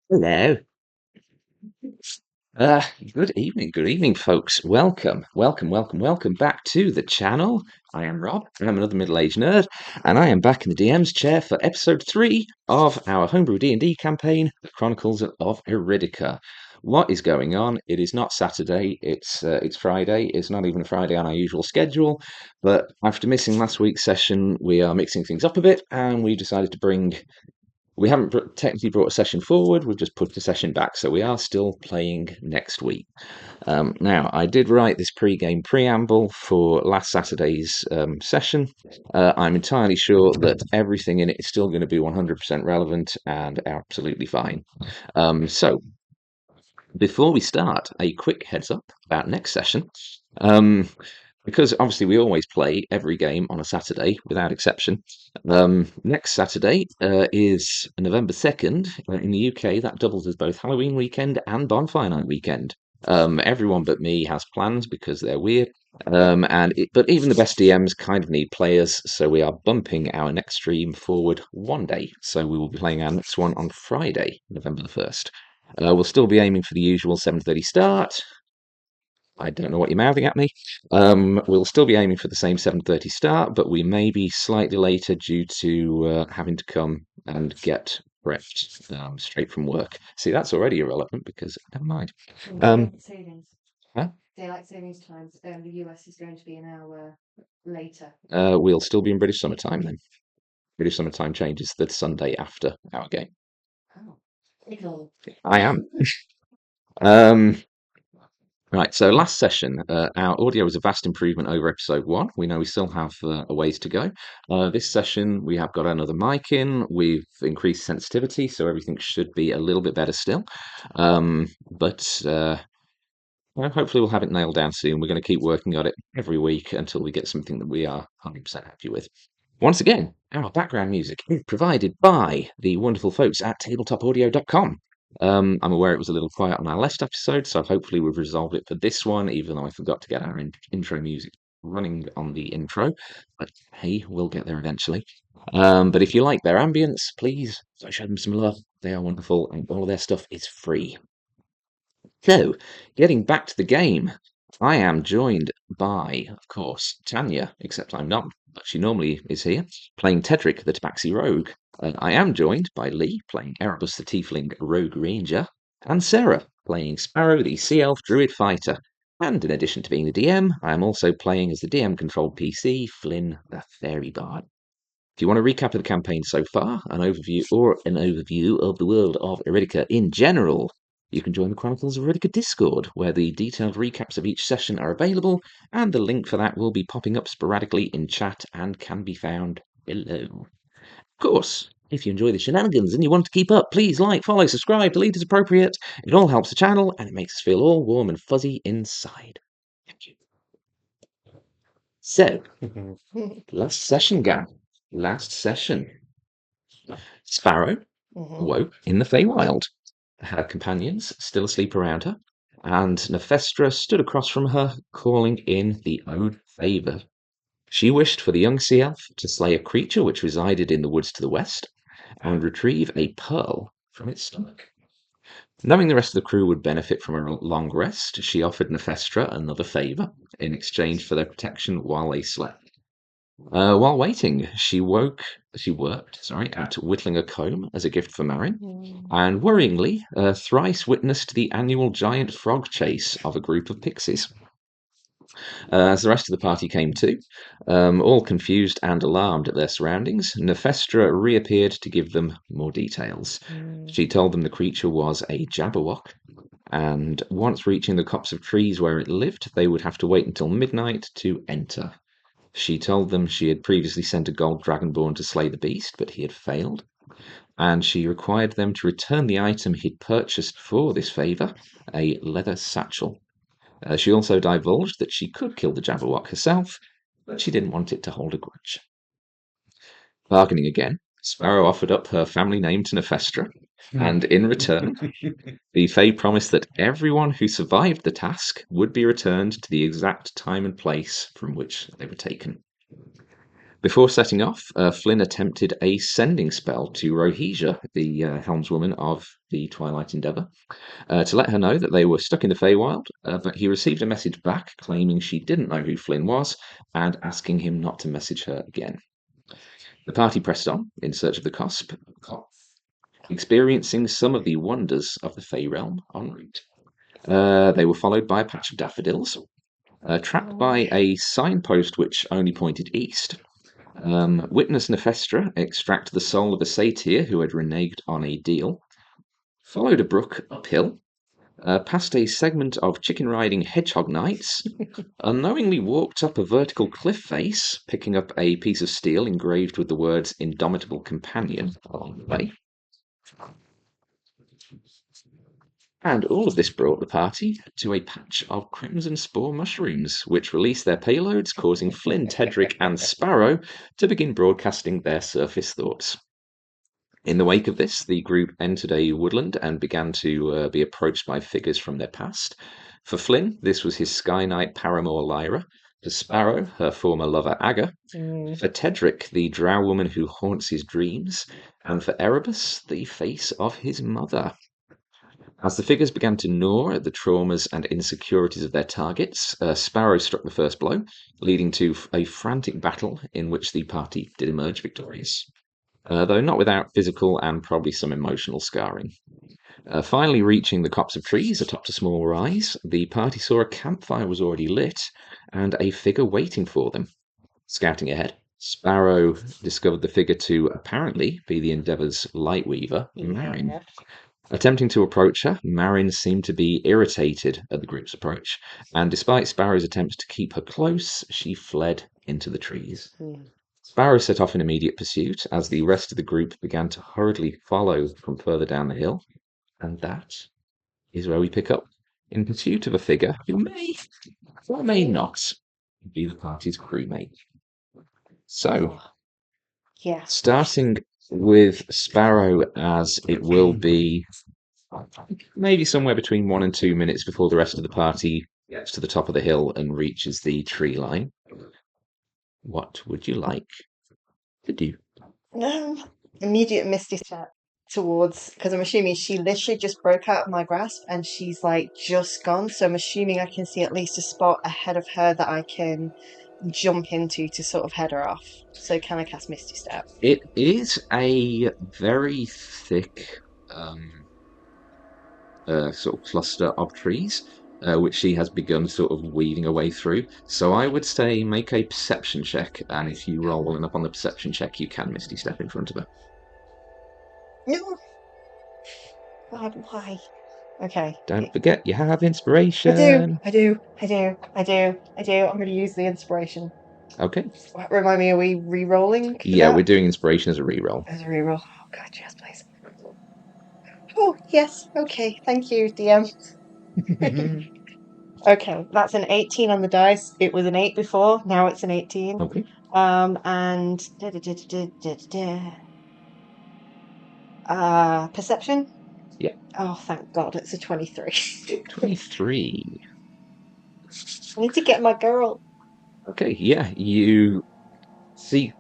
Hello. Good evening, folks. Welcome back to the channel. I am Rob, and I'm another middle-aged nerd, and I am back in the DM's chair for episode 3 of our homebrew D&D campaign, The Chronicles of Iridica. What is going on? It is not Saturday, it's Friday. It's not even a Friday on our usual schedule, but after missing last week's session, we are mixing things up a bit, and we decided to bring we haven't technically brought a session forward, we've just put the session back, so we are still playing next week. Now, I did write this pre-game preamble for last Saturday's session. I'm entirely sure that everything in it is still going to be 100% relevant and absolutely fine. So, before we start, a quick heads up about next session. Because obviously we always play every game on a Saturday without exception. Next Saturday is November 2nd. In the UK, that doubles as both Halloween weekend and Bonfire Night weekend. Everyone but me has plans because they're weird. But even the best DMs kind of need players, so we are bumping our next stream forward one day. So we will be playing our next one on Friday, November the 1st. We'll still be aiming for the usual 7:30 start. I don't know what you're mouthing at me. We'll still be aiming for the same 7:30 start, but we may be slightly later due to having to come and get prepped straight from work. See, that's already irrelevant because never mind. Savings. Huh? Daylight savings times. The US is going to be an hour later. We'll still be in British summertime then. British summertime changes the Sunday after our game. Oh, ignore. I am. um, Right, so last session, our audio was a vast improvement over episode 1. We know we still have a ways to go. This session, we have got another mic in. We've increased sensitivity, so everything should be a little bit better still. But well, hopefully we'll have it nailed down soon. We're going to keep working on it every week until we get something that we are 100% happy with. Once again, our background music is provided by the wonderful folks at tabletopaudio.com. I'm aware it was a little quiet on our last episode, so hopefully we've resolved it for this one, even though I forgot to get our intro music running on the intro. But hey, we'll get there eventually. But if you like their ambience, please show them some love. They are wonderful, and all of their stuff is free. So, getting back to the game, I am joined by, of course, Tanya, except I'm not, but she normally is here, playing Tedric, the tabaxi rogue. I am joined by Lee, playing Erebus, the tiefling rogue ranger, and Sarah, playing Sparrow, the sea elf druid fighter. And in addition to being the DM, I am also playing as the DM-controlled PC, Flynn, the faerie bard. If you want a recap of the campaign so far, an overview of the world of Iridica in general, you can join the Chronicles of Iridica Discord, where the detailed recaps of each session are available, and the link for that will be popping up sporadically in chat and can be found below. Of course, if you enjoy the shenanigans and you want to keep up, please like, follow, subscribe, delete as appropriate. It all helps the channel, and it makes us feel all warm and fuzzy inside. Thank you. So, last session, gang. Last session. Sparrow woke in the Feywild. Her companions still asleep around her, and Nephestra stood across from her, calling in the owed favour. She wished for the young sea elf to slay a creature which resided in the woods to the west, and retrieve a pearl from its stomach. Knowing the rest of the crew would benefit from a long rest, she offered Nephestra another favour in exchange for their protection while they slept. While waiting, she worked, at whittling a comb as a gift for Marin, and worryingly, thrice witnessed the annual giant frog chase of a group of pixies. As the rest of the party came to, all confused and alarmed at their surroundings, Nephestra reappeared to give them more details. She told them the creature was a Jabberwock, and once reaching the copse of trees where it lived, they would have to wait until midnight to enter. She told them she had previously sent a gold dragonborn to slay the beast, but he had failed, and she required them to return the item he'd purchased for this favour, a leather satchel. She also divulged that she could kill the Jabberwock herself, but she didn't want it to hold a grudge. Bargaining again, Sparrow offered up her family name to Nephestra, and in return, the Fae promised that everyone who survived the task would be returned to the exact time and place from which they were taken. Before setting off, Flynn attempted a sending spell to Rohesia, the helmswoman of the Twilight Endeavour, to let her know that they were stuck in the Feywild, but he received a message back claiming she didn't know who Flynn was and asking him not to message her again. The party pressed on in search of the cusp, experiencing some of the wonders of the Fey realm en route. They were followed by a patch of daffodils, trapped by a signpost which only pointed east. Witness Nephestra extract the soul of a satyr who had reneged on a deal. Followed a brook uphill, past a segment of chicken riding hedgehog knights, unknowingly walked up a vertical cliff face, picking up a piece of steel engraved with the words Indomitable Companion along the way. And all of this brought the party to a patch of crimson spore mushrooms, which released their payloads, causing Flynn, Tedric, and Sparrow to begin broadcasting their surface thoughts. In the wake of this, the group entered a woodland and began to be approached by figures from their past. For Flynn, this was his Sky Knight paramour Lyra. For Sparrow, her former lover Aga. For Tedric, the drow woman who haunts his dreams. And for Erebus, the face of his mother. As the figures began to gnaw at the traumas and insecurities of their targets, Sparrow struck the first blow, leading to a frantic battle in which the party did emerge victorious. Though not without physical and probably some emotional scarring. Finally reaching the copse of trees atop a small rise, the party saw a campfire was already lit and a figure waiting for them. Scouting ahead, Sparrow discovered the figure to apparently be the Endeavour's Lightweaver, Marin. Yeah. Attempting to approach her, Marin seemed to be irritated at the group's approach, and despite Sparrow's attempts to keep her close, she fled into the trees. Sparrow set off in immediate pursuit as the rest of the group began to hurriedly follow from further down the hill. And that is where we pick up in pursuit of a figure who may or may not be the party's crewmate. So, Yeah. starting with Sparrow, as it will be maybe somewhere between 1 and 2 minutes before the rest of the party gets to the top of the hill and reaches the tree line. What would you like to do? Immediate misty step towards, because I'm assuming she literally just broke out of my grasp and she's like just gone. So I'm assuming I can see at least a spot ahead of her that I can jump into to sort of head her off. So can I cast Misty Step? It is a very thick sort of cluster of trees, which she has begun sort of weaving her way through. So I would say make a perception check, and if you roll well enough on the perception check, you can Misty Step in front of her. No. God, why? Okay. Don't forget, you have inspiration. I do. I'm going to use the inspiration. Okay. Remind me, are we re-rolling? Yeah, we're doing inspiration as a reroll. As a re-roll. Oh, God, yes, please. Oh, yes. Okay. Thank you, DM. Okay, that's an 18 on the dice. It was an 8 before. Now it's an 18. Okay. And perception. Yeah. Oh, thank God, it's a 23. 23. I need to get my girl. Okay, yeah, you see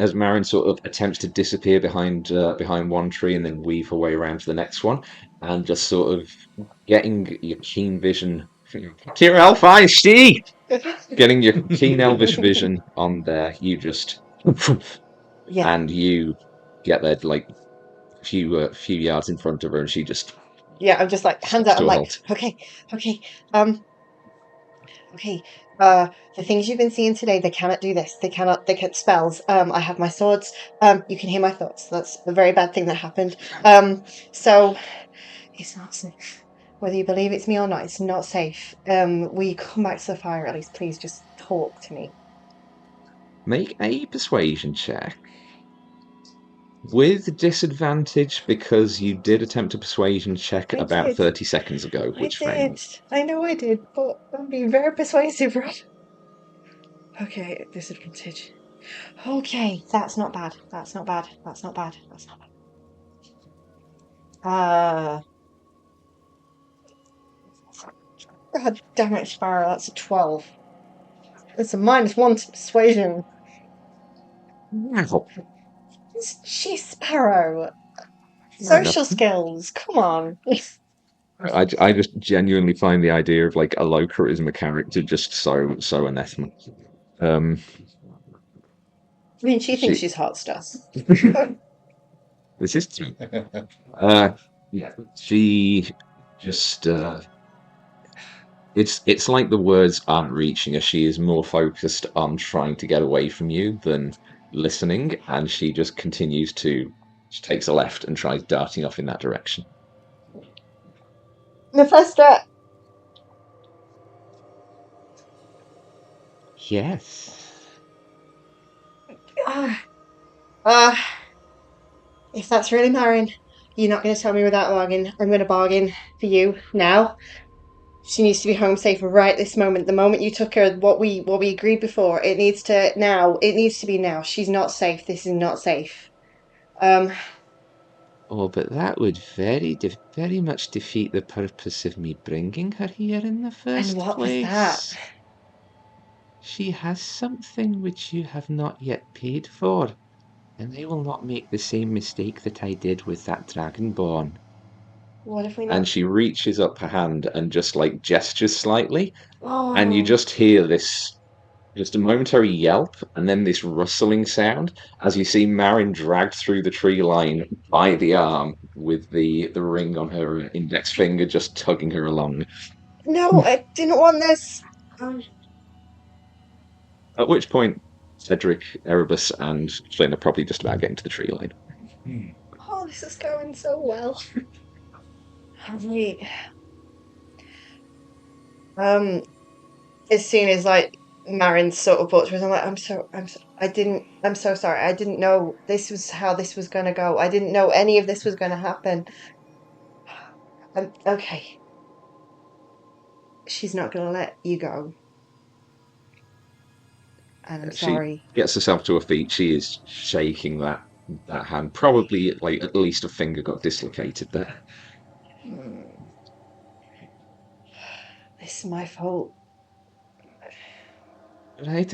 as Marin sort of attempts to disappear behind one tree and then weave her way around to the next one, and just sort of getting your keen vision. Dear elf, I see. Getting your keen elvish vision on there, you just Yeah, and you get there like a few yards in front of her, and she just yeah. I'm just like hands stops out. I'm to a like, halt. okay. Okay. The things you've been seeing today, they cannot do this. They cannot spells. I have my swords. You can hear my thoughts. That's a very bad thing that happened. So it's not safe. Whether you believe it's me or not, it's not safe. Will you come back to the fire at least? Please just talk to me. Make a persuasion check. With disadvantage because you did attempt a persuasion check I about did. 30 seconds ago, I which did. failed. I know I did, but I'm being very persuasive, right? Okay, disadvantage. Okay, that's not bad. That's not bad. That's not bad. That's not bad. God damn it, Sparrow, that's a 12. It's a -1 to persuasion. Wow. She's Sparrow. Fair enough. Social skills. Come on. I just genuinely find the idea of like a low charisma character just so anathema. Um, I mean, she thinks she she's hot stuff. this is true. Yeah, she just it's like the words aren't reaching her. She is more focused on trying to get away from you than listening, and she just continues to. She takes a left and tries darting off in that direction. Mephisto. Yes. Uh, if that's really Marin, you're not going to tell me without bargain. I'm going to bargain for you now. She needs to be home safe right this moment. The moment you took her, what we agreed before, it needs to now. It needs to be now. She's not safe. This is not safe. Oh, but that would very much defeat the purpose of me bringing her here in the And first what was that? place. She has something which you have not yet paid for, and I will not make the same mistake that I did with that dragonborn. What if we And not? she reaches up her hand and just like gestures slightly, and you Oh just hear this just a momentary yelp and then this rustling sound as you see Marin dragged through the tree line by the arm with the ring on her index finger just tugging her along. no! I didn't want this. Um, At which point, Tedric, Erebus, and Flynn are probably just about getting to the tree line. oh, this is going so well. Right. As soon as like Marin sort of brought to us, I'm like, I'm so sorry. I didn't know this was how this was gonna go. I didn't know any of this was gonna happen. Okay. She's not gonna let you go. And I'm She sorry. gets herself to her feet. She is shaking that hand. Probably like at least a finger got dislocated there. Hmm. This is my fault. Right.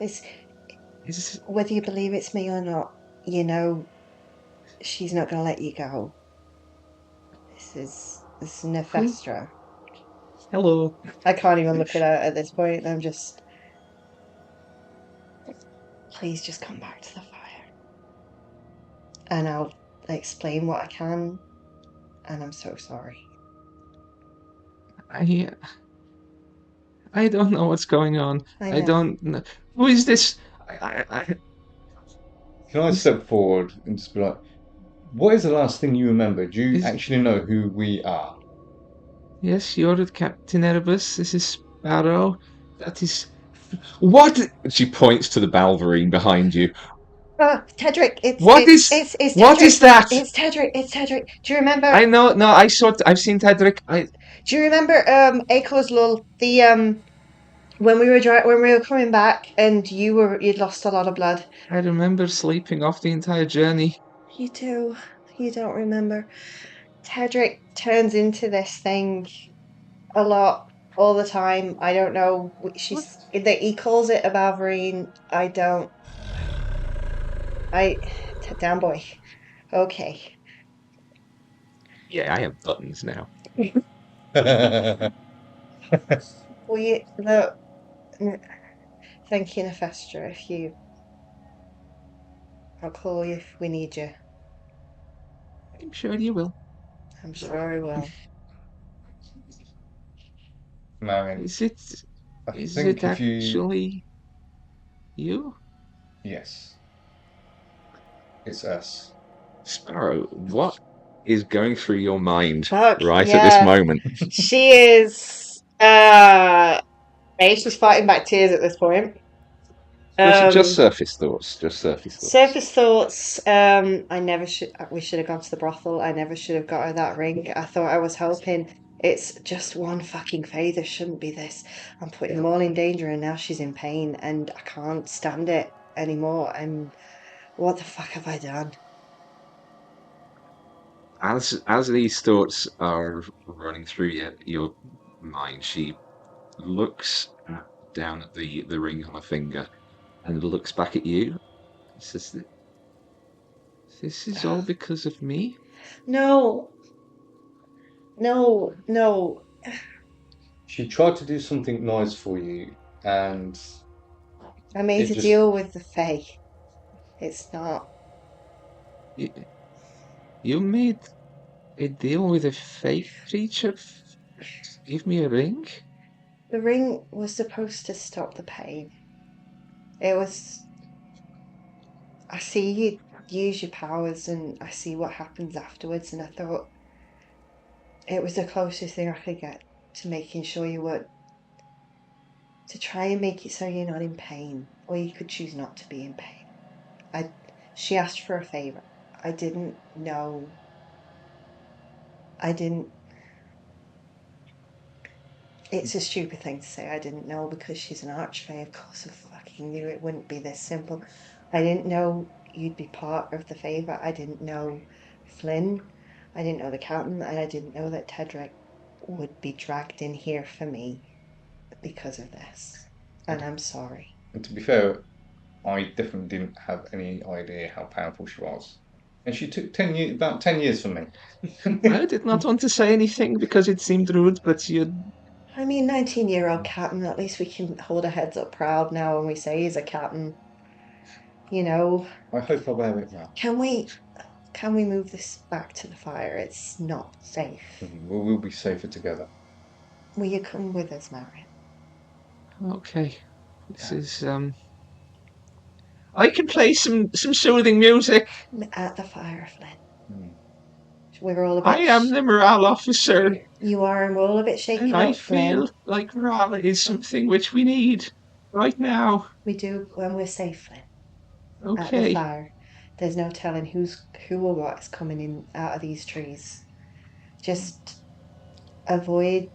It's Is whether you believe it's me or not, you know, she's not gonna let you go. This is who? Nefestra. Hello. I can't even look at her at this point. I'm just please just come back to the fire. And I'll explain what I can. And I'm so sorry. I I don't know what's going on. I I know. don't know. Who is this? I Can I is, step forward and just be like, what is the last thing you remember? Do you is actually know who we are? yes, you're Captain Erebus. This is Sparrow. That is what? She points to the Balverine behind you. Tedric, What is it's what Tedric. is that? It's Tedric. It's Tedric. Do you remember? I know. No, I saw. I've seen Tedric. Do you remember Acor's Lull? The when when we were coming back and you'd lost a lot of blood. I remember sleeping off the entire journey. You do. You don't remember. Tedric turns into this thing a lot, all the time. I don't know. What? He calls it a Balverine. I don't. I down boy. Okay. Yeah, I have buttons now. We look. Thank you, Nefestra. I'll call you if we need you. I'm sure you will. I'm sure I will. Marion, Is it? I Is it think if you. actually you, Yes, it's us. Sparrow? What is going through your mind Fuck right at this yeah. moment? She is. She's fighting back tears at this point. Just Um, surface thoughts. Just surface thoughts. Surface thoughts. I never should. We should have gone to the brothel. I never should have got her that ring. I thought I was helping. It's just one fucking fae. There shouldn't be this. I'm putting them all in danger, and now she's in pain, and I can't stand it anymore. And what the fuck have I done? As these thoughts are running through your mind, she looks down at the ring on her finger, and looks back at you. He says, "This is all because of me." No. No. No. She tried to do something nice for you, and I made it a just deal with the Fae. It's not. You, you made a deal with a fake creature to give me a ring? The ring was supposed to stop the pain. It was. I see you use your powers and I see what happens afterwards, and I thought it was the closest thing I could get to making sure you weren't. To try and make it so you're not in pain, or you could choose not to be in pain. She asked for a favour. I didn't know. I didn't. It's a stupid thing to say. I didn't know because she's an archfey. Of course, I fucking knew it wouldn't be this simple. I didn't know you'd be part of the favour. I didn't know Flynn. I didn't know the captain, and I didn't know that Tedric would be dragged in here for me because of this. And I'm sorry. And to be fair, I definitely didn't have any idea how powerful she was. And she took about 10 years from me. I did not want to say anything because it seemed rude, but you. I mean, 19-year-old captain, at least we can hold our heads up proud now when we say he's a captain. You know, I hope I wear it well. can we move this back to the fire? It's not safe. We'll be safer together. Will you come with us, Marion? Okay. This is I can play some soothing music. At the fire, Flynn. Hmm. We're all a bit. I am the morale officer, You are, and we're all a bit shaken and I up, Flynn. feel like morale is something which we need right now. We do when we're safe, Flynn. At the Okay. fire. There's no telling who or what is coming in out of these trees. Just avoid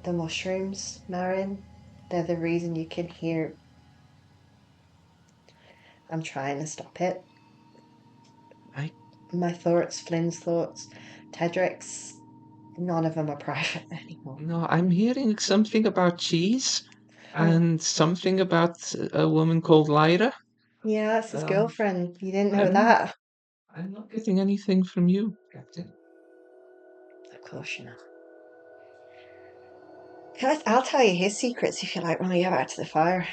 the mushrooms, Marion. They're the reason you can hear. I'm trying to stop it. My thoughts, Flynn's thoughts, Tedric's, none of them are private anymore. No, I'm hearing something about cheese and something about a woman called Lyra. Yeah, that's his Um, girlfriend. You didn't know I'm- that. I'm not getting anything from you, Captain. Of course you're not. I'll tell you his secrets if you like when we get back to the fire.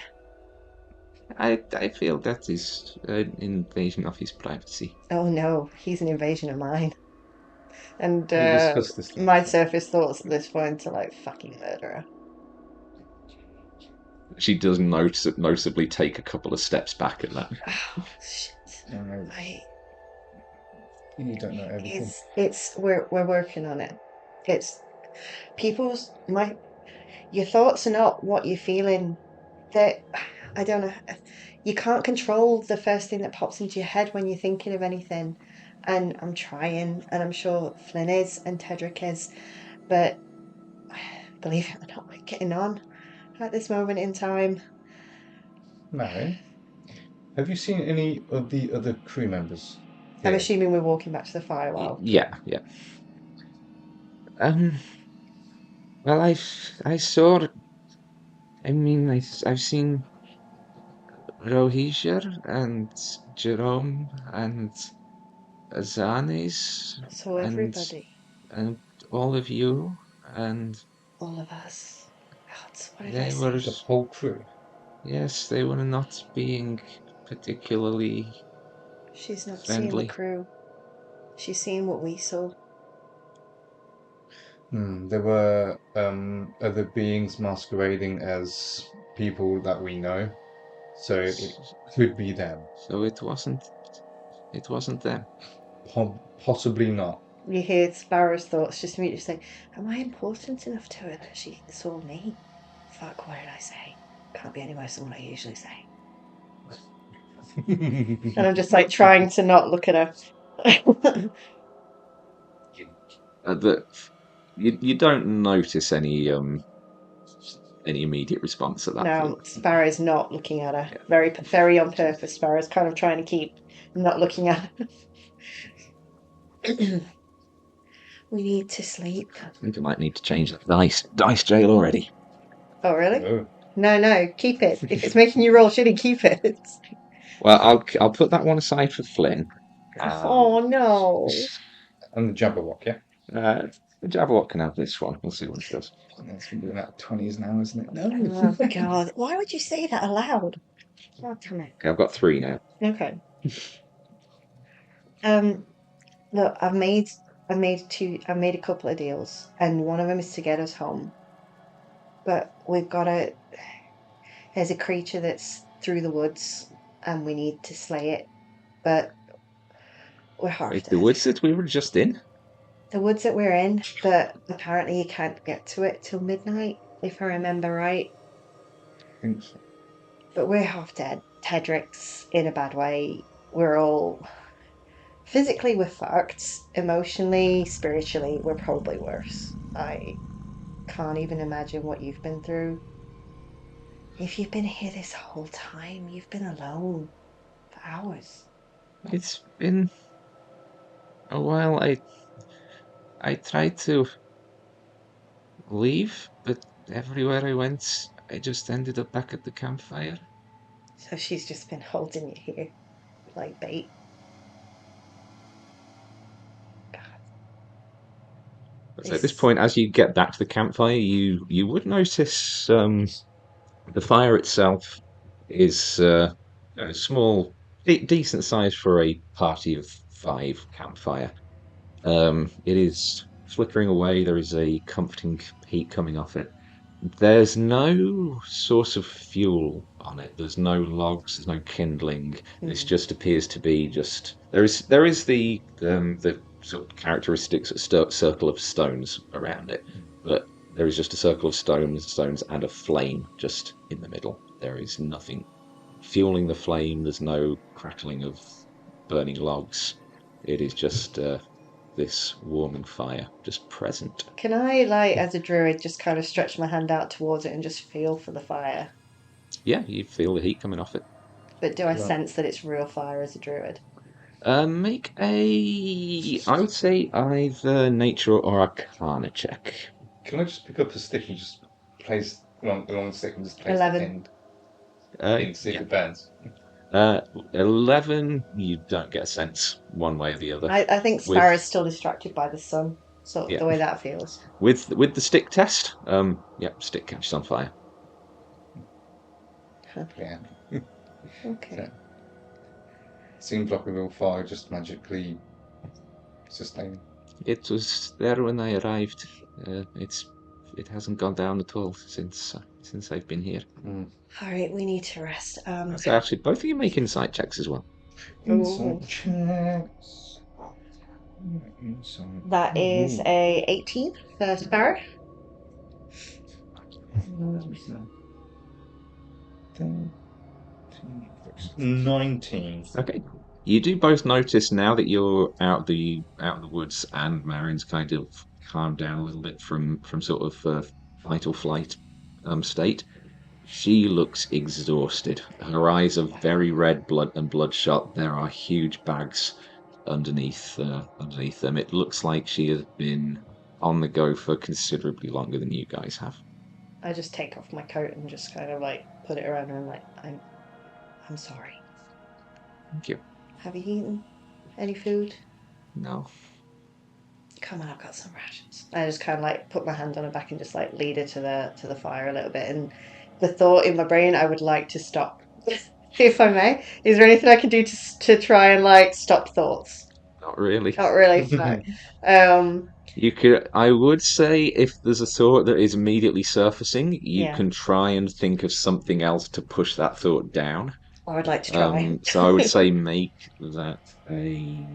I feel that is an invasion of his privacy. Oh no, he's an invasion of mine. And We discussed this last my time. surface thoughts at this point are like fucking murderer. She does noticeably take a couple of steps back at that. Oh shit. You don't know everything. We're working on it. It's your thoughts are not what you're feeling. That I don't know. You can't control the first thing that pops into your head when you're thinking of anything. And I'm trying, and I'm sure Flynn is, and Tedric is, but believe it or not, we're getting on at this moment in time. Marion, have you seen any of the other crew members? I'm here? assuming we're walking back to the fire while. Yeah. Well, I saw. I mean, I've seen Rohisia and Jerome and Azanes So and everybody, all of you, and all of us. God, what did they I were. say? The whole crew. Yes, they were not being particularly She's not seeing the friendly. crew. She's seeing what we saw. There were other beings masquerading as people that we know, so it could be them. So it wasn't them. Possibly not. You hear Sparrow's thoughts just immediately say, am I important enough to her that she saw me? Fuck, what did I say? Can't be any worse than what I usually say. And I'm just like trying to not look at her. You don't notice any immediate response at that No, point. Sparrow's not looking at her. Yeah. Very on purpose. Sparrow's kind of trying to keep not looking at her. We need to sleep. I think I might need to change that dice jail already. Oh, really? Oh, No, keep it. If it's making you roll shitty, keep it. Well, I'll put that one aside for Flynn. Oh no. And the Jabberwock, yeah? Jabberwock can have this one. We'll see what it does. That's been doing that 20s now, isn't it? No. Oh god. Why would you say that aloud? God damn it. Okay, I've got 3 now. Okay. Look, I've made a couple of deals, and one of them is to get us home. But there's a creature that's through the woods, and we need to slay it. But we're half Wait, dead. the woods that we were just in? The woods that we're in, but apparently you can't get to it till midnight, if I remember right. I think so. But we're half dead. Tedric's in a bad way. We're all... Physically, we're fucked. Emotionally, spiritually, we're probably worse. I can't even imagine what you've been through. If you've been here this whole time, you've been alone for hours. It's been a while. I tried to leave, but everywhere I went, I just ended up back at the campfire. So she's just been holding you here like bait. So at this point, as you get back to the campfire, you would notice the fire itself is a small, decent size for a party of 5 campfire. It is flickering away. There is a comforting heat coming off it. There's no source of fuel on it. There's no logs. There's no kindling. This just appears to be just there is the sort of characteristics circle of stones around it, but there is just a circle of stones and a flame just in the middle. There is nothing fueling the flame. There's no crackling of burning logs. It is just this warming fire just present. Can I, like, as a druid, just kind of stretch my hand out towards it and just feel for the fire? Yeah, you feel the heat coming off it. But do I Yeah. sense that it's real fire as a druid? Make I would say either nature or arcana check. Can I just pick up a stick and just place along the stick and just place 11. the end Uh, in, see if yeah. it burns? 11, you don't get a sense one way or the other. I think With- Sparrow's still distracted by the sun, so Yeah. the way that feels. With the stick test, stick catches on fire. Yeah. Okay. So, seems like a real fire just magically sustaining. It was there when I arrived. It hasn't gone down at all since I've been here. Alright, we need to rest. So actually, both of you make insight checks as well. Insight checks. Insight. That is a 18 for Sparrow. 19. Okay. You do both notice now that you're out the woods and Marion's kind of calmed down a little bit from sort of fight or flight state. She looks exhausted. Her eyes are very red, bloodshot. There are huge bags underneath them. It looks like she has been on the go for considerably longer than you guys have. I just take off my coat and just kind of like put it around her and like, I'm sorry. Thank you. Have you eaten any food? No. Come on, I've got some rations. I just kind of like put my hand on her back and just like lead her to the fire a little bit. And the thought in my brain, I would like to stop, if I may. Is there anything I can do to try and like stop thoughts? Not really. Not really. No. You could. I would say if there's a thought that is immediately surfacing, you Yeah. can try and think of something else to push that thought down. I would like to try. So I would say make that a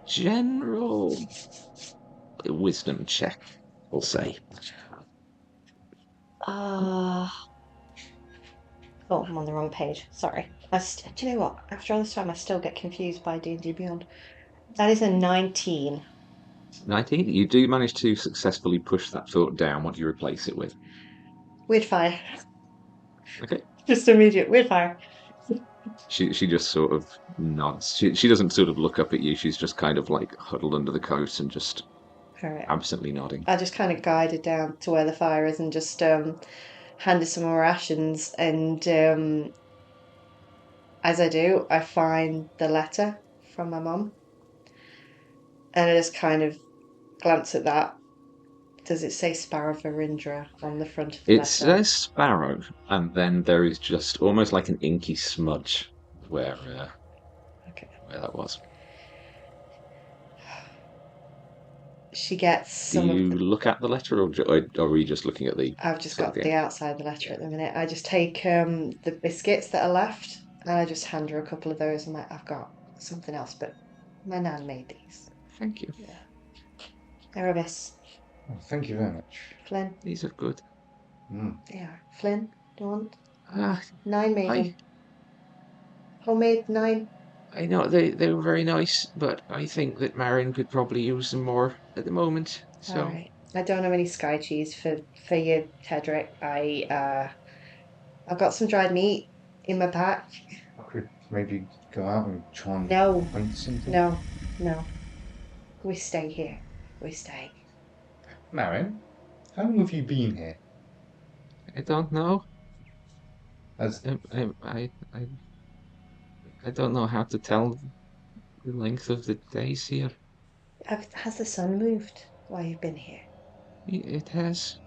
general wisdom check. We'll say. Oh, I'm on the wrong page. Sorry. Do you know what? After all this time, I still get confused by D&D Beyond. That is a 19. 19. You do manage to successfully push that thought down. What do you replace it with? Weird fire. Okay. Just immediate weird fire. She just sort of nods. She doesn't sort of look up at you. She's just kind of like huddled under the coat and just All right. absently nodding. I just kind of guided down to where the fire is and just hand her some more rations, and as I do, I find the letter from my mum, and I just kind of glance at that. Does it say Sparrow Verindra on the front of the It letter? says Sparrow, and then there is just almost like an inky smudge where Okay. where that was. She gets Do some of you the... look at the letter, or are we just looking at the I've just sort of got the outside of the letter at the minute. I just take the biscuits that are left, and I just hand her a couple of those. I'm like, I've got something else, but my nan made these. Thank you. Yeah. Erebus. Oh, thank you very much. Flynn. These are good. Yeah. Flynn, do you want? Ah, 9 made I them. Homemade 9. I know they were very nice, but I think that Marin could probably use them more at the moment. So Alright. I don't have any sky cheese for you, Tedric. I've got some dried meat in my pack. I could maybe go out and try and No, hunt something. no, no. We stay here. We stay. Marin, how long have you been here? I don't know. As I don't know how to tell the length of the days here. Has the sun moved while you've been here? It has.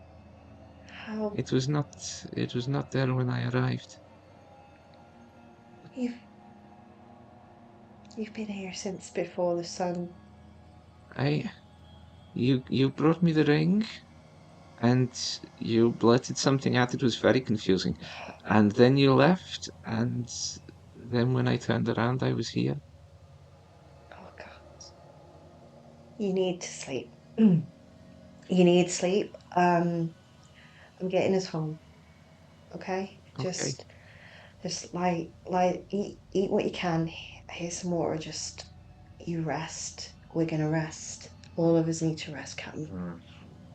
How It was not. It was not there when I arrived. you've you've been here since before the sun. You brought me the ring, and you blurted something out that was very confusing, and then you left, and then when I turned around, I was here. Oh God. You need to sleep. You need sleep. I'm getting us home. Okay? Okay. Just eat what you can. Here's some water. Just you rest. We're gonna rest. All of us need to rest, Captain.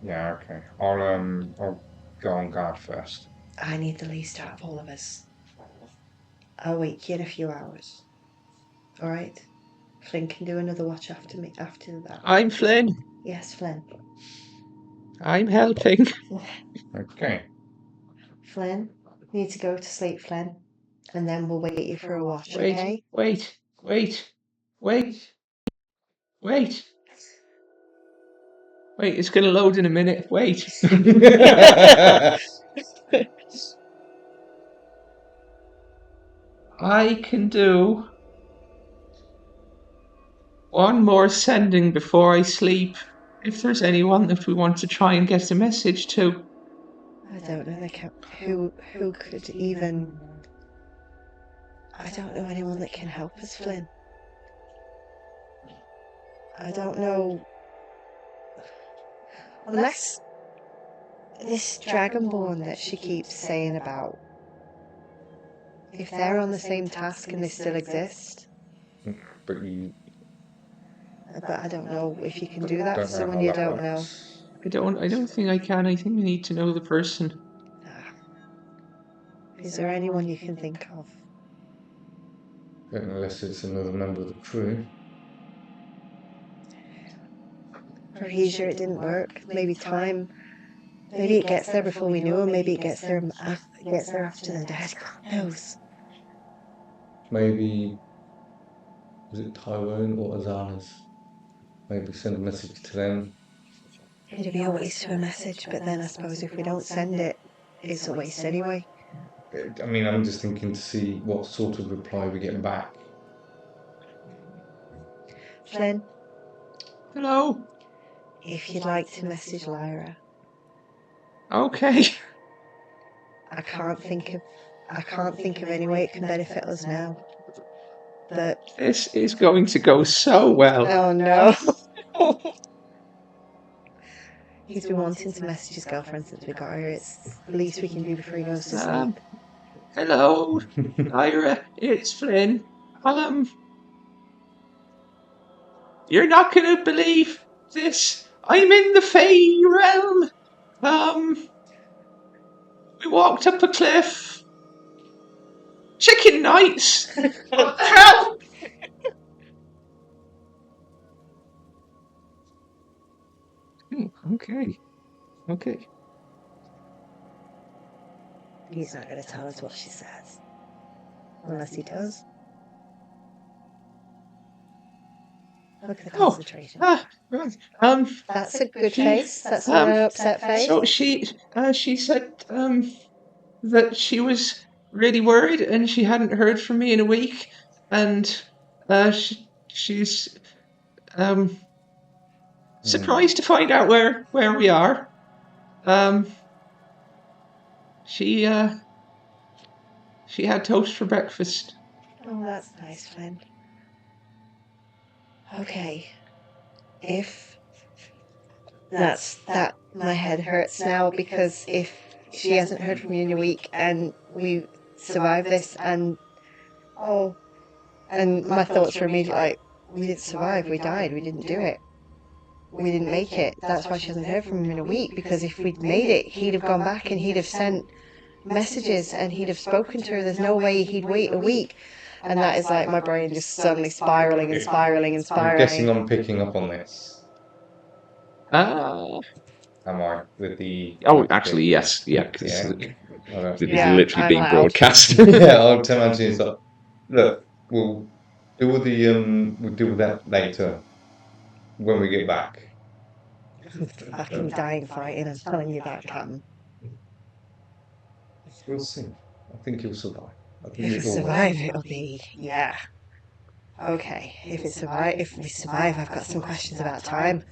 yeah, okay. I'll go on guard first. I need the least out of all of us. I'll wake you in a few hours. All right? Flynn can do another watch after me after that. I'm Flynn. Yes, Flynn. I'm helping. Okay. Flynn, you need to go to sleep, Flynn, and then we'll wait you for a watch. Wait, Okay? wait, wait, wait, wait. Wait, it's gonna load in a minute. Wait. I can do one more sending before I sleep. If there's anyone that we want to try and get a message to. I don't know who could even. I don't know anyone that can help us, Flynn. I don't know. Unless this dragonborn that she keeps saying about, if they're on the same task and they still exist. But you But I don't know if you can do that for don't know someone how you that don't know. works. I don't think I can. I think we need to know the person. Is there anyone you can think of? Unless it's another member of the crew. Pretty sure it didn't work. Maybe time. Maybe it gets there before we know, or maybe it gets there after they're dead. God knows. Maybe was it Tyrone or Azana's? Maybe send a message to them. It'd be a waste of a message, but then I suppose if we don't send it, it's a waste anyway. I mean, I'm just thinking to see what sort of reply we get back. Flynn, Hello. if you'd like to message Lyra, Okay. I can't think of any way it can benefit us now. But This is going to go so well. oh no. He's been wanting to message his girlfriend since we got here. It's the least we can do before he goes to sleep. Hello, Ira. It's Flynn. You're not gonna believe this. I'm in the faerie realm. We walked up a cliff. Chicken nights. What the hell? Okay. Okay. He's not going to tell us what she says. Unless he does. Look at the Oh, concentration. right. That's a good she- face. That's not an upset face. So she said that she was really worried and she hadn't heard from me in a week, and she's surprised to find out where we are. She had toast for breakfast. Oh, that's nice, Flynn. Okay. If that my head hurts now, because if she hasn't heard from you in a week and we survive this and my thoughts were immediately like, we didn't survive, we died, we didn't do it. We didn't make it. That's why she hasn't heard from him in a week, because if we'd made it, he'd have gone back and he'd have sent messages and he'd have spoken to her. There's no way he'd wait a week. And that is like my brain just suddenly spiraling and spiraling and spiraling. I'm guessing I'm picking up on this. Uh, Am I? With the... actually, yes. Yeah, because Yeah. it's Yeah, literally I'm being loud. broadcast. Yeah, I'll tell Anthony, it's like, look, we'll deal with that later when we get back. I'm fucking dying fighting, I'm telling you that, Captain. We'll see. I think you'll survive. I think If we you'll survive, it'll be, yeah. Okay, if we survive, I've got some questions about time.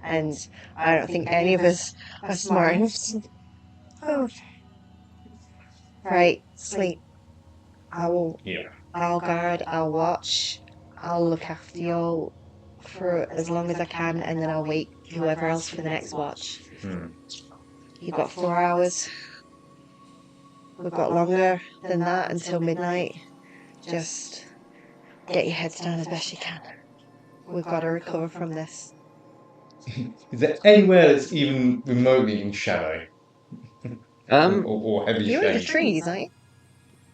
And I don't think any of us are smart enough to... Oh. Right, sleep. I'll guard, I'll watch, I'll look after y'all for as long as I can, and then I'll wait whoever else for the next watch. You've got 4 hours. We've got longer than that until midnight. Just get your heads down as best you can. We've got to recover from this. Is there anywhere that's even remotely in shadow? Or heavy You're in the shade? trees, aren't you?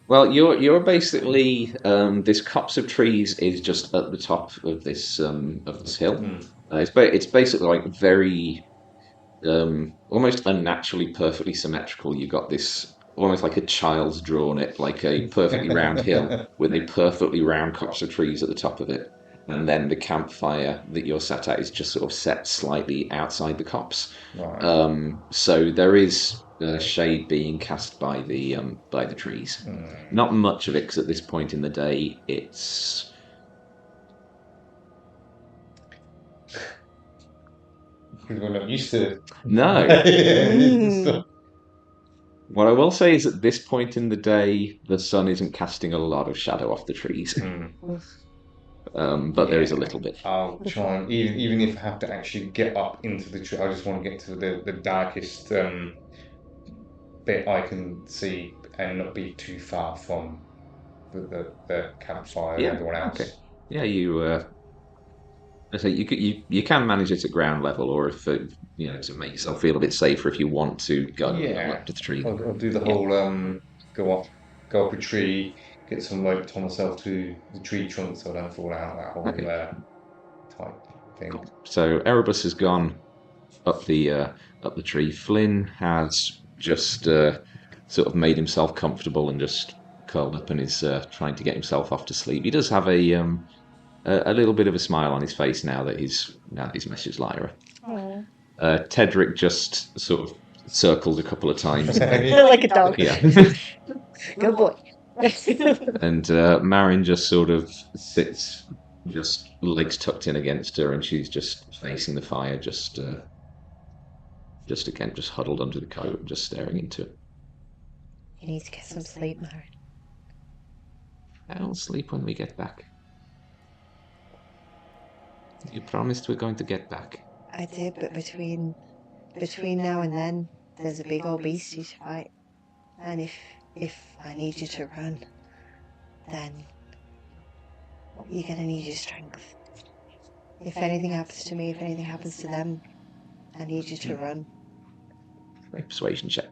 Well, you're basically this copse of trees is just at the top of this hill. It's basically like very almost unnaturally perfectly symmetrical. You've got this almost like a child's drawn it, like a perfectly round hill with a perfectly round copse of trees at the top of it. And then the campfire that you're sat at is just sort of set slightly outside the copse. Right. So there is shade being cast by the trees. Not much of it, because at this point in the day, it's We're not used to it. no. What I will say is, at this point in the day, the sun isn't casting a lot of shadow off the trees. But there is a little bit. I'll try and, even if I have to actually get up into the tree, I just want to get to the darkest bit I can see and not be too far from the campfire and everyone else. Okay. Yeah, so you can manage it at ground level, or if to make yourself feel a bit safer, if you want to go up to the tree. I'll do the whole go up a tree, get some rope, tie myself to the tree trunk so I don't fall out, that whole type thing. Cool. So Erebus has gone up the tree. Flynn has just sort of made himself comfortable and just curled up and is trying to get himself off to sleep. He does have a little bit of a smile on his face now that he's messaged Lyra. Tedric just sort of circled a couple of times. Like a dog. Yeah. Good boy. And Marin just sort of sits, just legs tucked in against her, and she's just facing the fire, just huddled under the coat and just staring into it. You need to get some sleep, Marin. I'll sleep when we get back. You promised we're going to get back. I did, but between now and then, there's a big old beastie to fight. And if I need you to run, then you're gonna need your strength. If anything happens to me, if anything happens to them, I need you to run. Make a persuasion check.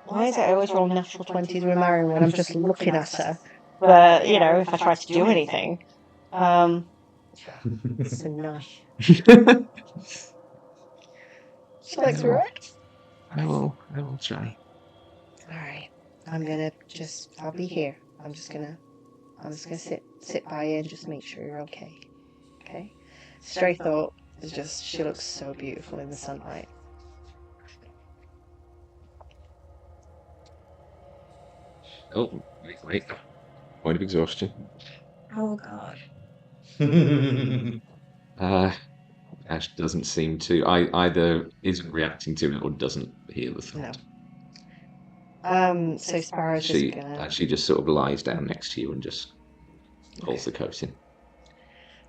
Why is it I always roll natural 20s with Marin when I'm just looking at her? But, if I try to do anything. It's a knife. She likes to write. I will try. Alright. I'll be here. I'm just gonna sit by you and just make sure you're okay. Okay? Stray thought is just she looks so beautiful in the sunlight. Oh, wait. Point of exhaustion. Oh god. Ash doesn't seem to. Either isn't reacting to it or doesn't hear the thought. No. So Sparrow's She just gonna actually just sort of lies down next to you and just pulls the coat in.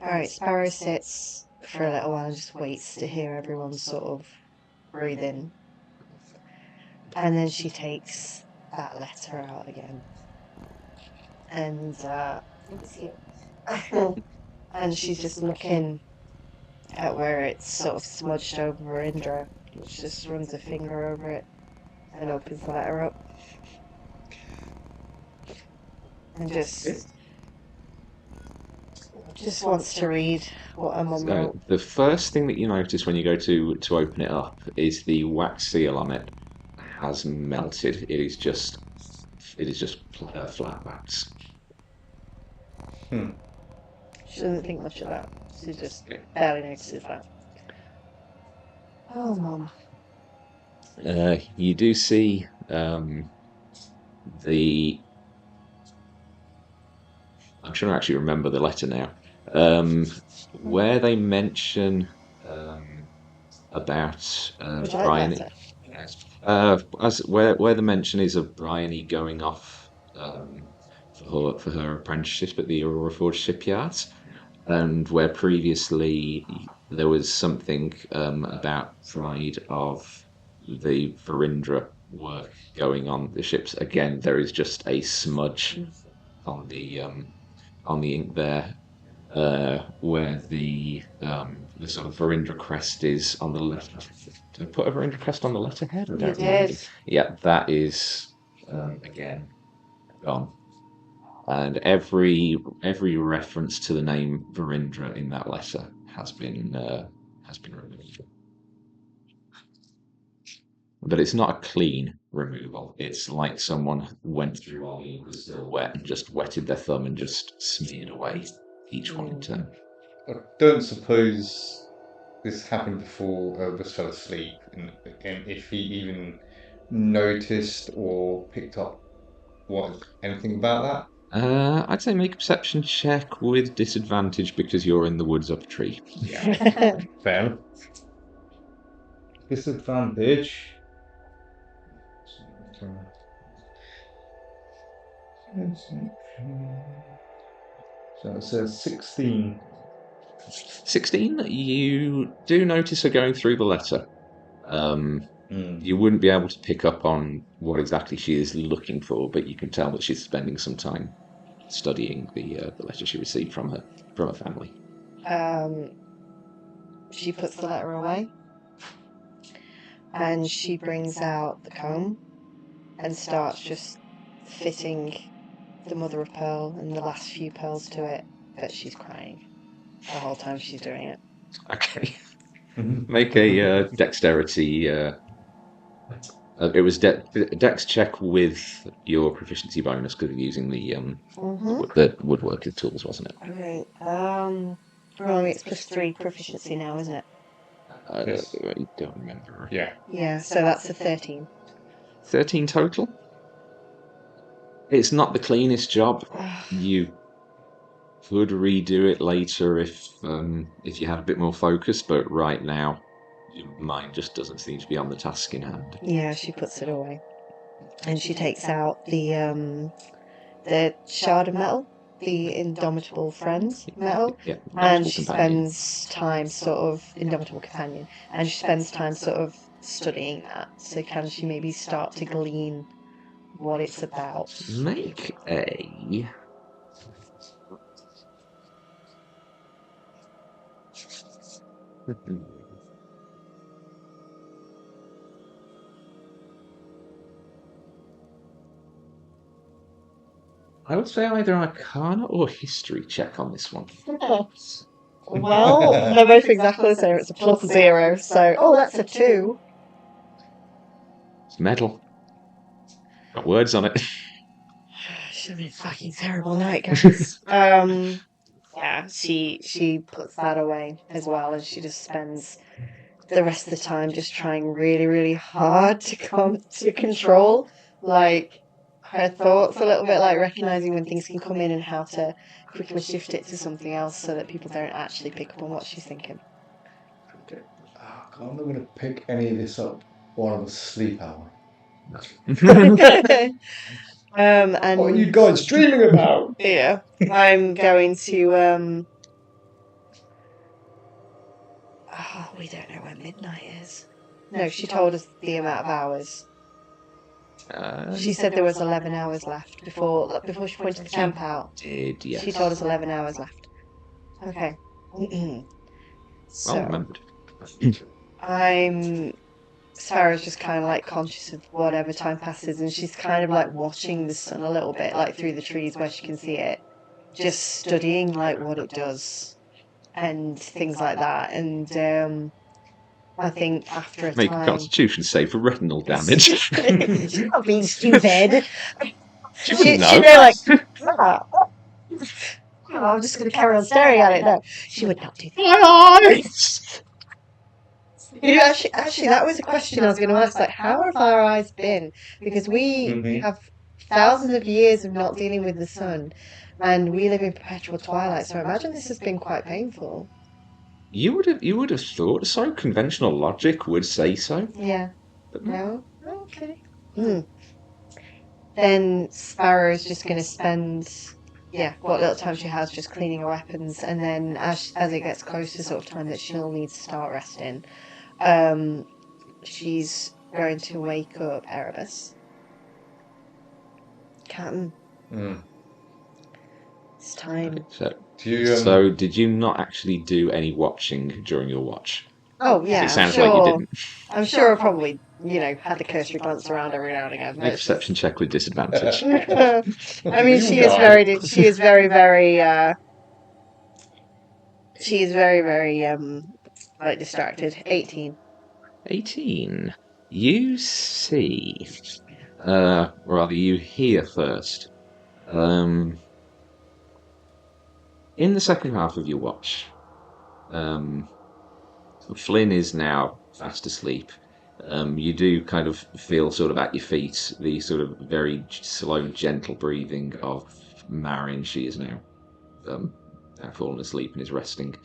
Alright, Sparrow sits for a little while and just waits to hear everyone sort of breathing. And then she takes that letter out again. And and she's just looking at where it's sort of smudged over Indra. She just runs a finger over it and opens the letter up. And just wants to read what her mum So wrote. the first thing that you notice when you go to open it up is the wax seal on it has melted. It is just flat wax. She doesn't think much of that. She just barely notices that. Oh, Mum. You do see the. I'm trying to actually remember the letter now. Where they mention about Would you like Bryony. letter? Where the mention is of Bryony going off for her apprenticeship at the Aurora Forge shipyards, and where previously there was something about pride of the Verindra work going on the ships. Again, there is just a smudge on the ink there, where the sort of Verindra crest is on the left. Did I put a Verindra crest on the letterhead? I You don't remember. did. Yeah, that is again gone. And every reference to the name Verindra in that letter has been removed. But it's not a clean removal. It's like someone went through all the ink was still wet and just wetted their thumb and just smeared away each one in turn. I don't suppose this happened before Erebus fell asleep, and if he even noticed or picked up anything about I'd say make a perception check with disadvantage because you're in the woods up a tree. that. Fair enough. Disadvantage. So it says 16. 16, you do notice her going through the letter. You wouldn't be able to pick up on what exactly she is looking for, but you can tell that she's spending some time studying the letter she received from her family. She puts the letter away and she brings out the comb and starts just fitting the mother of pearl and the last few pearls to it, but she's crying the whole time she's doing it. Okay. Make a dexterity. It was dex check with your proficiency bonus because you're using the woodworking tools, wasn't it? Right. Well, it's +3 proficiency now, isn't it? Yes. I don't remember. Yeah. Yeah, so that's a 13. 13 total. It's not the cleanest job. You could redo it later if you had a bit more focus, but right now your mind just doesn't seem to be on the task in hand. Yeah, she puts it away. And she takes out the shard of metal, the Indomitable Friends metal, Yeah, and Indomitable she Companion. spends time sort of Indomitable Companion, and she spends time sort of studying that. So can she maybe start to glean what it's about? Make a. I would say either Arcana or History check on this one. Well, they're both exactly the same. It's a +0, so... Oh, that's a 2. It's metal. Got words on it. Should have been a fucking terrible night, guys. Yeah, she puts that away as well, and she just spends the rest of the time just trying really, really hard to control, like, her thoughts a little bit, like recognizing when things can come in and how to quickly shift it to something else so that people don't actually pick up on what she's thinking. Okay. I'm not going to pick any of this up while I'm asleep, am And I? What are you guys dreaming about? yeah, I'm going to oh, we don't know when midnight is. No, she told us the amount of hours. She said there was 11 hours left before she pointed the camp out. Did, yes. She told us 11 hours left. Okay. Well So remembered. Sparrow's just kind of like conscious of whatever time passes, and she's kind of like watching the sun a little bit, like through the trees where she can see it, just studying like what it does and things like that. And I think after a Make a time, constitution save for retinal damage. she's not being stupid. She wouldn't know. She'd be like, "Ah, oh, I'm just going to carry on staring at it. No, she would not do that. My eyes! You know, actually, that was a question I was going to ask. Like, how have our eyes been? Because we Mhm. have thousands of years of not dealing with the sun, and we live in perpetual twilight. So I imagine this has been quite painful. You would have thought so. Conventional logic would say so. Yeah. But No. Okay. Then Sparrow's just going to spend, what little time she has just cleaning her weapons, and then as it gets close to sort of time that she'll need to start resting, she's going to wake up Erebus. Captain, it's time. So, Do you, so did you not actually do any watching during your watch? Oh yeah, It sounds like you didn't. I'm sure I probably, had the cursory glance around every now and again. Make a perception check with disadvantage. I mean, she is very, like distracted. 18. 18. You see, rather you hear first. In the second half of your watch, Flynn is now fast asleep. You do kind of feel sort of at your feet the sort of very slow, gentle breathing of Marion. She is now fallen asleep and is resting.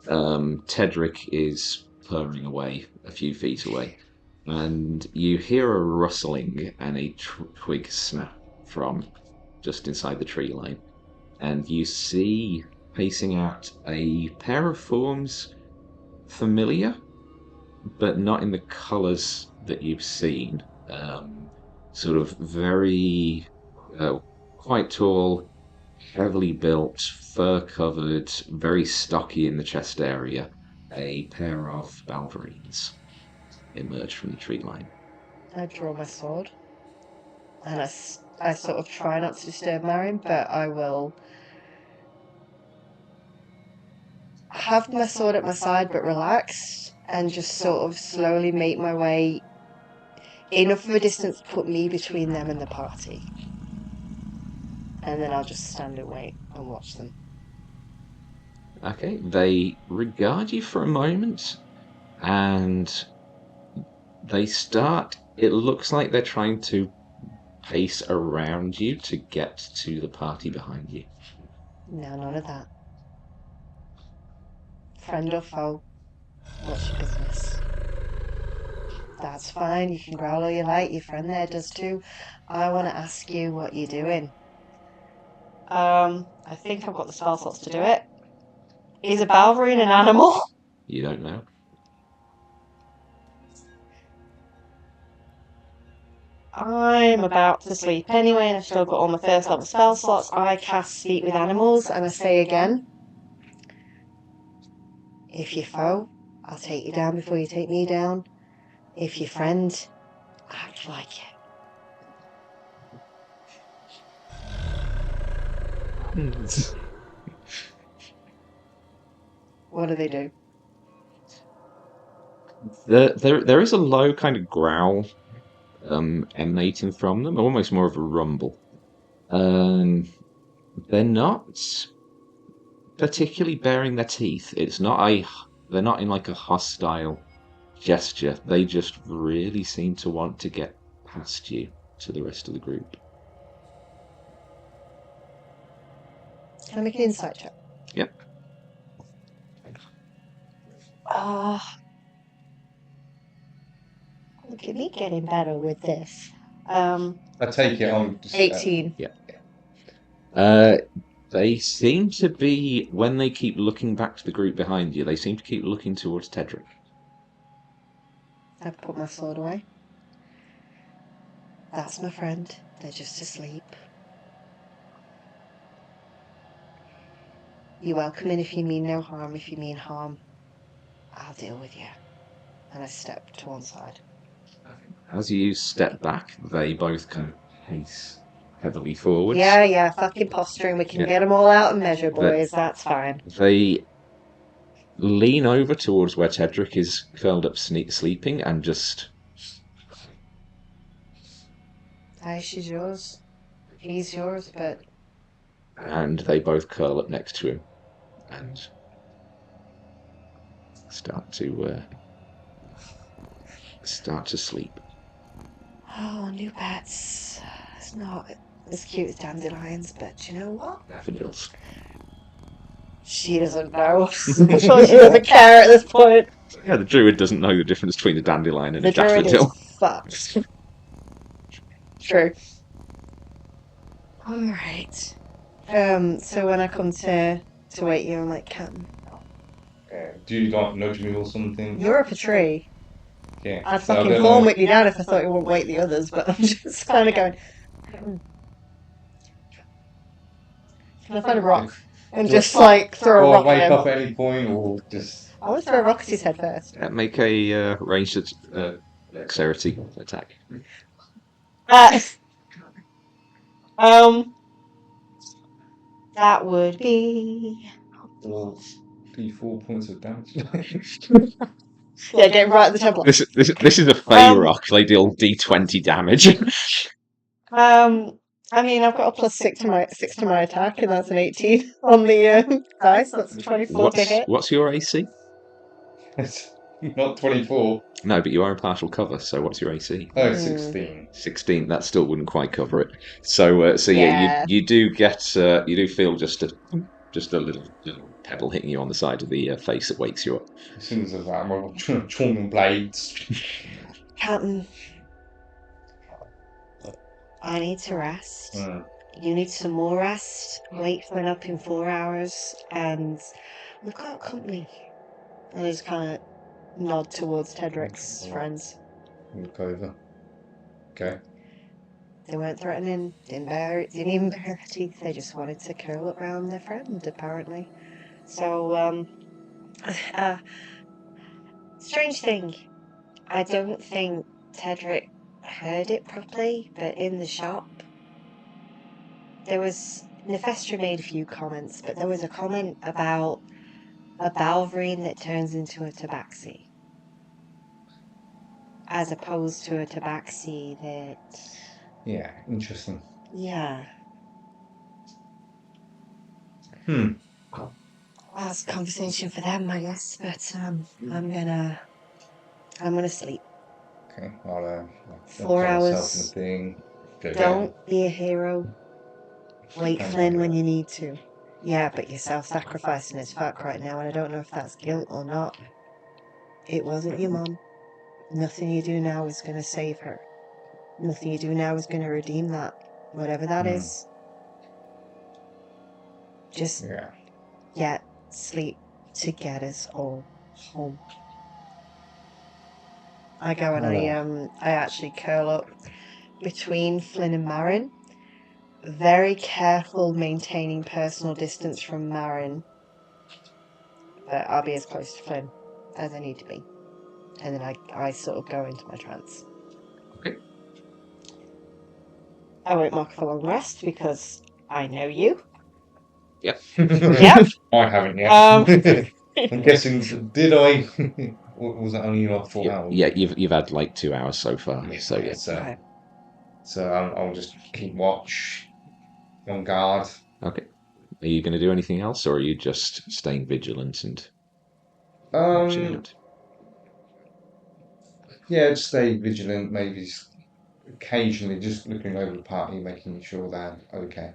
Tedric is purring away a few feet away, and you hear a rustling and a twig snap from just inside the tree line, and you see pacing out a pair of forms familiar, but not in the colours that you've seen. Sort of very quite tall, heavily built, fur-covered, very stocky in the chest area. A pair of Balverines emerge from the tree line. I draw my sword, and I sort of try not to disturb Marion, but I will have my sword at my side, but relaxed, and just sort of slowly make my way enough of a distance to put me between them and the party. And then I'll just stand and wait and watch them. Okay, they regard you for a moment, and they start. It looks like they're trying to pace around you to get to the party behind you. No, none of that. Friend or foe, what's your business? That's fine, you can growl all you like, your friend there does too. I want to ask you what you're doing. I think I've got the spell slots to do it. Is a Balverine an animal? You don't know. I'm about to sleep anyway, and I've still got all my first level spell slots. I cast Speak with Animals, and I say again, if you're foe, I'll take you down before you take me down. If you're friend, act like it. What do they do? There is a low kind of growl emanating from them, almost more of a rumble. They're not particularly baring their teeth. They're not in like a hostile gesture. They just really seem to want to get past you to the rest of the group. Can I make an insight check? Yep. Look at me getting better with this. I take it on. 18. They seem to be, when they keep looking back to the group behind you, they seem to keep looking towards Tedric. I put my sword away. That's my friend. They're just asleep. You're welcome in if you mean no harm. If you mean harm, I'll deal with you. And I step to one side. As you step back, they both kind of pace heavily forwards. Yeah, fucking posturing. We can get them all out and measure, boys. That's fine. They lean over towards where Tedric is curled up sleeping and just... She's yours. He's yours, but... And they both curl up next to him and start to sleep. Oh, new pets. It's not as cute as dandelions, but you know what? Daffodils. She doesn't know. She doesn't care at this point. Yeah, the druid doesn't know the difference between a dandelion and The a druid daffodil. is fucked. True. Alright. So when I come to wake you, I'm like, Captain, Do you like nudge me or something? you're up a tree. Yeah. I'd So fucking form whip you down if I thought you wouldn't wake the others, but I'm just kind of going, can I find a rock? And just like throw a rock wake at him. up at any point, or just. I want to throw a rock at his head first. Make a ranged dexterity attack. That would be... D4 points of damage. Yeah, get right at the temple. This is a faerie rock. They deal d20 damage. I mean, I've got a +6 to my attack, and that's an 18 on the dice. That's 24 to hit. What's your AC? Not 24. No, but you are in partial cover. So what's your AC? Oh, 16. 16. That still wouldn't quite cover it. So yeah, you do feel just a little pebble hitting you on the side of the face that wakes you up. As soon as I'm chawning blades. Captain, I need to rest. You need some more rest. Wake Flynn up in 4 hours, and look out company. And I just kind of nod towards Tedric's friends. Look over. Okay. They weren't threatening, didn't even bare their teeth. They just wanted to curl up around their friend, apparently. So, strange thing. I don't think Tedric heard it properly, but in the shop, Nefestra made a few comments, but there was a comment about a balverine that turns into a tabaxi, as opposed to a tabaxi that... Yeah, interesting. Yeah. That's a conversation for them, I guess, but I'm gonna sleep. Okay, I'll 4 hours. Don't be a hero. Wake Flynn when you need to. Yeah, but you're self-sacrificing as fuck right now, and I don't know if that's guilt or not. It wasn't your mum. Nothing you do now is going to save her. Nothing you do now is going to redeem that. Whatever that is. Just get sleep to get us all home. I go and I actually curl up between Flynn and Marin. Very careful maintaining personal distance from Marin. But I'll be as close to Flynn as I need to be. And then I sort of go into my trance. Okay. I won't mark for long rest because I know you. Yep. Yep. I haven't yet. I'm guessing, did I? Or was that only like 4 hours? Yeah, you've had like 2 hours so far. Yeah, So yeah. Okay. So I'll just keep watch, on guard. Okay. Are you going to do anything else, or are you just staying vigilant and watching Um, out? yeah, just stay vigilant. Maybe occasionally just looking over the party, making sure they're okay.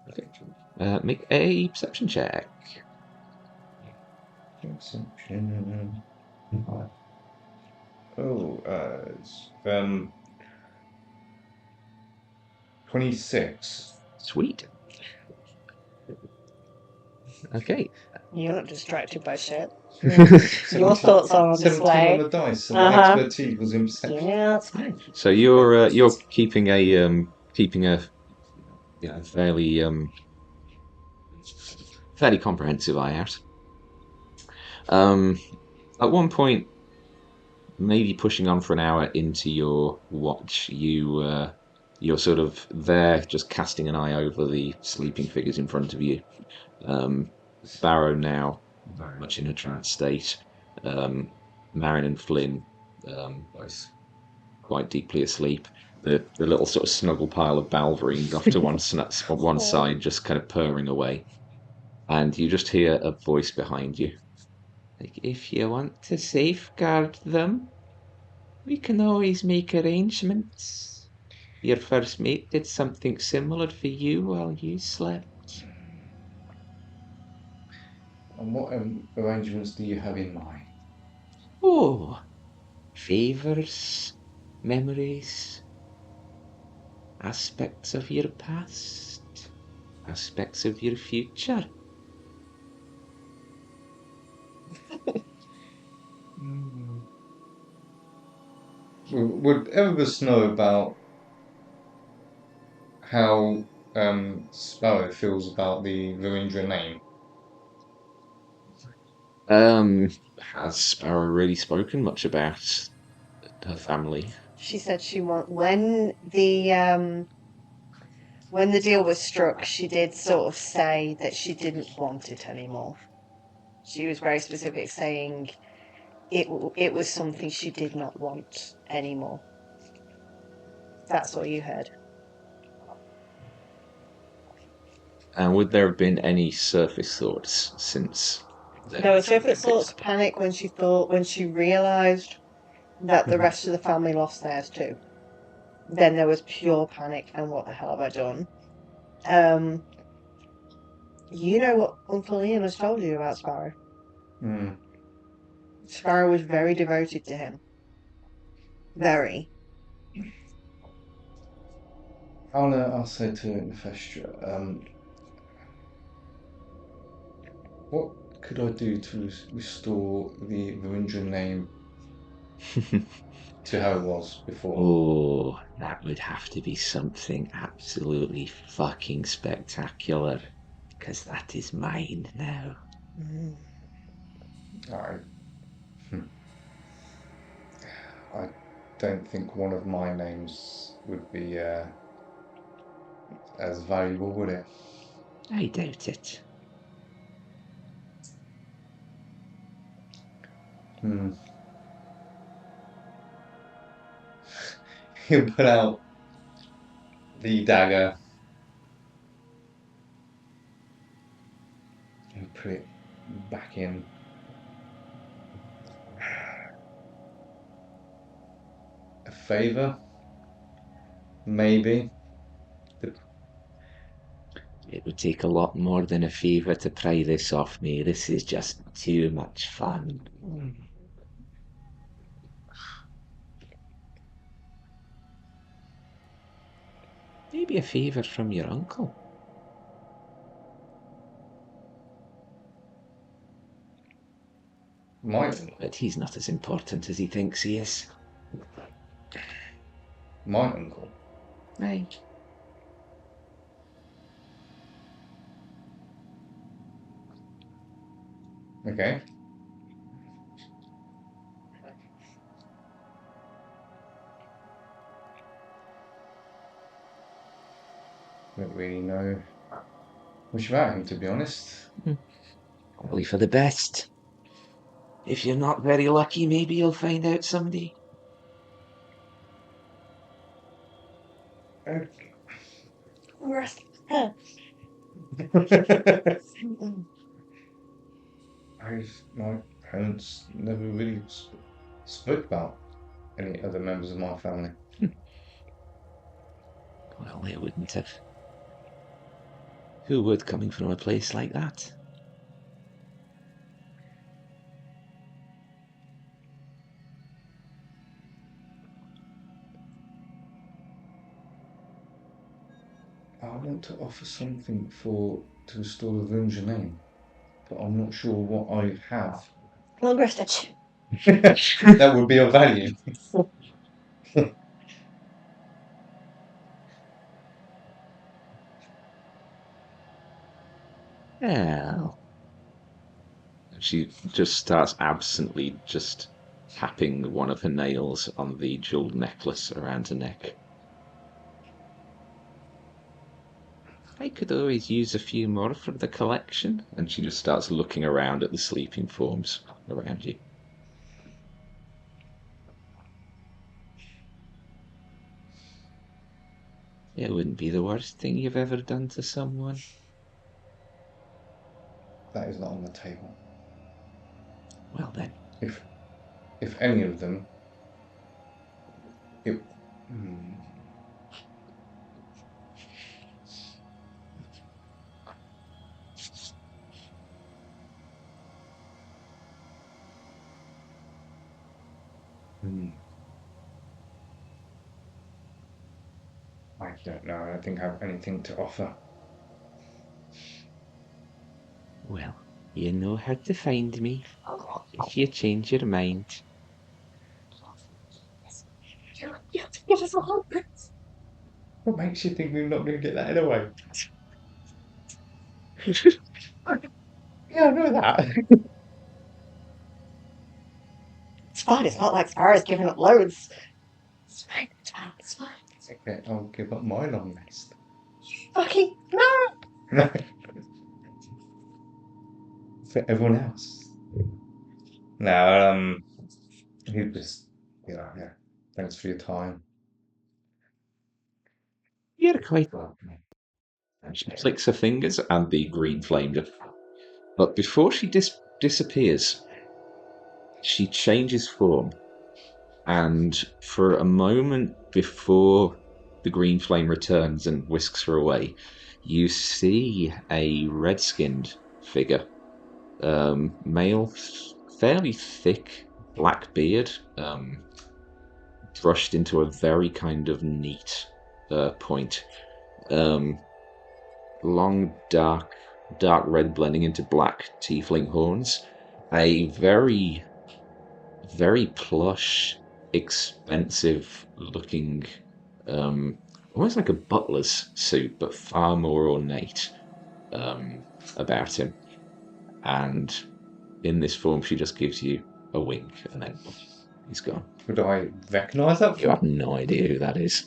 Okay. Make a perception check. Perception. Oh, it's 26. Sweet. Okay. You're not distracted by shit. So Your thoughts are on 17 on display. the dice, and my Uh-huh. expertise was in perception. Yeah, that's fine. you're keeping a fairly comprehensive eye out. At one point, maybe pushing on for an hour into your watch, you're sort of there, just casting an eye over the sleeping figures in front of you. Sparrow now very much in a trance state. Marin and Flynn both quite deeply asleep. The little sort of snuggle pile of Balverines off to one side, just kind of purring away. And you just hear a voice behind you. Like, if you want to safeguard them, we can always make arrangements. Your first mate did something similar for you while you slept. And what arrangements do you have in mind? Oh, favors, memories, aspects of your past, aspects of your future. Would Erebus know about how Sparrow feels about the Virindra name? Has Sparrow really spoken much about her family? She said she want when the deal was struck, she did sort of say that she didn't want it anymore. She was very specific, saying it was something she did not want anymore. That's all you heard. And would there have been any surface thoughts since then? There were surface thoughts of panic when she realised that the rest of the family lost theirs too. Then there was pure panic and what the hell have I done? You know what Uncle Ian has told you about Sparrow. Hmm. Sparrow was very devoted to him. Very. I'll say to Nefestra, what could I do to restore the Virindra name to how it was before? Oh, that would have to be something absolutely fucking spectacular. Because that is mine now. Mm. I don't think one of my names would be as valuable, would it? I doubt it. He'll put out the dagger. He'll put it back in. A favour? Maybe. It would take a lot more than a favour to pry this off me. This is just too much fun. Maybe a favour from your uncle. But he's not as important as he thinks he is. My uncle? Right. Okay. Don't really know much about him, to be honest. Probably for the best. If you're not very lucky, maybe you'll find out someday. Rest. My parents never really spoke about any other members of my family. Well, they wouldn't have. Who would, coming from a place like that? I want to offer something to restore the Runge name, but I'm not sure what I have. Long rested. That would be a value. Well, she just starts absently just tapping one of her nails on the jeweled necklace around her neck. I could always use a few more from the collection. And she just starts looking around at the sleeping forms around you. It wouldn't be the worst thing you've ever done to someone. That is not on the table. Well then. If any of them, it. I don't know. I don't think I have anything to offer. Well, you know how to find me if you change your mind. What makes you think we're not going to get that anyway? Yeah, I know that. It's fine. It's not like Sparrow's giving up loads. It's fine. It's fine. It's fine. Okay, I'll give up my long rest. Fucking no. For everyone else. No, you just, yeah. Thanks for your time. You're quite welcome. She clicks her fingers and the green flame just. But before she disappears, she changes form. And for a moment before the green flame returns and whisks her away, you see a red-skinned figure. Male, fairly thick black beard, brushed into a very kind of neat point. Long dark red blending into black tiefling horns. A very, very plush, expensive looking, almost like a butler's suit, but far more ornate about him. And in this form, she just gives you a wink, and then he's gone. Would I recognise that? You have no idea who that is.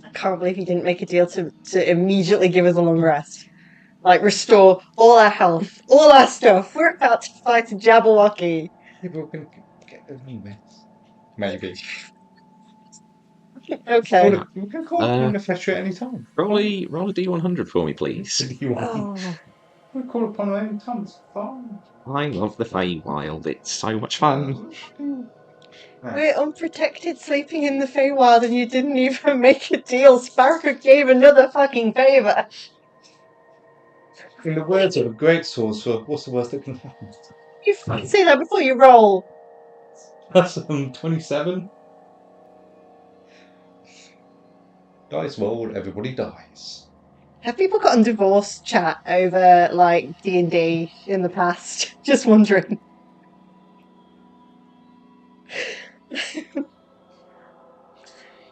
I can't believe he didn't make a deal to immediately give us a long rest. Like, restore all our health, all our stuff. We're about to fight a Jabberwocky. People can get the mess. Maybe. Okay. You can call upon the flesh at any time. Roll a D100 for me, please. Oh. We call upon her any time. It's fine. I love the Feywild. It's so much fun. We're unprotected sleeping in the Feywild and you didn't even make a deal. Sparrow gave another fucking favour. In the words of a great sorcerer, what's the worst that can happen? You say that before you roll. That's 27. Dice roll, everybody dies. Have people gotten divorced chat over, like, D&D in the past? Just wondering.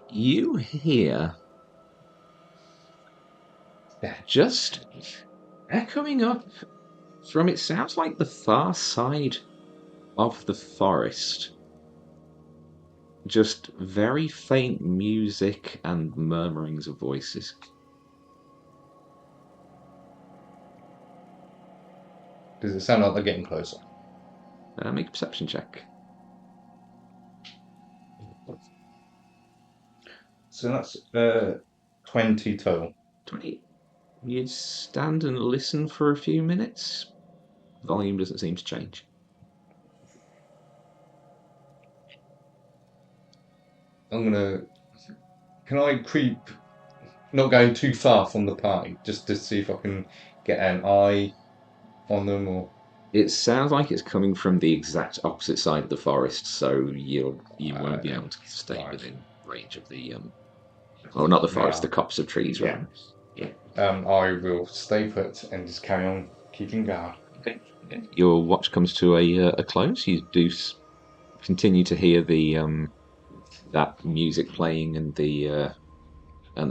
You hear just echoing up from, it sounds like the far side of the forest, just very faint music and murmurings of voices. Does it sound like they're getting closer? Make a perception check. So that's 20 total. 20. You stand and listen for a few minutes. Volume doesn't seem to change. Can I creep, not going too far from the party, just to see if I can get an eye on them, or... It sounds like it's coming from the exact opposite side of the forest, so you won't be able to stay right. within range of the well, not the forest, Yeah. the copse of trees. Yeah. Rather. I will stay put and just carry on keeping guard. Okay. Your watch comes to a close. You do continue to hear the that music playing and the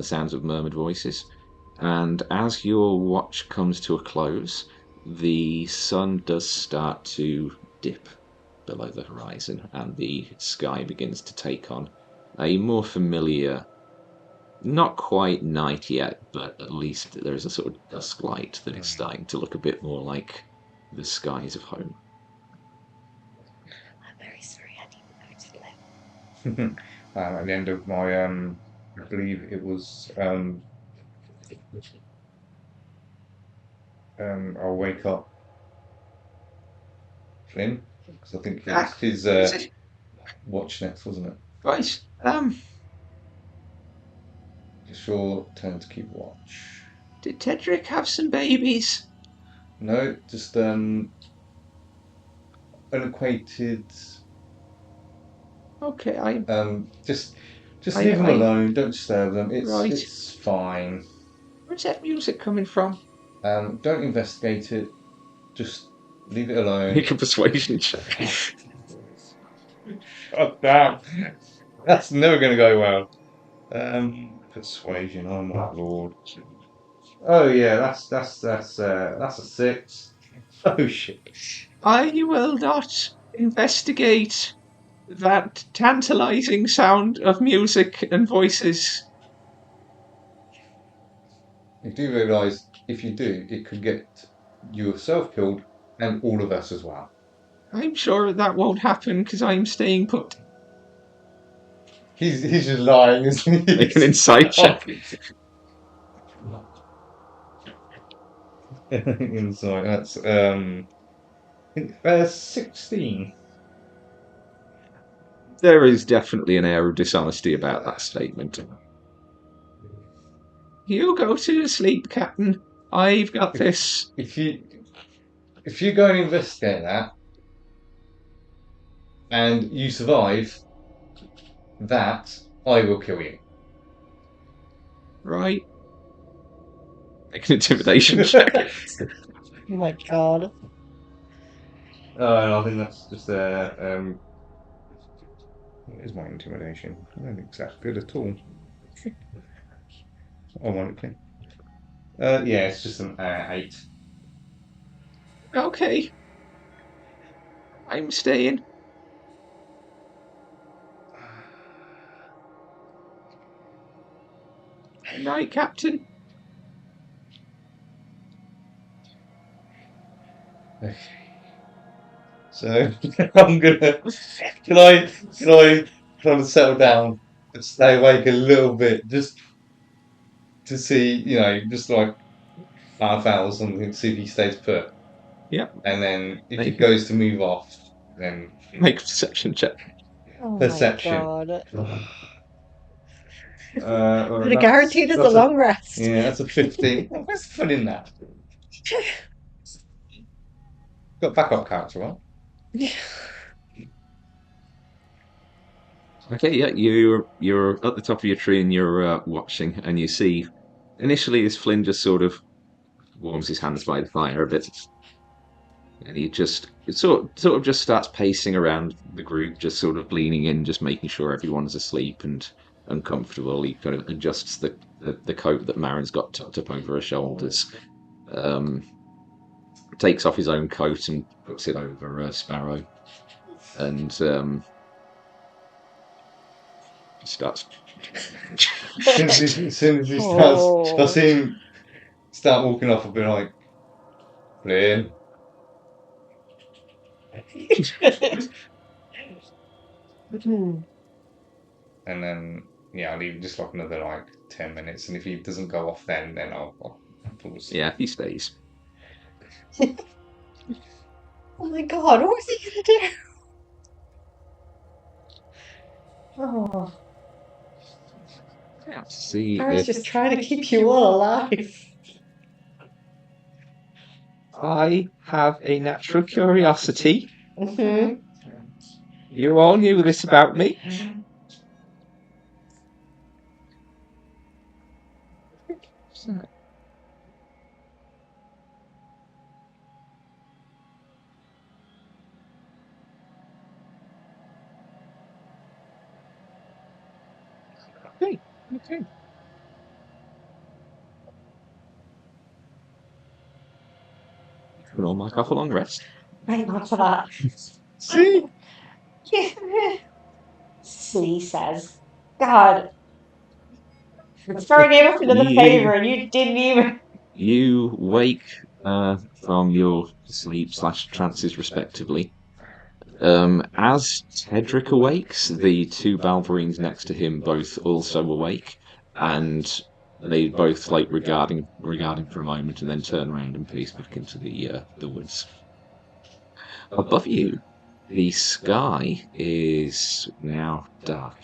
sounds of murmured voices. And as your watch comes to a close, the sun does start to dip below the horizon, and the sky begins to take on a more familiar, not quite night yet, but at least there is a sort of dusk light that is starting to look a bit more like the skies of home. I'm very sorry, I didn't know to live. At the end of my, I believe it was, I'll wake up Flynn, because I think his watch next, wasn't it? Right. It's your turn to keep watch. Did Tedric have some babies? No, just unacquainted. Okay, Just leave them alone. Don't disturb them. Right. It's fine. Where's that music coming from? Don't investigate it. Just leave it alone. Make a persuasion check. God damn. That's never going to go well. Persuasion. Oh my lord. Oh yeah, that's a 6. Oh shit. I will not investigate that tantalizing sound of music and voices. You do realise if you do, it could get yourself killed and all of us as well. I'm sure that won't happen because I'm staying put. He's just lying, isn't he? Make an insight check. Insight. That's 16. There is definitely an air of dishonesty about that statement. You go to sleep, Captain. I've got this. If you go and investigate that and you survive, that I will kill you. Right. Make an intimidation check. Oh my god. I think that's just what is my intimidation? I don't think it's that good at all. Ironically. Yeah, it's just an 8. Okay. I'm staying. Good night, Captain. Okay. So I'm gonna. Can I try to settle down and stay awake a little bit, just to see, just like half hour or something, see if he stays put. Yep. And then if he goes to move off, then Make a perception check. Oh Perception. my god. well, But guaranteed is a long rest. Yeah, that's a 15. Where's the fun in that? Got backup character, right? Okay, yeah, you're at the top of your tree and you're watching, and you see initially as Flynn just sort of warms his hands by the fire a bit, and he just sort of just starts pacing around the group, just sort of leaning in, just making sure everyone's asleep and uncomfortable. He kind of adjusts the coat that Marin's got tucked up over her shoulders, takes off his own coat and puts it over Sparrow, and starts. As soon as he starts, I see him start walking off, I'll be like, Flynn, And then, yeah, I'll leave just like another like 10 minutes. And if he doesn't go off then I'll fall asleep. Yeah, he stays. Oh my god, what was he gonna do? Oh, Yeah. See I was if just trying to keep you all alive. I have a natural curiosity. Mhm. You all knew this about me. So, okay, okay. You can all mark off a long rest. Thank God for that. See? C says, God, it's throwing him up another favour and you didn't even. You wake from your sleep / trances respectively. As Tedric awakes, the two Balverines next to him both also awake, and they both like regarding for a moment and then turn around and pace back into the woods. Above you, the sky is now dark.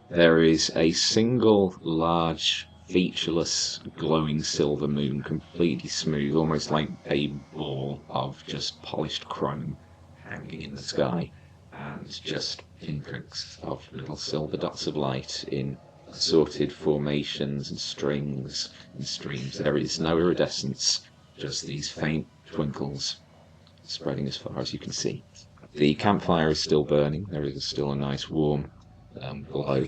There is a single large, featureless, glowing silver moon, completely smooth, almost like a ball of just polished chrome hanging in the sky, and just pinpricks of little silver dots of light in assorted formations and strings and streams. There is no iridescence, just these faint twinkles spreading as far as you can see. The campfire is still burning. There is still a nice warm glow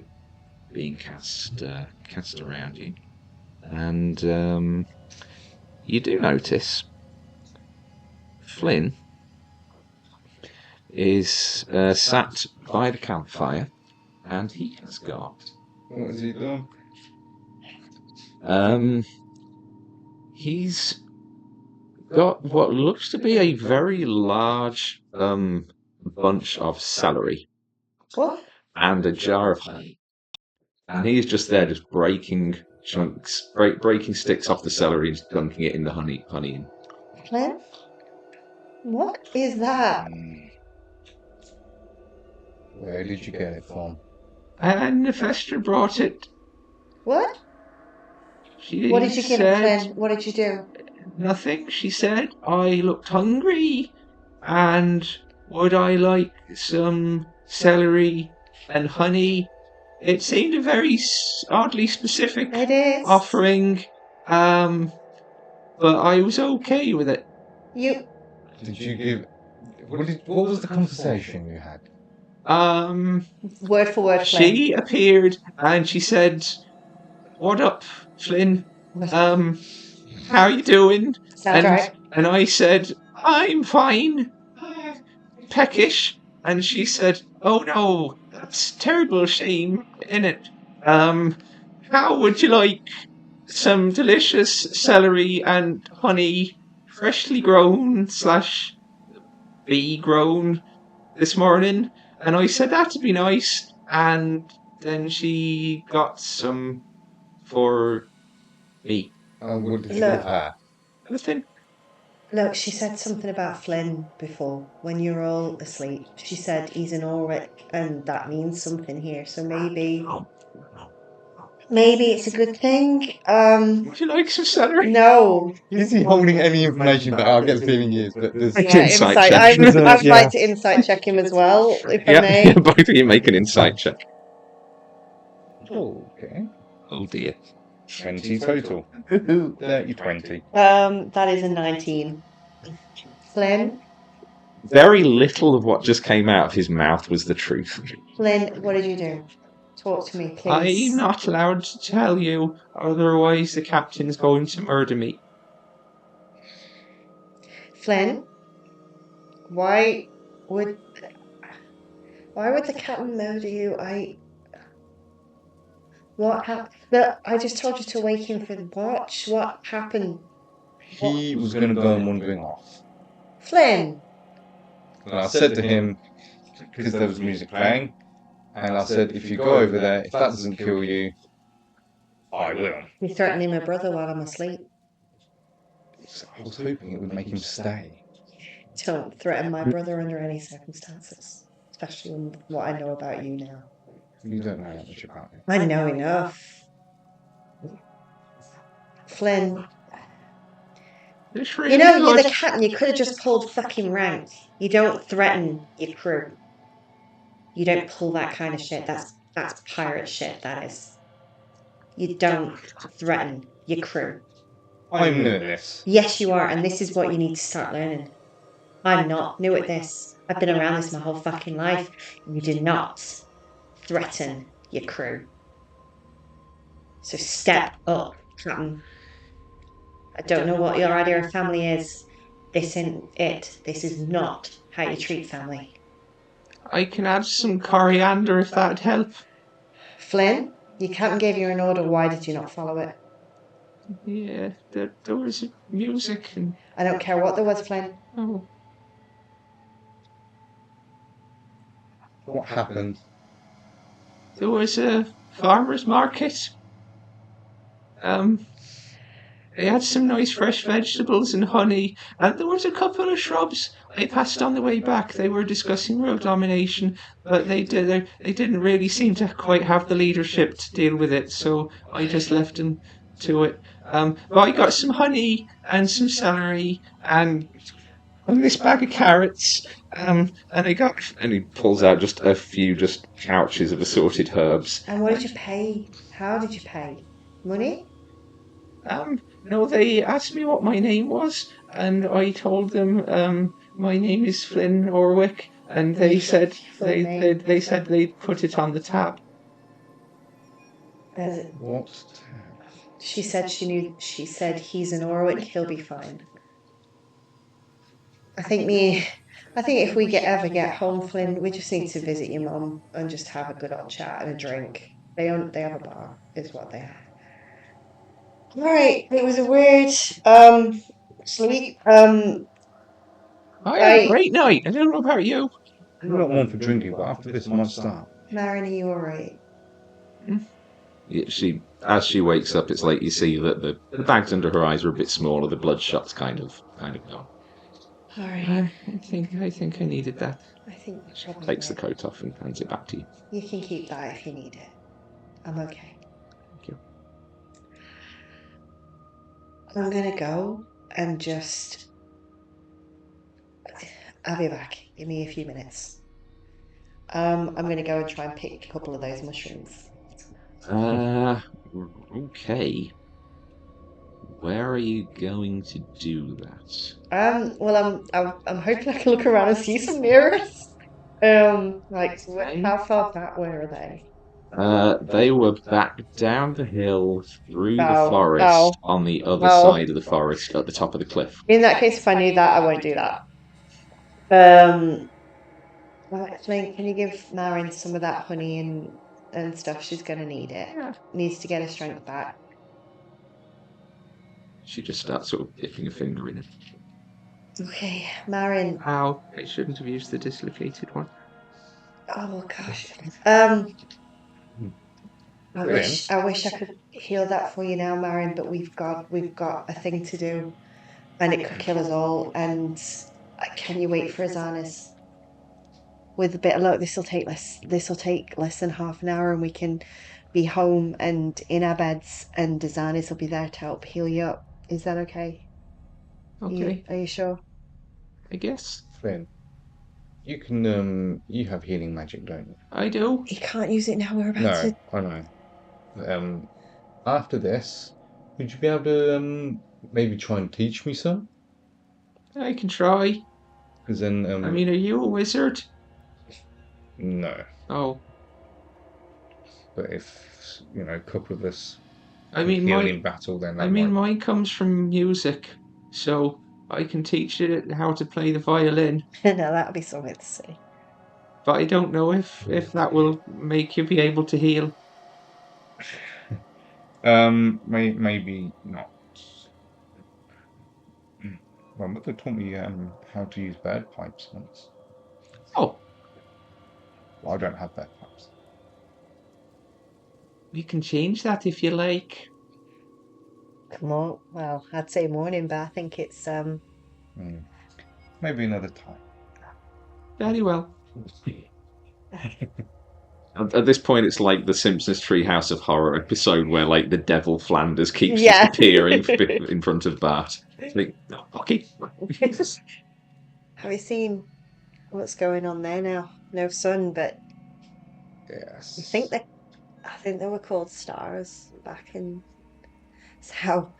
being cast around you, and you do notice Flynn is sat by the campfire, and he has got What has he done? he's got what looks to be a very large bunch of celery What? and a jar of honey. And he's just there, just breaking chunks, breaking sticks off the celery and dunking it in the honey. Flynn? What is that? Where did you get it from? And Nefestra brought it. What? She What did you get, said Flynn? What did you do? nothing. She said I looked hungry, and would I like some celery and honey? It seemed a very oddly specific It is. offering, but I was okay with it. You. Did you give... What was the conversation you had? Word for word, Flynn. She appeared and she said, "What up, Flynn? How you doing?" Sounds right. And I said, "I'm fine, peckish." And she said, "Oh no, that's terrible shame, innit? How would you like some delicious celery and honey, freshly grown / bee grown this morning?" And I said that'd be nice. And then she got some for me. What did you Look. give her? Nothing. Look, she said something about Flynn before when you were all asleep. She said he's an Ulrich, and that means something here. So maybe it's a good thing. Would you like some celery? No. Is he holding any information back? I get the feeling he is, but there's... Make Yeah, an insight insight. check. I'd Yeah. like to insight check him as well, if I may. Yeah, both of you make an insight check. Okay. Oh dear. 20 total. 30-20. That is a 19. Flynn? Very little of what just came out of his mouth was the truth. Flynn, what did you do? Talk to me, please. I'm not allowed to tell you, otherwise the captain's going to murder me. Flynn? Why would the captain murder you? What happened? Look, I just told you to wake him for the watch. What happened? He was going to go and wandering off. Flynn! And I said to him, because there was music playing, and I said, if you go over there, if that doesn't kill you, I will. You're threatening my brother while I'm asleep. I was hoping it would make him stay. Don't threaten my brother under any circumstances, especially with what I know about you now. You don't know that much about him. I know enough. Flynn, you know you're the captain. You could have just pulled fucking rank. You don't threaten your crew. You don't pull that kind of shit. That's pirate shit, that is. You don't threaten your crew. I'm new at this. Yes, you are, and this is what you need to start learning. I'm not new at this. I've been around this my whole fucking life. You do not threaten your crew. So step up, Captain. I don't know what your idea of family is. This isn't it. This is not how you treat family. I can add some coriander if that'd help. Flynn, your captain gave you an order. Why did you not follow it? Yeah, there was music and... I don't care what there was, Flynn. Oh, What happened? there was a farmer's market. They had some nice fresh vegetables and honey, and there was a couple of shrubs I passed on the way back. They were discussing world domination, but they didn't really seem to quite have the leadership to deal with it, so I just left them to it. But I got some honey and some celery and this bag of carrots, and and he pulls out just a few just pouches of assorted herbs. And what did you pay? How did you pay? Money? No, they asked me what my name was, and I told them my name is Flynn Orwick, and they said they said they'd put it on the tab. What? She said she knew. She said he's an Orwick. He'll be fine. I think if we ever get home, Flynn, we just need to visit your mum and just have a good old chat and a drink. They have a bar, is what they have. All right, it was a weird sleep. I had a great night. I don't know about you. I'm not one for drinking, but after this I might start. Marin, are you all right? As she wakes up, it's like you see that the bags under her eyes are a bit smaller. The bloodshot's kind of gone. All right. I think I needed that. I think probably Takes the coat off and hands it back to you. You can keep that if you need it. I'm okay. Thank you. I'm gonna go and just. I'll be back. Give me a few minutes. I'm gonna go and try and pick a couple of those mushrooms. Okay. Where are you going to do that? Well, I'm hoping I can look around and see some mirrors. How far that way are they? They were back down the hill through the forest on the other side of the forest at the top of the cliff. In that case, if I knew that, I won't do that. Flynn, can you give Marin some of that honey and stuff? She's gonna need it. Yeah. Needs to get her strength back. She just starts sort of dipping a finger in it. Okay, Marin. Ow, I shouldn't have used the dislocated one. Oh gosh. I wish I could heal that for you now, Marin, but we've got a thing to do, and it could kill us all. And can you wait for Azanis? With a bit of luck, this will take less than half an hour, and we can be home and in our beds, and Azanis will be there to help heal you up. Is that okay? Okay. Are you sure? I guess. Flynn, you can you have healing magic, don't you? I do. You can't use it now. We're about to. No, I know. After this, would you be able to maybe try and teach me some? I can try. Because then I mean, are you a wizard? No. Oh. But if a couple of us heal in battle, then mine comes from music, so I can teach it how to play the violin. No, that'll be something to see. But I don't know if that will make you be able to heal. Maybe not. My mother taught me how to use bagpipes once. Oh, Well, I don't have that, perhaps. we can change that if you like. Come on. Well, I'd say morning, but I think it's Maybe another time. Very well. At this point, it's like the Simpsons Treehouse of Horror episode where, like, the devil Flanders keeps Yeah. disappearing in front of Bart. It's like, okay. Have you seen what's going on there now? No sun, but Yes. I think they were called stars back in. So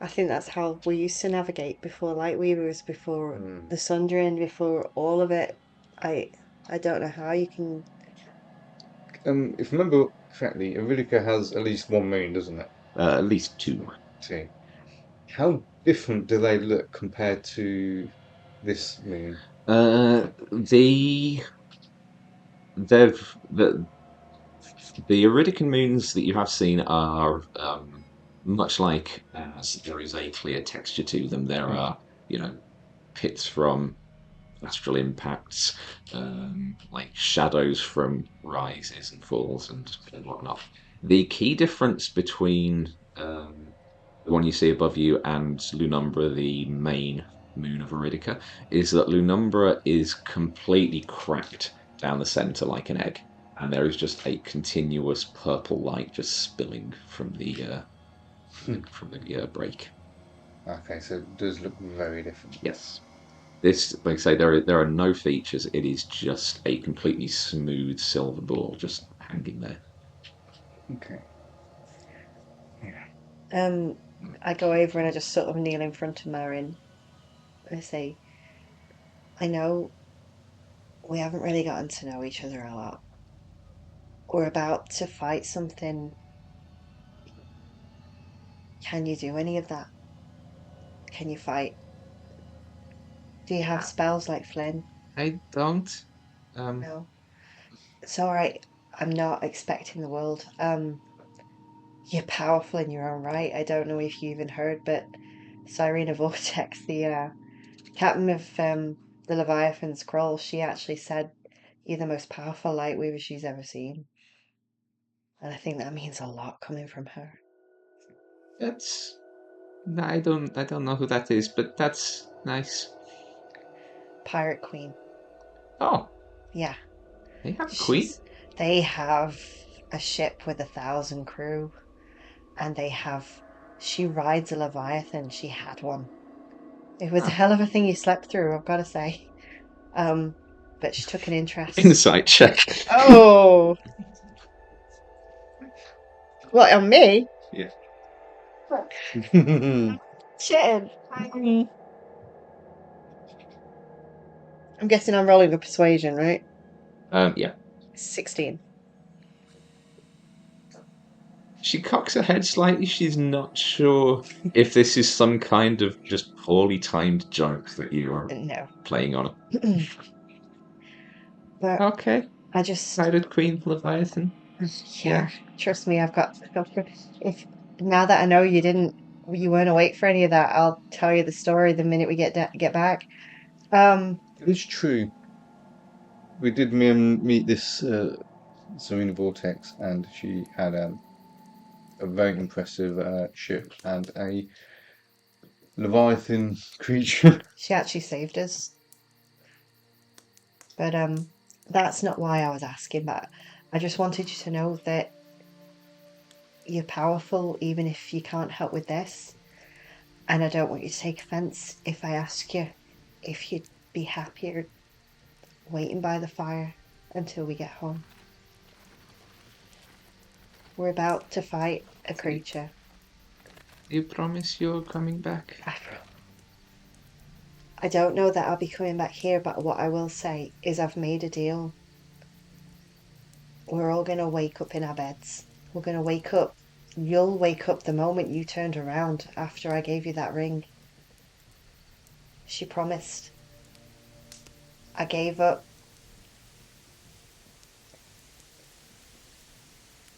I think that's how we used to navigate before Lightweavers, before the Sundering, before all of it. I don't know how you can. If I remember correctly, Iridica has at least one moon, doesn't it? At least two. See. How different do they look compared to this moon? The they've the Iridican moons that you have seen are much like as there is a clear texture to them. There are, pits from astral impacts, like shadows from rises and falls and whatnot. The key difference between the one you see above you and Lunumbra, the main moon of Iridica, is that Lunumbra is completely cracked down the center like an egg, and there is just a continuous purple light just spilling from the break. Okay, so it does look very different. Yes. This, like I say, there are no features. It is just a completely smooth silver ball just hanging there. Okay. I go over and I just sort of kneel in front of Marin. I say, I know we haven't really gotten to know each other a lot. We're about to fight something. Can you do any of that? Can you fight? Do you have spells like Flynn? I don't. No. It's all right. I'm not expecting the world. You're powerful in your own right. I don't know if you even heard, but Cyrena Vortex, the captain of the Leviathan scroll, she actually said you're the most powerful lightweaver she's ever seen. And I think that means a lot coming from her. That's. I don't know who that is, but that's nice. Pirate Queen. Oh, Yeah. they have a queen. They have a ship with 1,000 crew, and she rides a Leviathan. She had one. It was a hell of a thing you slept through, I've got to say. But she took an interest. Insight check. Oh, what on me? Yeah. Shit. I'm guessing I'm rolling a persuasion, right? Yeah. 16. She cocks her head slightly. She's not sure if this is some kind of just poorly timed joke that you are No. playing on. But Okay. I just, Pirate Queen Leviathan. yeah, trust me, I've got, if now that I know you weren't awake for any of that, I'll tell you the story the minute we get back. It is true. We did meet this Serena Vortex, and she had a very impressive ship and a Leviathan creature. She actually saved us. But that's not why I was asking, but I just wanted you to know that you're powerful even if you can't help with this. And I don't want you to take offense if I ask you if you'd be happier waiting by the fire until we get home. We're about to fight a creature. You promise you're coming back? I don't know that I'll be coming back here, but what I will say is I've made a deal. We're all going to wake up in our beds. We're going to wake up. You'll wake up the moment you turned around after I gave you that ring. She promised. I gave up.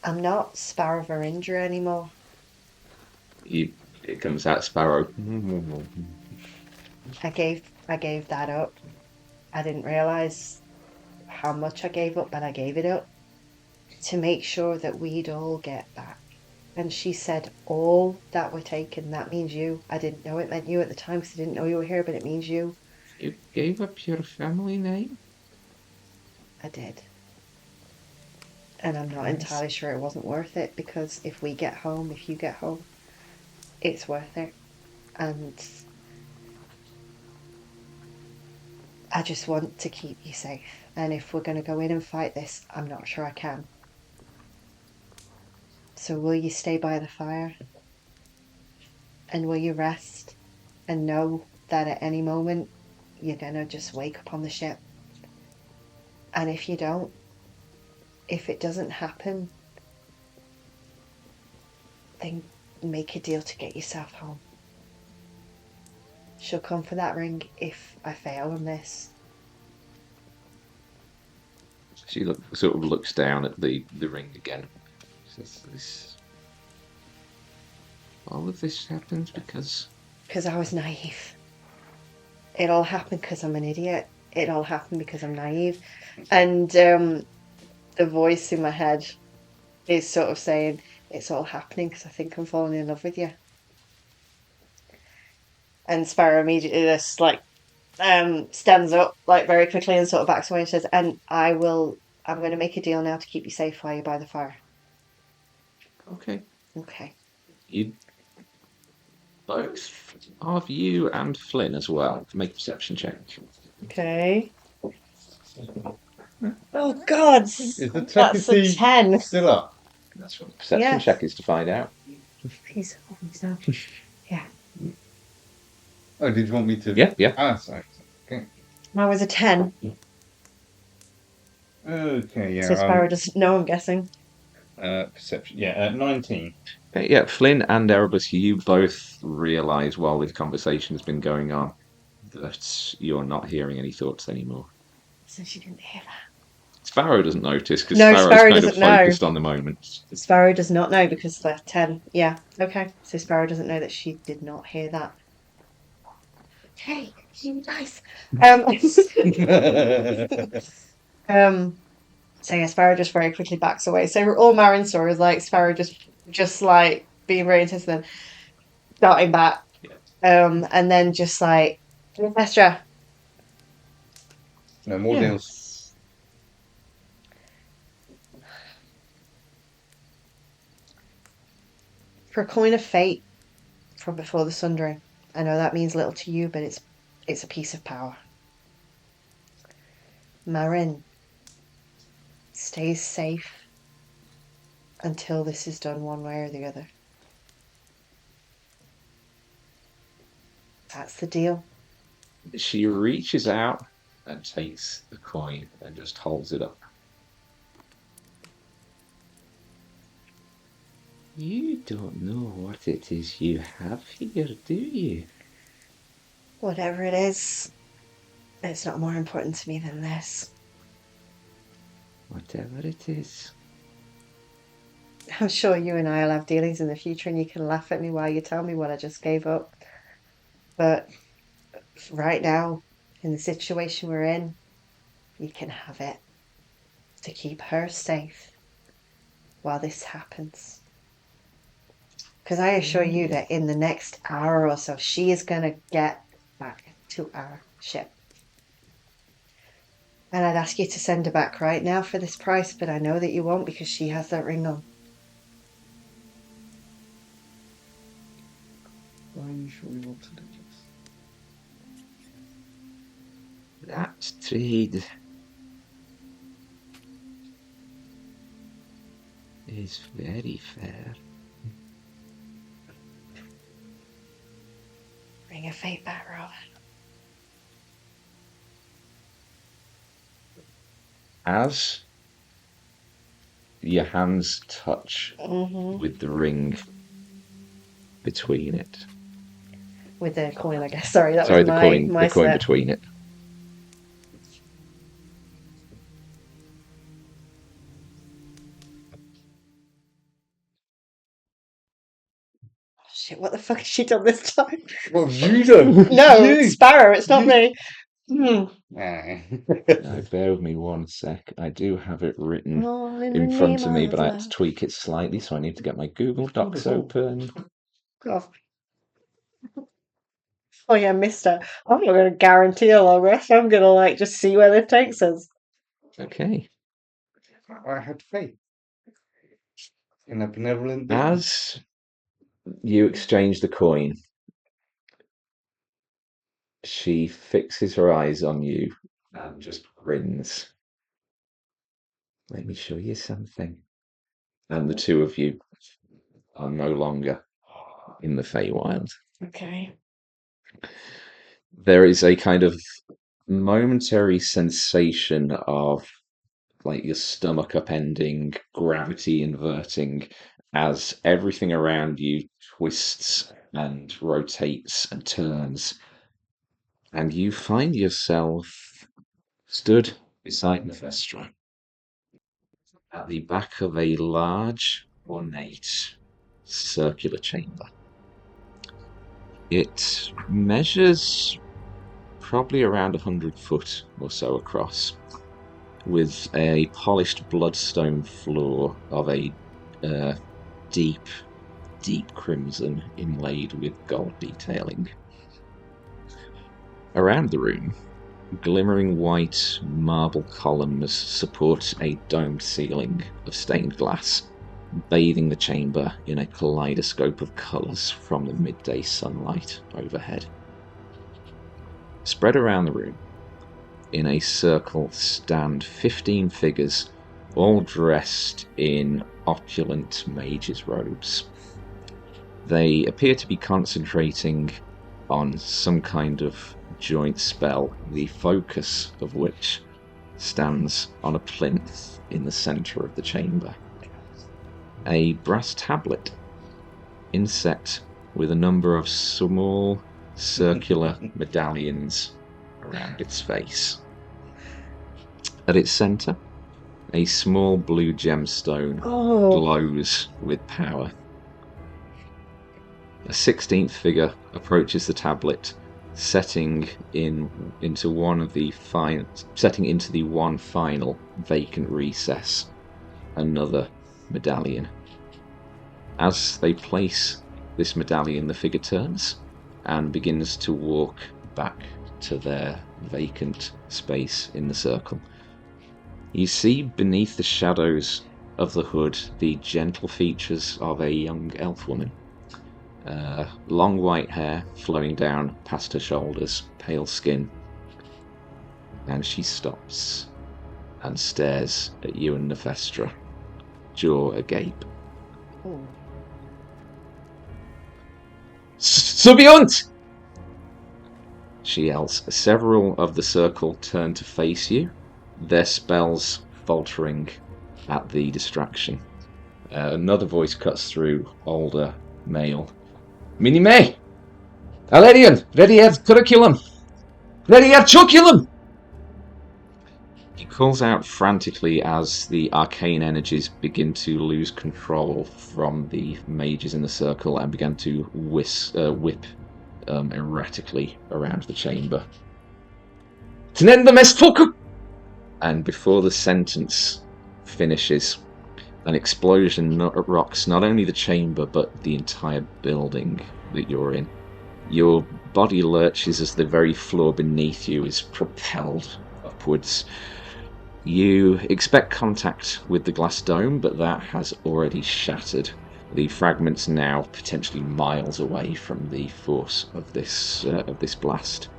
I'm not Sparrow Verindra anymore. It comes out Sparrow. I gave that up. I didn't realise how much I gave up, but I gave it up to make sure that we'd all get back. And she said, all that were taken, that means you. I didn't know it meant you at the time because I didn't know you were here, but it means you. You gave up your family name? I did. And I'm not entirely sure it wasn't worth it, because if we get home, if you get home, it's worth it. And I just want to keep you safe. And if we're going to go in and fight this, I'm not sure I can. So will you stay by the fire? And will you rest? And know that at any moment, you're going to just wake up on the ship. And if you don't, if it doesn't happen, then make a deal to get yourself home. She'll come for that ring if I fail on this. She sort of looks down at the ring again. She says, all of this happens because I was naive. It all happened because I'm an idiot. It all happened because I'm naive. And the voice in my head is sort of saying, it's all happening because I think I'm falling in love with you. And Sparrow immediately just like stands up like very quickly and sort of backs away and says, and I'm going to make a deal now to keep you safe while you're by the fire. Okay. Okay. Both of you and Flynn as well make a perception check. Okay. Oh God! Is the That's a telepathy 10. still up? That's what the perception Yes. check is to find out. Please, no. Yeah. Oh, did you want me to? Yeah. Ah, sorry. Okay. I was a 10. Okay, yeah. So Sparrow doesn't know, I'm guessing. Perception. Yeah, 19. Okay, yeah, Flynn and Erebus, you both realise while this conversation has been going on that you're not hearing any thoughts anymore. So she didn't hear that. Sparrow doesn't notice because No, Sparrow's Sparrow kind of doesn't know. focused on the moment. Sparrow does not know because they're 10. Yeah, okay. So Sparrow doesn't know that she did not hear that. Hey, you nice. So yeah, Sparrow just very quickly backs away. So all Marin saw is like Sparrow just like being very intense, then darting back. And then just like, Vestra. No more deals. For a coin of fate from before the sundering. I know that means little to you, but it's a piece of power. Marin stays safe until this is done one way or the other. That's the deal. She reaches out and takes the coin and just holds it up. You don't know what it is you have here, do you? Whatever it is, it's not more important to me than this. Whatever it is. I'm sure you and I will have dealings in the future and you can laugh at me while you tell me what I just gave up. But right now, in the situation we're in, you can have it to keep her safe while this happens. Because I assure you that in the next hour or so, she is going to get back to our ship. And I'd ask you to send her back right now for this price, but I know that you won't because she has that ring on. Why are you sure you want to do this? That trade is very fair. Ring of fate back, Robin. As your hands touch with the ring between it. With the coin, I guess. Sorry, that Sorry, was the coin step. between it. Shit, what the fuck has she done this time? What have you done? No, You. Sparrow, it's not me. Hmm. Now, bear with me one sec. I do have it written All in in the front name of me, of but I had to love. tweak it slightly, so I need to get my Google Docs open. Oh yeah, mister. I'm not going to guarantee a long rest. I'm going to like just see where this takes us. Okay. I had faith in a benevolent being. As you exchange the coin, she fixes her eyes on you and just grins. Let me show you something. And the two of you are no longer in the Feywild. Okay. There is a kind of momentary sensation of like your stomach upending, gravity inverting, as everything around you twists and rotates and turns. And you find yourself stood beside Nephestra at the back of a large, ornate, circular chamber. It measures probably around 100 foot or so across, with a polished bloodstone floor of a deep, deep crimson inlaid with gold detailing. Around the room, glimmering white marble columns support a domed ceiling of stained glass, bathing the chamber in a kaleidoscope of colours from the midday sunlight overhead. Spread around the room, in a circle, stand 15 figures, all dressed in opulent mages' robes. They appear to be concentrating on some kind of joint spell, the focus of which stands on a plinth in the centre of the chamber. A brass tablet, inset with a number of small circular medallions around its face. At its centre, a small blue gemstone glows with power. A 16th figure approaches the tablet, setting into the one final vacant recess another medallion. As they place this medallion, the figure turns and begins to walk back to their vacant space in the circle. You see beneath the shadows of the hood the gentle features of a young elf woman. Long white hair flowing down past her shoulders, pale skin. And she stops and stares at you and Nephestra, jaw agape. Subiunt! She yells. Several of the circle turn to face you, their spells faltering at the distraction. Another voice cuts through, older, male. Minime! Alerian! Ready have curriculum! Ready have choculum! He calls out frantically as the arcane energies begin to lose control from the mages in the circle and begin to whip erratically around the chamber. Tenenda mestfoku! And before the sentence finishes, an explosion rocks not only the chamber but the entire building that you're in. Your body lurches as the very floor beneath you is propelled upwards. You expect contact with the glass dome, but that has already shattered. The fragments now potentially miles away from the force of this blast.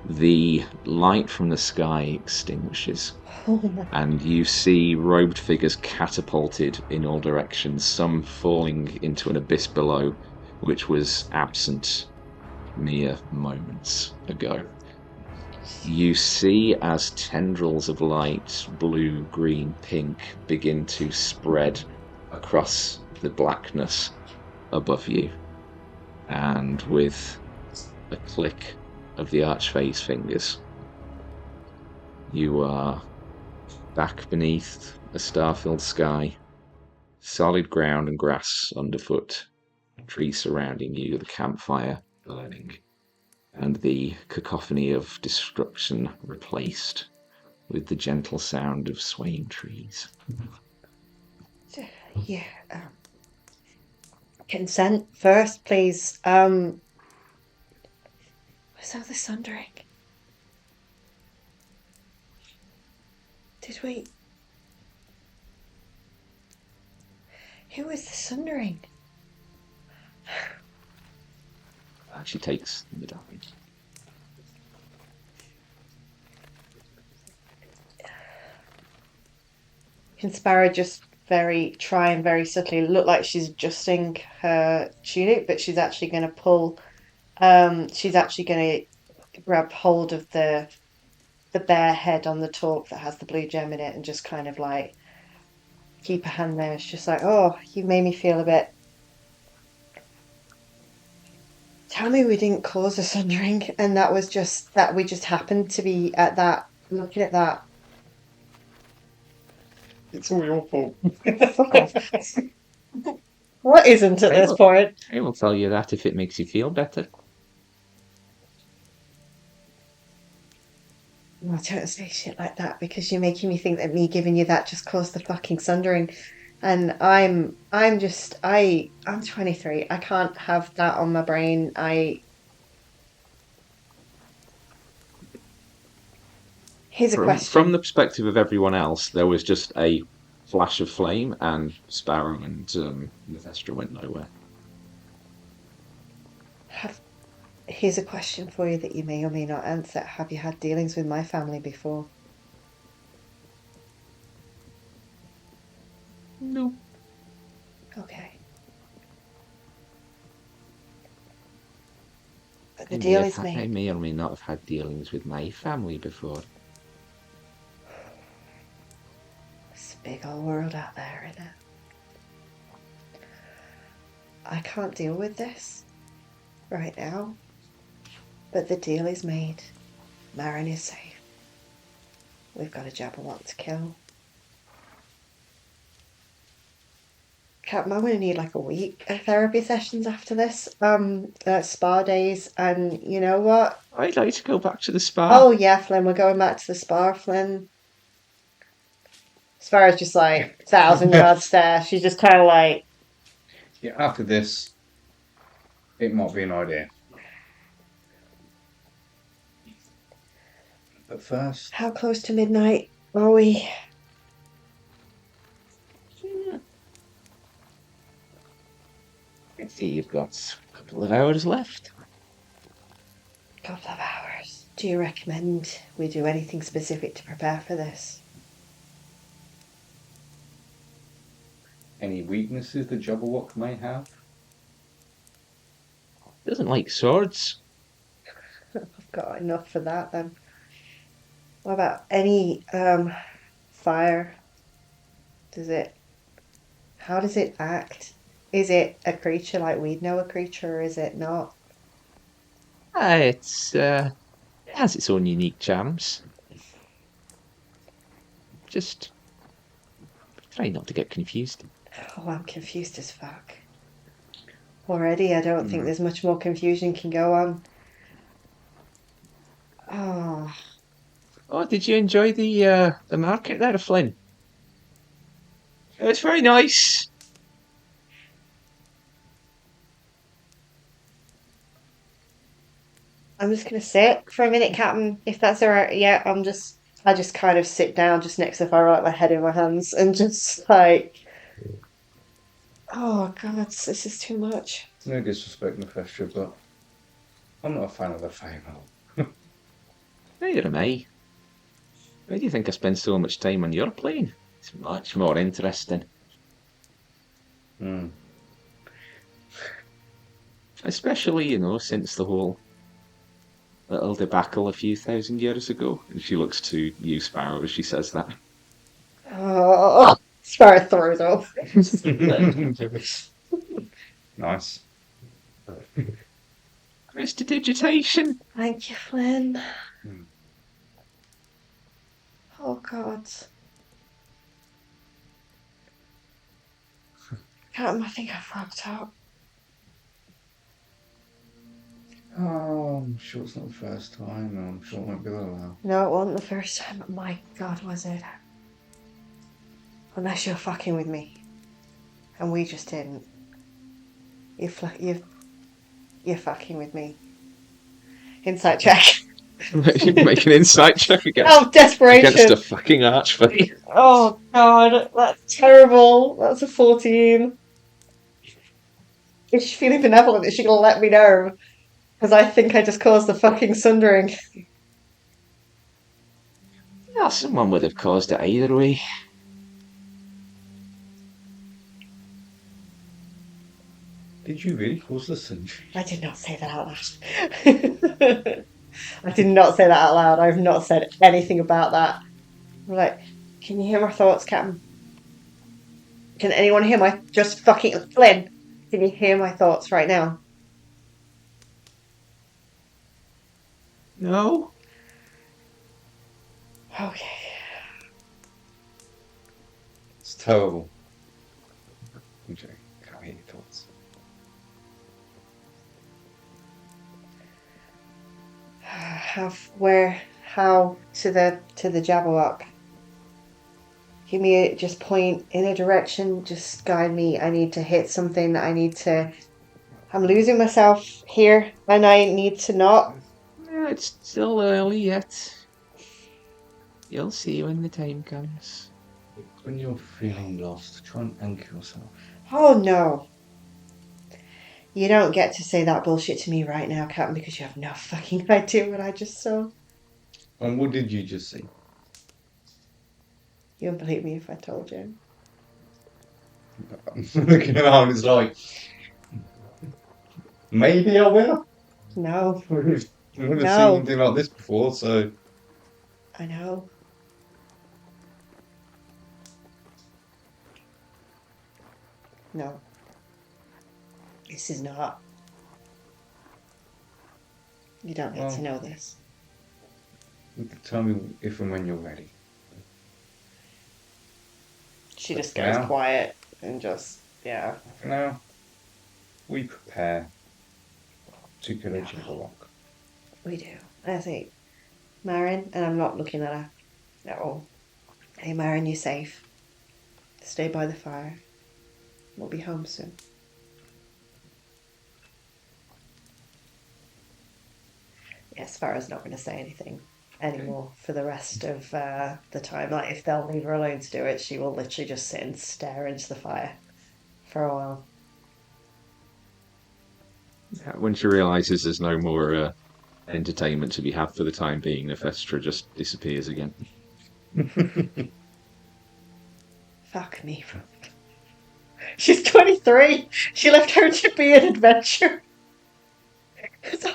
The light from the sky extinguishes, and you see robed figures catapulted in all directions, some falling into an abyss below, which was absent mere moments ago. You see as tendrils of light, blue, green, pink, begin to spread across the blackness above you, and with a click of the Archfae's fingers, you are back beneath a star-filled sky, solid ground and grass underfoot, trees surrounding you, the campfire burning. and the cacophony of destruction replaced with the gentle sound of swaying trees. Yeah. Consent first, please. Was that the sundering? Did we? Who was the sundering? She takes the die. Can Sparrow just try and very subtly look like she's adjusting her tunic, but she's actually going to pull. She's actually going to grab hold of the bare head on the torque that has the blue gem in it, and just kind of like keep a hand there. It's just like, oh, you made me feel a bit. Tell me we didn't cause a sundering, and that was just that we just happened to be at that, looking at that. It's all your fault. Fuck off. What isn't at this point? I will tell you that if it makes you feel better. No, don't say shit like that, because you're making me think that me giving you that just caused the fucking sundering. And I'm 23. I can't have that on my brain. Here's a question. From the perspective of everyone else, there was just a flash of flame, and Sparrow and Mephistra went nowhere. Here's a question for you that you may or may not answer. Have you had dealings with my family before? No. Okay. But the deal is I made. may or may not have had dealings with my family before. It's a big old world out there, isn't it? I can't deal with this right now, but the deal is made. Marin is safe. We've got a Jabberwock to kill. Captain, I'm going to need like a week of therapy sessions after this. Spa days, and you know what? I'd like to go back to the spa. Oh yeah, Flynn, we're going back to the spa, Flynn. Sparrow's just like 1,000 yards there. She's just kind of like, Yeah, after this, it might be an idea. But first, how close to midnight are we? I see you've got a couple of hours left. Couple of hours. Do you recommend we do anything specific to prepare for this? any weaknesses the Jabberwock may have? Doesn't like swords. I've got enough for that then. What about any fire? How does it act? Is it a creature like we'd know a creature, or is it not? It has its own unique charms. Just try not to get confused. Oh, I'm confused as fuck. Already, I don't think there's much more confusion can go on. Oh. Oh, did you enjoy the market there, Flynn? It was very nice. I'm just gonna sit for a minute, Captain, if that's alright. Yeah, I just kind of sit down just next to the fire, like my head in my hands, and just like, oh god, this is too much. No disrespect, Mephistra, but I'm not a fan of the female. Neither am I. Why do you think I spend so much time on your plane? It's much more interesting. Especially, since the whole little debacle a few thousand years ago. And she looks to you, Sparrow, as she says that. Oh, Sparrow throws off. Nice. Prestidigitation. Thank you, Flynn. Oh god. Captain, I think I fucked up. Oh, I'm sure it's not the first time. I'm sure it won't be that long. No, it wasn't the first time. My God, was it? Unless you're fucking with me. And we just didn't. You're fucking with me. Insight check. Make an insight check Oh, desperation. against a fucking archfey. Oh, God. That's terrible. That's a 14. Is she feeling benevolent? Is she going to let me know? Because I think I just caused the fucking sundering. Yeah, someone would have caused it either way. Did you really cause the century? I did not say that out loud. I did not say that out loud. I've not said anything about that. I'm like, can you hear my thoughts, Captain? Can anyone hear my just fucking Flynn? Can you hear my thoughts right now? No. Okay. It's terrible. Okay, can't hear your thoughts. How to the Jabberwock? Give me just point in a direction, just guide me. I need to hit something. I'm losing myself here and I need to not. Yeah, it's still early yet. You'll see when the time comes. When you're feeling lost, try and anchor yourself. Oh no. You don't get to say that bullshit to me right now, Captain, because you have no fucking idea what I just saw. And what did you just see? You wouldn't believe me if I told you. I'm looking around, it's like, maybe I will. No. I would have seen No. anything like this before, so. I know. No. This is not. You don't get to know this. Tell me if and when you're ready. She just goes quiet and just, yeah. For now, we prepare to go to Jabberwock. We do. I think, Marin, and I'm not looking at her at all. Hey, Marin, you're safe. Stay by the fire. We'll be home soon. Yeah, Sparrow's not going to say anything anymore for the rest of the time. Like, if they'll leave her alone to do it, she will literally just sit and stare into the fire for a while. When she realises there's no more entertainment to be had for the time being, Nefestra just disappears again. Fuck me. She's 23. She left home to be an adventure.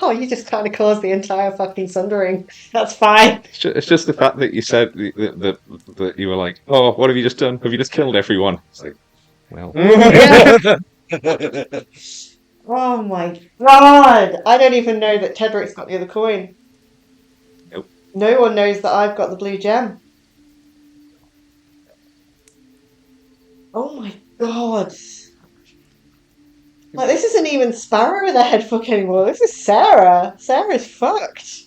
Oh, you just kind of caused the entire fucking sundering. That's fine. It's just the fact that you said that you were like, oh, what have you just done? Have you just killed everyone? It's like, well. Oh my god! I don't even know that Tedric's got the other coin. Nope. No one knows that I've got the blue gem. Oh my god. Like, this isn't even Sparrow with a head fuck anymore. This is Sarah. Sarah's fucked.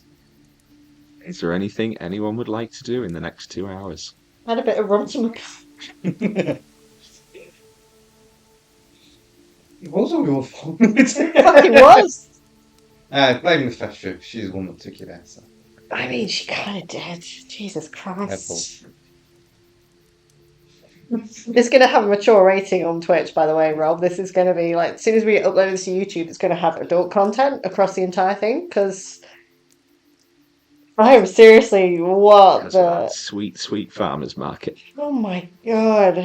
Is there anything anyone would like to do in the next 2 hours? Had a bit of rum to my It was all your fault. It fucking was. Blame Nefestra. She's the one that took you there. So. I mean, she kind of did. Jesus Christ. It's going to have a mature rating on Twitch, by the way, Rob. This is going to be like, as soon as we upload this to YouTube, it's going to have adult content across the entire thing, because I am seriously Sweet, sweet farmer's market. Oh my god.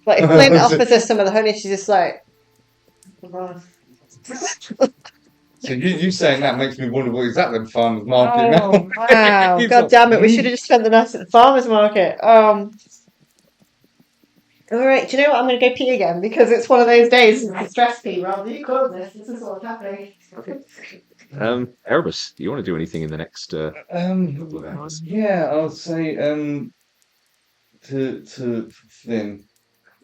Like, if Flynn offers us some of the honey, she's just like... So you saying that makes me wonder what is that then farmer's market now? Wow. God damn it, we should have just spent the night at the farmer's market. Alright, do you know what? I'm going to go pee again, because it's one of those days. It's a stress pee, Rob. You caused this. This is what's happening. Erebus, do you want to do anything in the next couple of hours? Yeah, I would say to Flynn.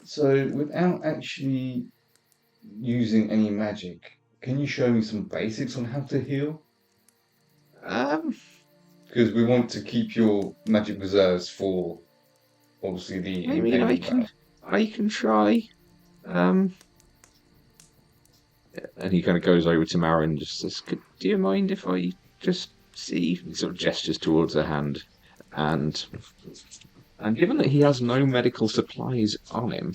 So without actually using any magic, can you show me some basics on how to heal? Um, Because we want to keep your magic reserves for obviously the I mean, impending battle. I can try. Um, and he kind of goes over to Mara and just says, "Do you mind if I just see?" He sort of gestures towards her hand, and given that he has no medical supplies on him,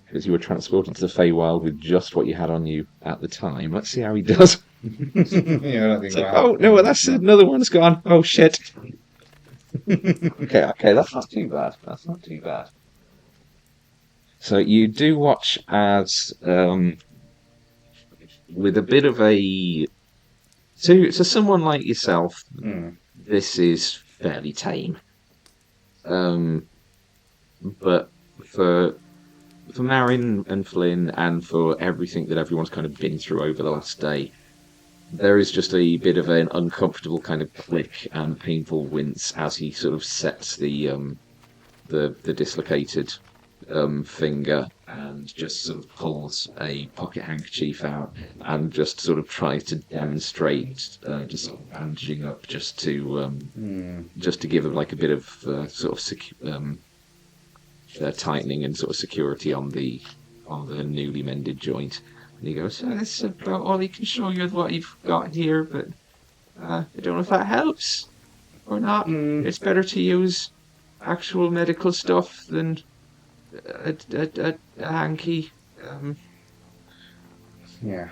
because you were transported to the Feywild with just what you had on you at the time, let's see how he does. Yeah, I don't think It's like, that'll oh happen. no, that's another one's gone. Oh shit. Okay, that's not too bad. That's not too bad. So you do watch as, with a bit of a, to someone like yourself, this is fairly tame. But for Marin and Flynn, and for everything that everyone's kind of been through over the last day, there is just a bit of an uncomfortable kind of click and painful wince as he sort of sets the dislocated finger and just sort of pulls a pocket handkerchief out and just sort of tries to demonstrate just sort of bandaging up just to give him like a bit of sort of tightening and sort of security on the newly mended joint. And he goes, "That's about all he can show you what you've got here, but I don't know if that helps or not. It's better to use actual medical stuff than a hanky." Yeah,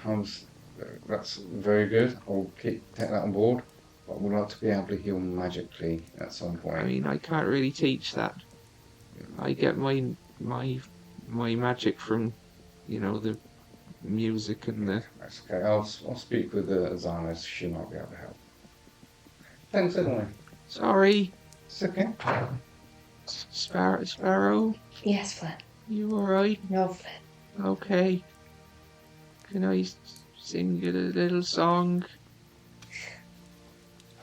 that's very good. I'll take that on board. But I would like to be able to heal magically at some point. I mean, I can't really teach that. I get my magic from, the music and the. That's okay. I'll speak with Zana. She might be able to help. Thanks anyway. Sorry, It's okay. Sparrow. Yes, Flynn. You alright? No, Flynn. Okay. Can I sing you a little song?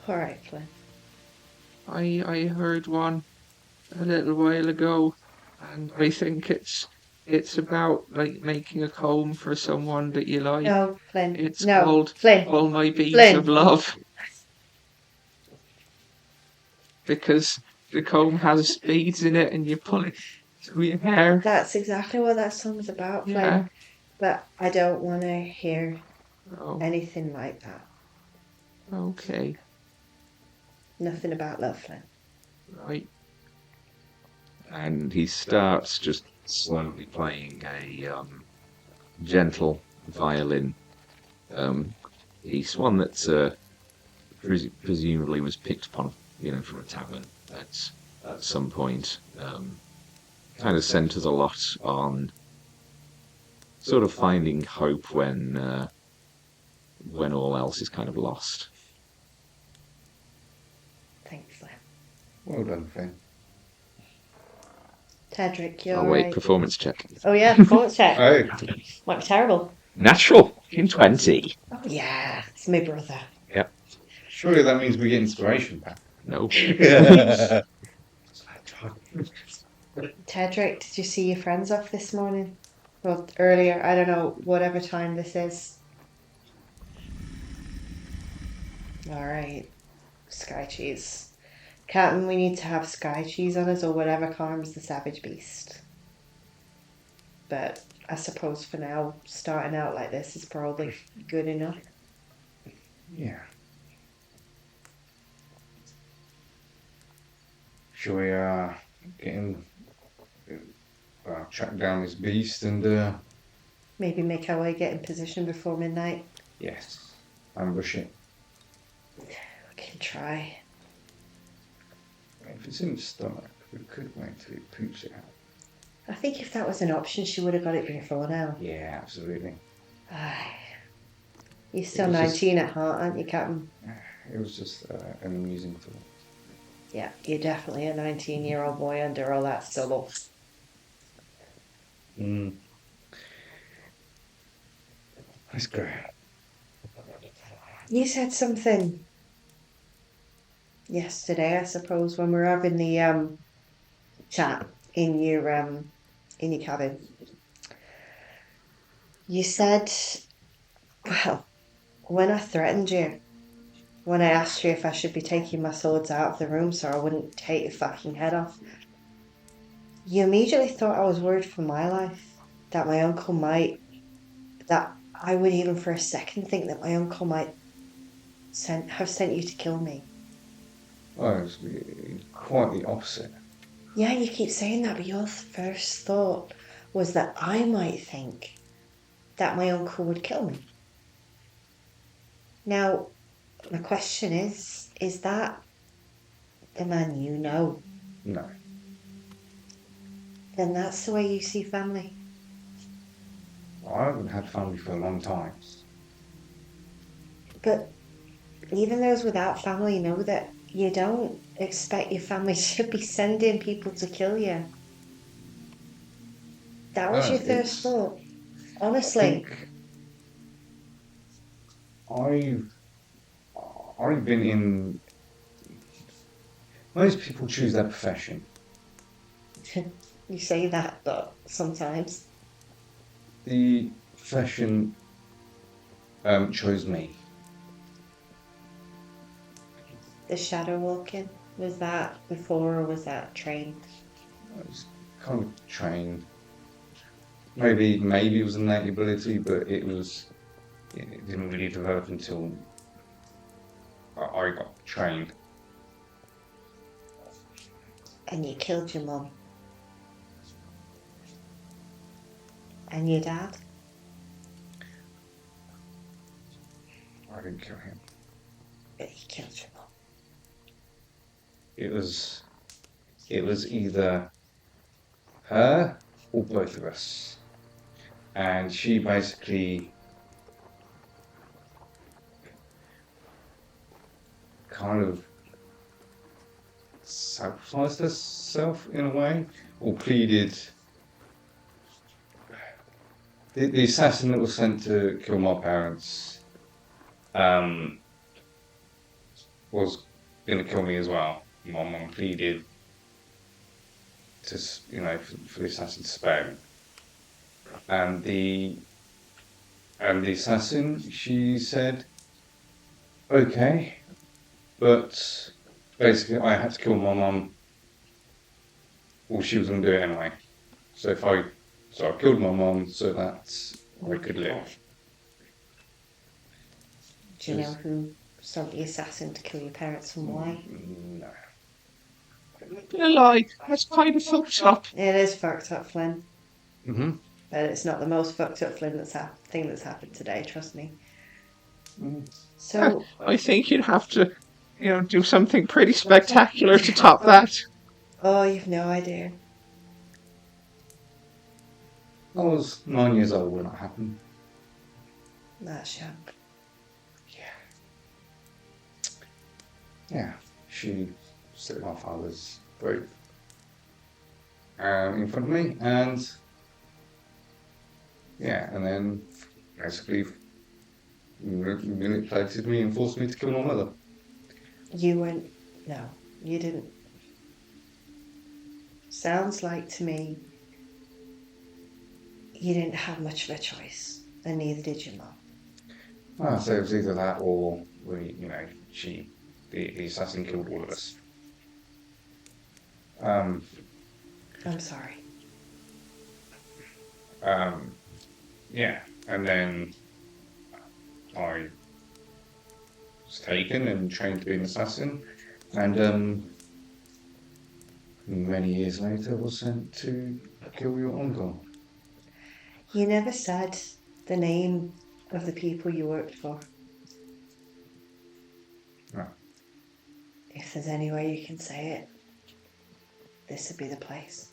All right, Flynn. I heard one a little while ago, and I think it's about like making a comb for someone that you like. No, Flynn. It's no, called Flynn. All My Beads Flynn. of Love. Because the comb has beads in it and you pull it through your hair. That's exactly what that song's about, Flynn. Yeah. But I don't want to hear Oh, anything like that. okay. Nothing about love, Flynn. Right. And he starts just slowly playing a gentle violin piece, one that's presumably was picked upon, from a tavern at some point. Kind of centers a lot on sort of finding hope when all else is kind of lost. Thanks, Flynn. Well done, Flynn. Tedric, you're Oh wait, right. performance check. Oh yeah, performance check. Hey. Might be terrible. Natural in 20. Oh yeah, it's my brother. Yep. Surely that means we get inspiration back. No. Tedric, did you see your friends off this morning? Well, earlier, I don't know, whatever time this is. Alright. Sky cheese. Captain, we need to have sky cheese on us or whatever calms the savage beast. But I suppose for now, starting out like this is probably good enough. Yeah. Shall we get him, track down this beast and Maybe make our way, get in position before midnight. yes, ambush it. We can try. If it's in the stomach, we could wait till it poops it out. I think if that was an option, she would have got it before now. Yeah, absolutely. You're still It was 19 at heart, aren't you, Captain? It was just an amusing thought. Yeah, you're definitely a 19-year-old boy under all that stubble. That's great. You said something yesterday, I suppose, when we were having the chat in your cabin. You said Well, when I threatened you, when I asked you if I should be taking my swords out of the room so I wouldn't take your fucking head off, you immediately thought I was worried for my life, that my uncle might, that I would even for a second think that my uncle might have sent you to kill me. Well, it was quite the opposite. Yeah, you keep saying that, but your first thought was that I might think that my uncle would kill me. Now, my question is that the man you know? No. Then that's the way you see family. I haven't had family for a long time. But even those without family know that you don't expect your family to be sending people to kill you. That was No, your first it's- thought. I Honestly. think I've been in. Most people choose their profession. You say that, but sometimes. The profession chose me. The shadow walking, was that before or was that trained? I was kind of trained. Maybe it was an innate ability, but it didn't really develop until I got trained. And you killed your mum. And your dad? I didn't kill him. But you killed your mum. It was either her or both of us, and she basically kind of sacrificed herself in a way, or pleaded. The assassin that was sent to kill my parents was going to kill me as well. My mum pleaded to, for the assassin to spare me. And the assassin, she said, okay, but basically I had to kill my mum, or she was going to do it anyway. So I killed my mum so that I could live. Do you know who sent the assassin to kill your parents and why? No. Like, that's kind of fucked up. It is fucked up, Flynn. Mm-hmm. But it's not the most fucked up thing that's happened today, trust me. So I think you'd have to, do something pretty spectacular to top that. oh, you've no idea. I was 9 years old when it happened. That's young. Yeah. She slit my father's throat in front of me, and then basically manipulated me and forced me to kill my mother. No, you didn't. Sounds like to me you didn't have much of a choice, and neither did your mum. So it was either that or the assassin killed all of us. I'm sorry. Yeah, and then I was taken and trained to be an assassin, and many years later was sent to kill your uncle. You never said the name of the people you worked for. No. If there's any way you can say it, this would be the place.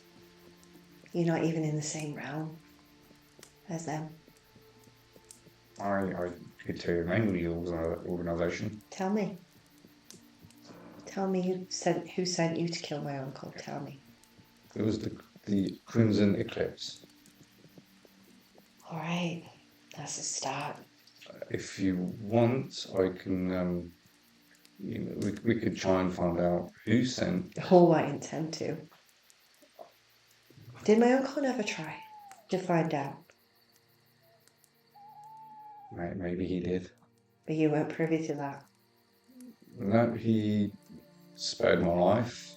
You're not even in the same realm as them. I could tell you the name of the organisation. Tell me. Tell me who sent you to kill my uncle. Tell me. It was the Crimson Eclipse. All right, that's a start. If you want, I can. We could try and find out who sent. Oh, I intend to. Did my uncle never try to find out? Maybe he did. But you weren't privy to that. No, he spared my life.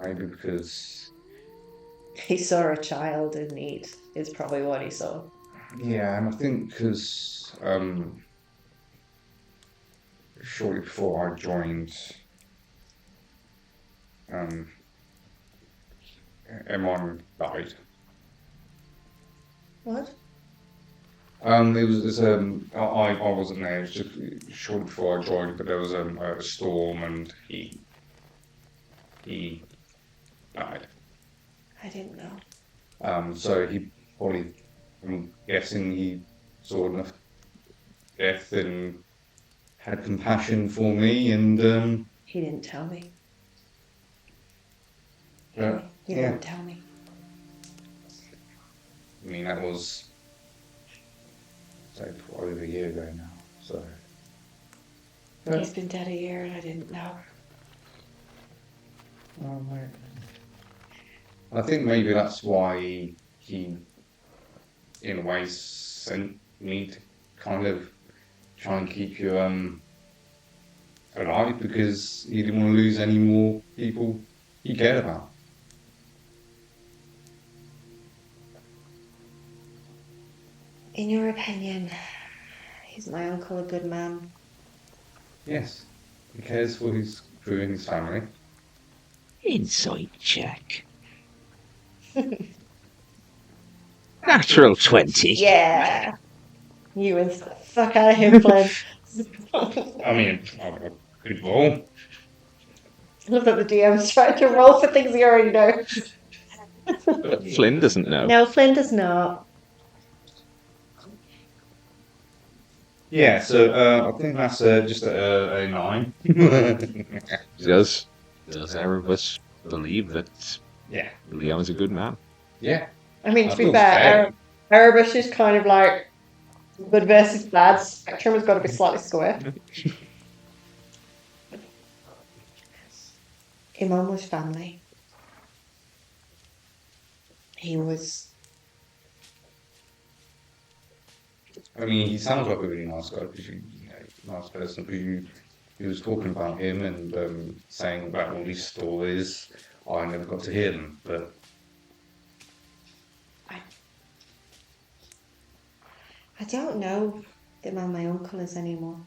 Maybe because, He saw a child in need, is probably what he saw. yeah, and I think because shortly before I joined, Emon died. What? I wasn't there. It was just shortly before I joined, but there was a storm and he died. I didn't know. So he probably, I'm guessing he saw enough death and had compassion for me, and He didn't tell me. yeah. He didn't tell me. I mean, that was over a year ago now. So He's been dead a year and I didn't know. I think maybe that's why he, in a way, sent me to kind of try and keep you alive, because he didn't want to lose any more people he cared about. In your opinion, is my uncle a good man? Yes, he cares for his crew and his family. Insight check. Natural 20. Yeah. You and the fuck out of him, Flynn. I mean, good roll. I love that the DM's trying to roll for things he already knows. Flynn doesn't know. No, Flynn does not. Yeah, so I think that's just a 9. Does Erebus believe that Yeah. Leon is a good man? Yeah. I mean, to be feel fair, Erebus is kind of like good versus bad. Spectrum has got to be slightly square. Imam was family. He was. I mean, he sounds like a really nice guy, because nice person. He was talking about him and saying about all these stories. I never got to hear them, but I don't know that my uncle is anymore.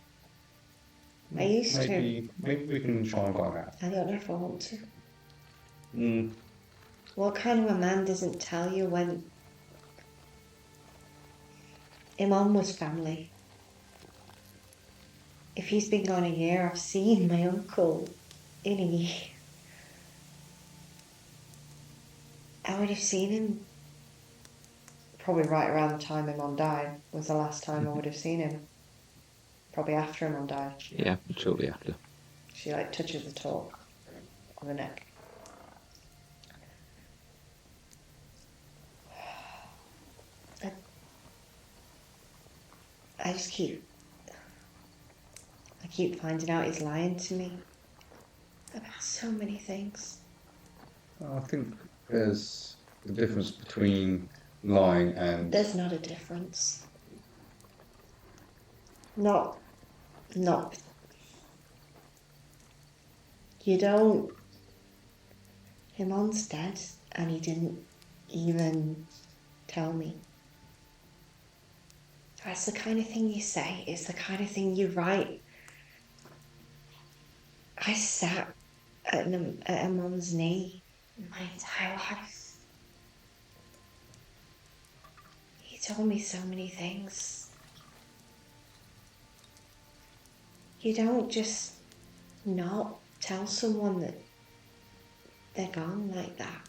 I used to. Maybe we can try and find out. I don't know if I want to. What kind of a man doesn't tell you when Imam was family? If he's been gone a year, I've seen my uncle in a year. I would have seen him probably right around the time Imam died was the last time I would have seen him. Probably after Imam died. Yeah, shortly after. She like touches the top on the neck. I keep finding out he's lying to me about so many things. I think there's the difference between lying and... There's not a difference. Not. You don't... Imam's dead and he didn't even tell me. That's the kind of thing you say. It's the kind of thing you write. I sat at Imam's knee my entire life. He told me so many things. You don't just not tell someone that they're gone like that.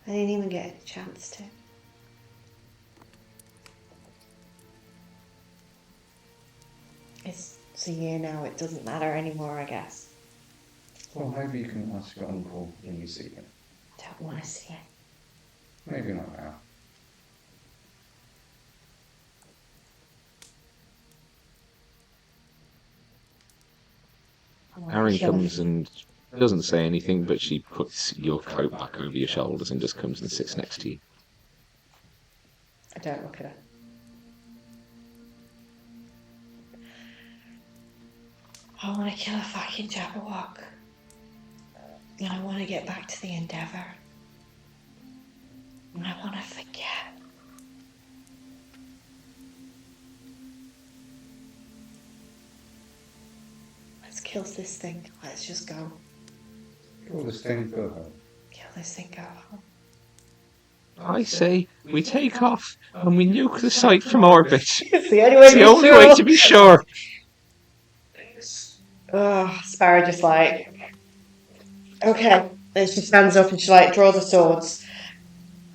I didn't even get a chance to. It's a year now, it doesn't matter anymore, I guess. Well, maybe you can ask your uncle when you see him. Don't want to see it. Maybe not now. Aaron comes and doesn't say anything, but she puts your coat back over your shoulders and just comes and sits next to you. I don't look at her. I want to kill a fucking Jabberwock. And I want to get back to the Endeavour. And I want to forget. Let's kill this thing. Let's just go. All this thing go home. Kill this thing, go home. I say we take off and we nuke the site from orbit. It's the only way, It's the only way to be sure. Oh, Sparrow just like, okay. And she stands up and she like draws her swords.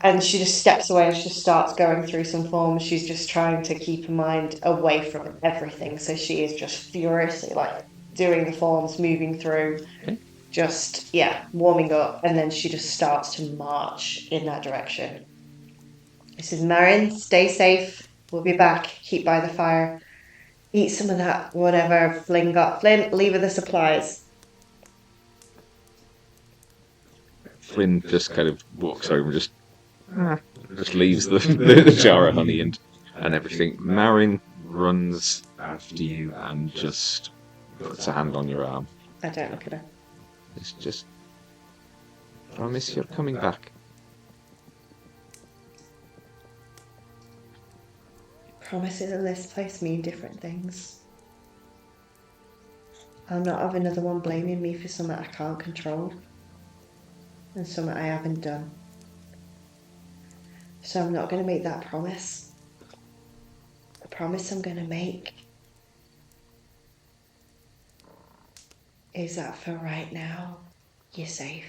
And she just steps away and she just starts going through some forms. She's just trying to keep her mind away from everything. So she is just furiously like doing the forms, moving through, Okay. just, yeah, warming up. And then she just starts to march in that direction. This is Marin, stay safe. We'll be back. Keep by the fire. Eat some of that, whatever Flynn got. Flynn, leave her the supplies. Flynn just kind of walks over and just leaves the jar of honey and everything. Marin runs after you and just puts a hand on your arm. I don't look at her. It's just promise you're coming back. Promises in this place mean different things. I'll not have another one blaming me for something I can't control. And something I haven't done. So I'm not going to make that promise. The promise I'm going to make is that for right now, you're safe.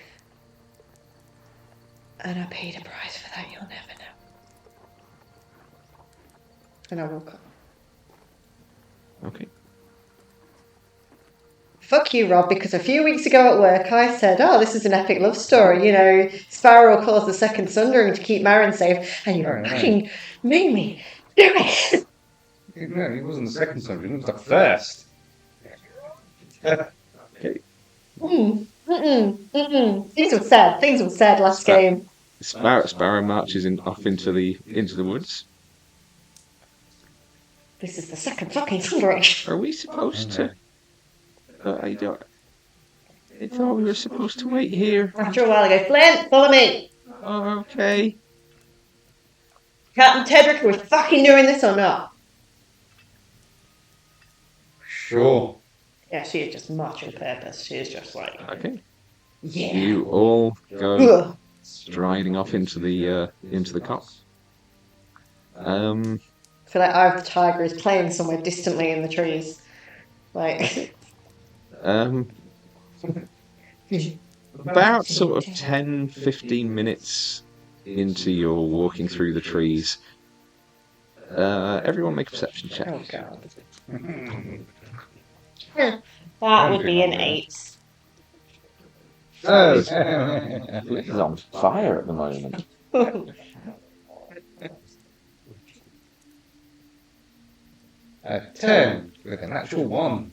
And I paid a price for that, you'll never know. And I woke up. Okay. Fuck you, Rob, because a few weeks ago at work I said, oh, this is an epic love story, you know, Sparrow calls the second sundering to keep Marin safe, and you fucking made me do it. No, he wasn't the second son, he was the first. Okay. Things were said last game. Sparrow marches off into the woods. This is the second fucking sundering. Are we supposed to? I thought we were supposed to wait here. After a while I go, Flynn, follow me. Oh, okay. Captain Tedric, are we fucking doing this or not? Sure. Yeah, she is just marching purpose. She is just like, Okay. yeah. You all go striding off into the copse. I feel like Eye of the Tiger is playing somewhere distantly in the trees. Like, About sort of 10-15 minutes into your walking through the trees, everyone make a perception check. oh god. That would be an 8. Oh. This is on fire at the moment. 10 with a natural 1.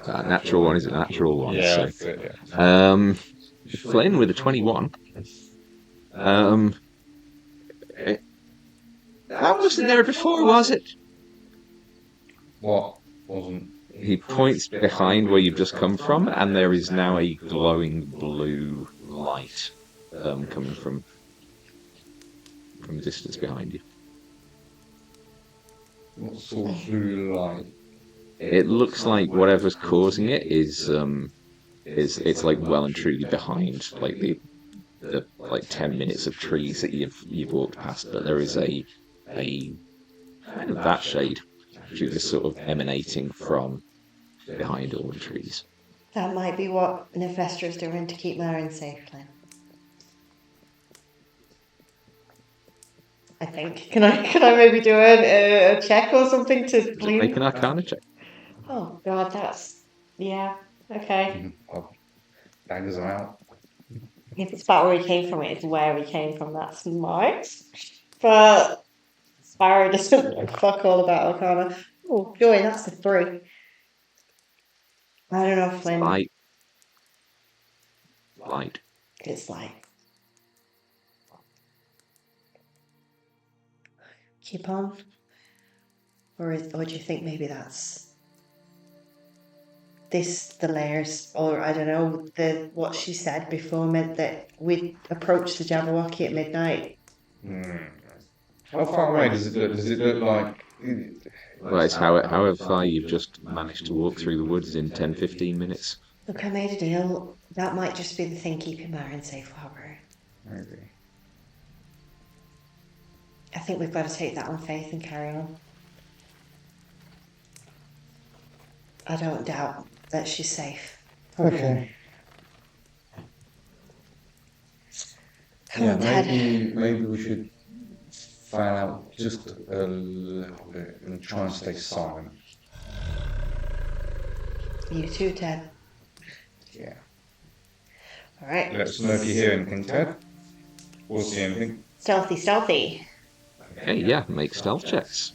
A natural one is a natural one. Yeah, So. that's it, yeah. Flynn with a 21. That wasn't there before, was it? What wasn't? He points behind where you've just come from, and there is now a glowing blue light coming from the distance behind you. What sort of blue light? It looks like whatever's causing it is it's like well and truly behind like the like 10 minutes of trees that you've walked past, but there is a kind of that shade just sort of emanating from behind all the trees. That might be what Nefestra is doing to keep Marin safe, Flynn. I think. Can I maybe do a check or something to Just make an Arcana check. Oh god, that's yeah. Okay. Well, bangers them out. If it's about where he came from, it's where he came from. That's smart. But Sparrow doesn't know fuck all about Arcana. Oh, joy, that's a 3. I don't know, Flynn. Light. It's like keep on? Or do you think maybe that's the layers, or I don't know, what she said before meant that we'd approach the Jabberwock at midnight? How far away does it look? Does it look like? Well, it's however far you've just managed to walk through the woods in 10-15 minutes. Look, I made a deal. That might just be the thing keeping Myron safe while we're here. Maybe. I think we've got to take that on faith and carry on. I don't doubt that she's safe. Okay. Come on, Ted. Maybe we should fan out just a little bit and try and stay silent. You too, Ted. Yeah. All right. Let us know if you hear anything, Ted. Or see anything. Stealthy. Okay, yeah, make stealth checks.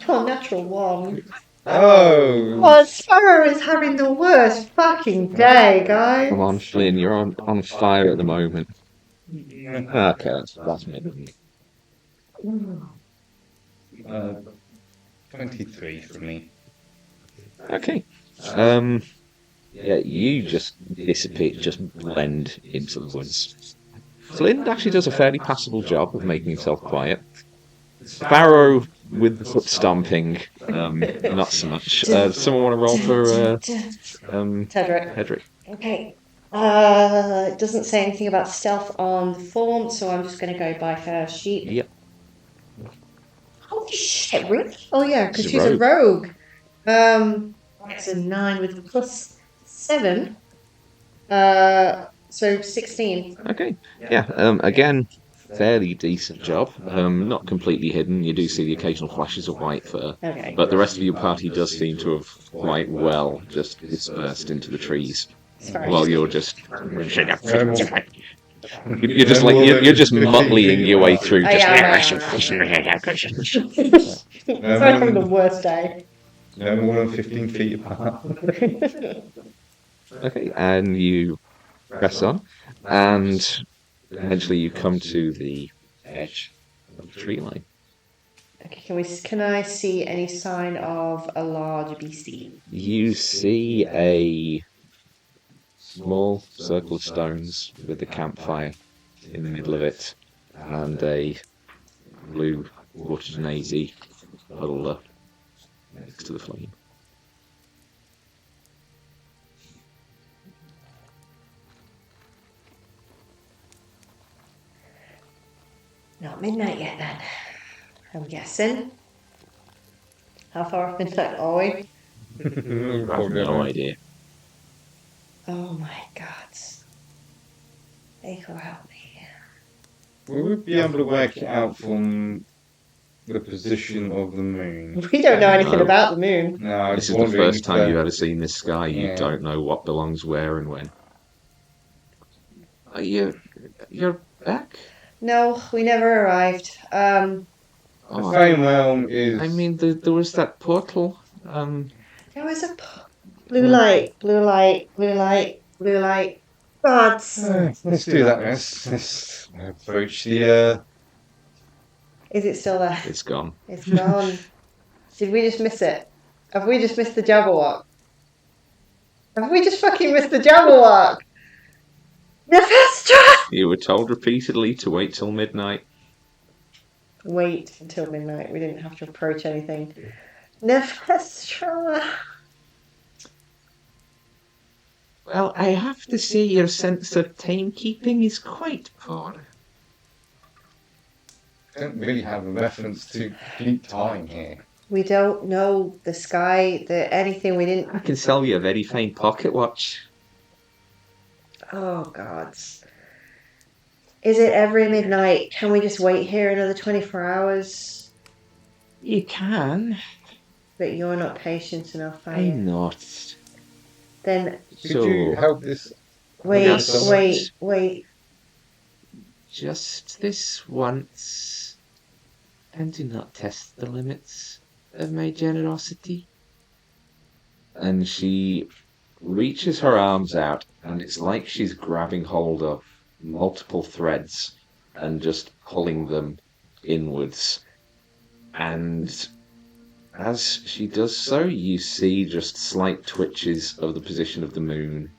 Oh, natural one. Oh! Oh, Sparrow is having the worst fucking day, guys. Come on, Flynn, you're on fire at the moment. Okay, that's me. 23 for me. Okay. Yeah, you just dissipate, just blend into the woods. Flynn actually does a fairly passable job of making himself quiet. Sparrow with the foot stomping, not so much. Does someone want to roll for Tedric. Tedric? Okay. It doesn't say anything about stealth on the form, so I'm just going to go by her sheet. Yep. Holy shit, really? Oh yeah, because She's she's a a rogue. It's a 9 with +7. So 16. Okay. Yeah. Again, fairly decent job. Not completely hidden. You do see the occasional flashes of white fur, Okay. but the rest of your party does seem to have quite well just dispersed into the trees. While you're just you're just like you're just muttling your way through. I Just It's like having the worst day. No more than 15 feet apart. okay, and you press on, and eventually you come to the edge of the tree line. Okay, can I see any sign of a large beastie? You see a small circle of stones with a campfire in the middle of it, and a blue water genasi huddled up next to the flame. Not midnight yet then, I'm guessing. How far off midnight are we? I have no idea. Oh my god. Echo, help me. We would be able to work it out from the position of the moon. We don't know anything No. about the moon. No, I This was is the wondering first if time you've ever seen this sky. You Yeah. don't know what belongs where and when. Are you're back? No, we never arrived. the Oh, same realm is. I mean, there was that portal. There was a blue light. Gods. Let's do that. Let's approach the. Is it still there? It's gone. It's gone. Did we just miss it? Have we just missed the Jabberwock? Have we just fucking missed the Jabberwock? Nefestra! You were told repeatedly to wait till midnight. Wait until midnight. We didn't have to approach anything. Nefestra! Well, I have to say your sense of timekeeping is quite poor. I don't really have a reference to complete time here. We don't know the sky, anything. We didn't. I can sell you a very fine pocket watch. Oh, gods. Is it every midnight? Can we just wait here another 24 hours? You can. But you're not patient enough, are I'm you? not. Then Could you help this? wait. Just this once. And do not test the limits of my generosity. And she reaches her arms out, and it's like she's grabbing hold of multiple threads and just pulling them inwards. And as she does so, you see just slight twitches of the position of the moon.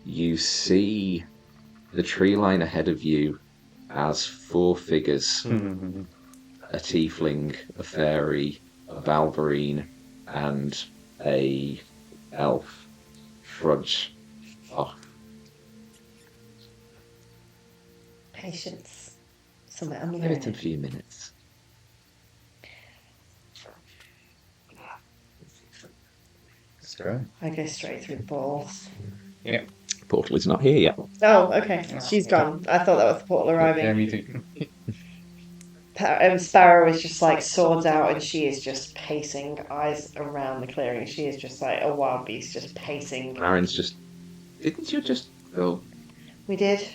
You see the tree line ahead of you as 4 figures, a tiefling, a faerie, a balverine, and a elf trudge off. Patience. Something I'm Give it a learning. few minutes. Let's go. I go straight through the balls. Yeah. Portal is not here yet. Oh, okay. She's gone. I thought that was the portal Yeah, arriving. me too. Sparrow is just like swords out, and she is just pacing, eyes around the clearing. She is just like a wild beast, just pacing. Aaron's just. Didn't you just go? We did.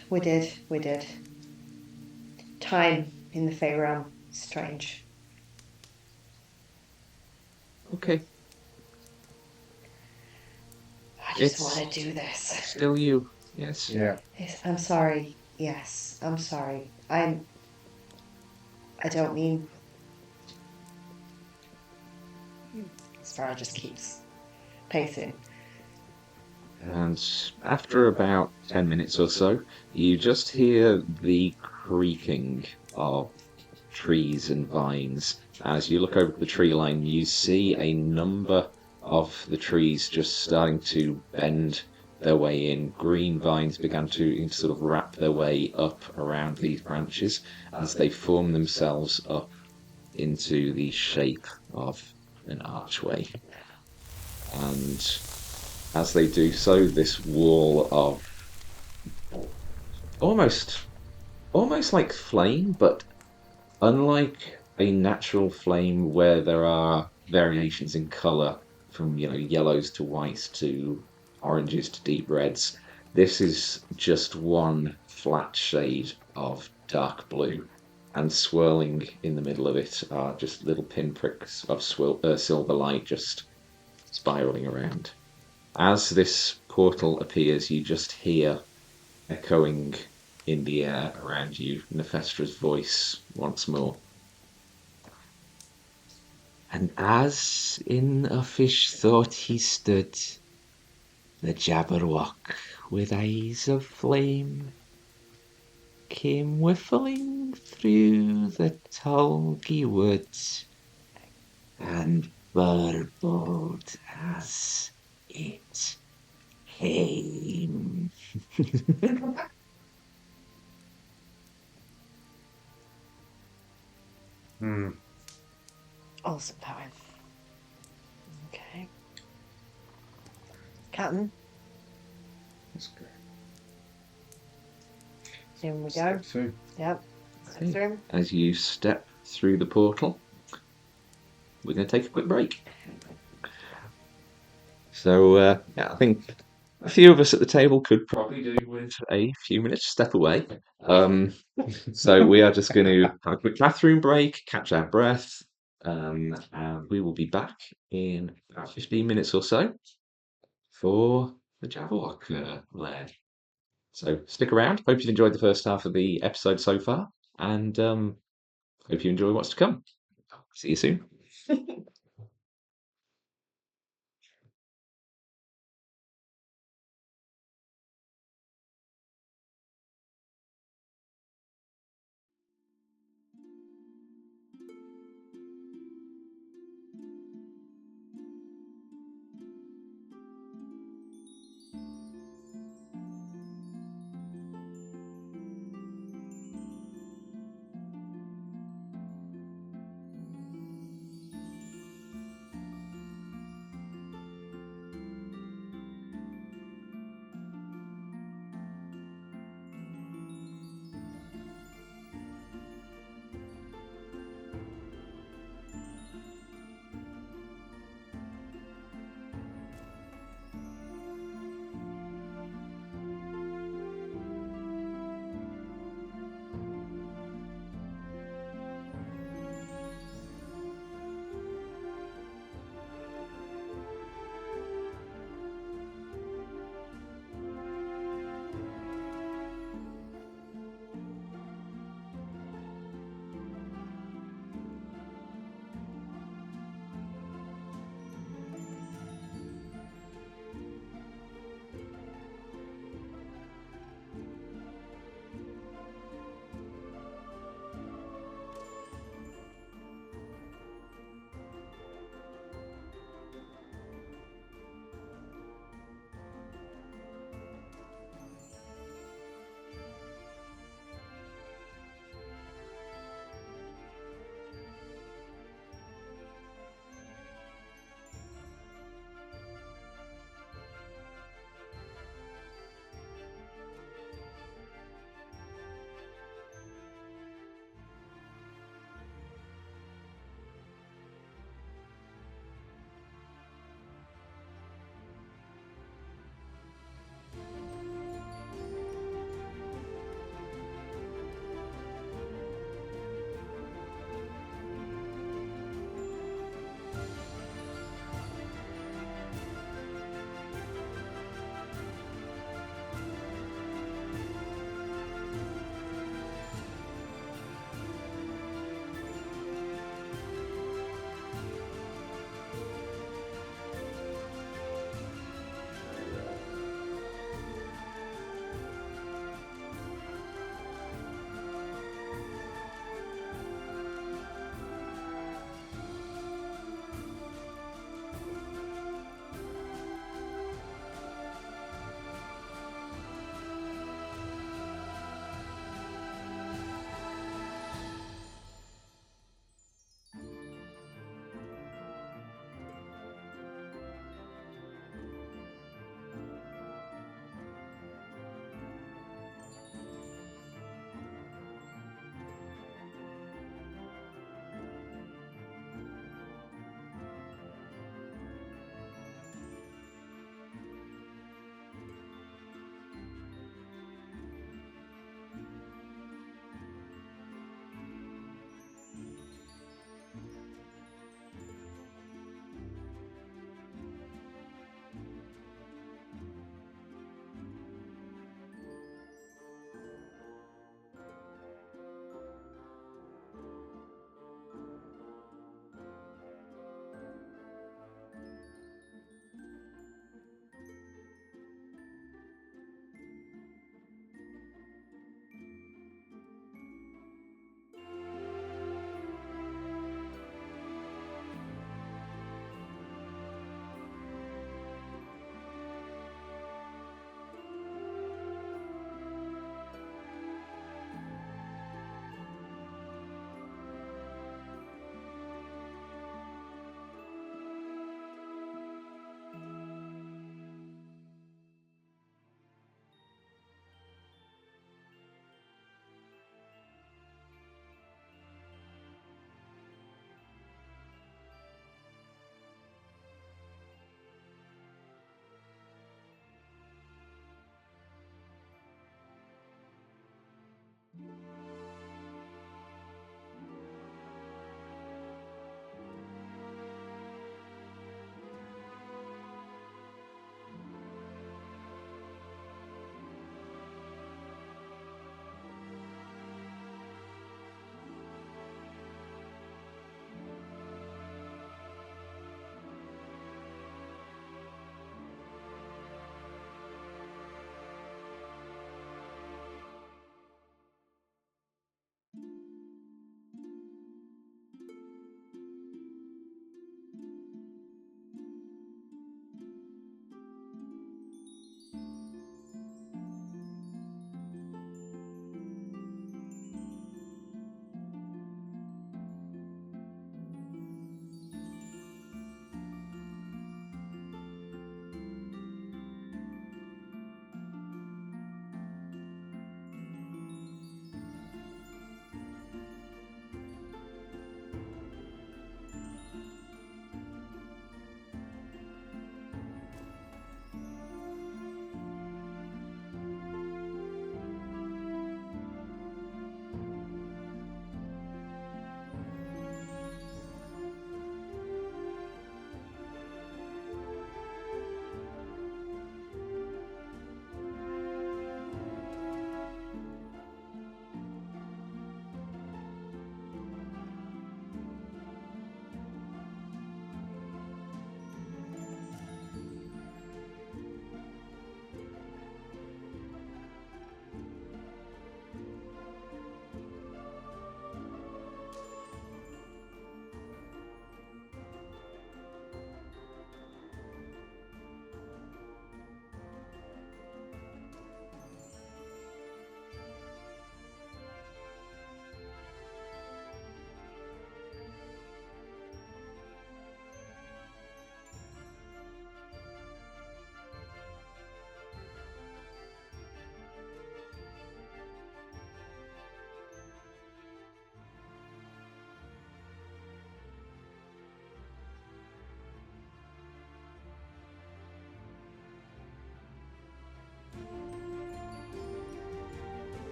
Time in the Fae realm. Strange. Okay. I just It's- want to do this. Still you. Yes. Yeah. I'm sorry. Yes, I'm sorry. I don't mean. Sparrow just keeps pacing. And after about 10 minutes or so, you just hear the creaking of trees and vines. As you look over the tree line, you see a number of the trees just starting to bend their way in. Green vines began to sort of wrap their way up around these branches as they form themselves up into the shape of an archway. And as they do so, this wall of almost like flame, but unlike a natural flame where there are variations in color from yellows to whites to oranges to deep reds, this is just one flat shade of dark blue, and swirling in the middle of it are just little pinpricks of silver light just spiraling around. As this portal appears, you just hear echoing in the air around you Nefestra's voice once more. And as in a fish thought he stood, the Jabberwock with eyes of flame came whiffling through the tulgey woods and burbled as it came. Awesome poem. Okay. Captain, Let's go. in we go. Step through. Yep. Step through. As you step through the portal, we're going to take a quick break. So, I think a few of us at the table could probably do with a few minutes step away. So we are just going to have a quick bathroom break, catch our breath, and we will be back in about 15 minutes or so for the Jabberwock lair. So stick around. Hope you've enjoyed the first half of the episode so far, and hope you enjoy what's to come. See you soon.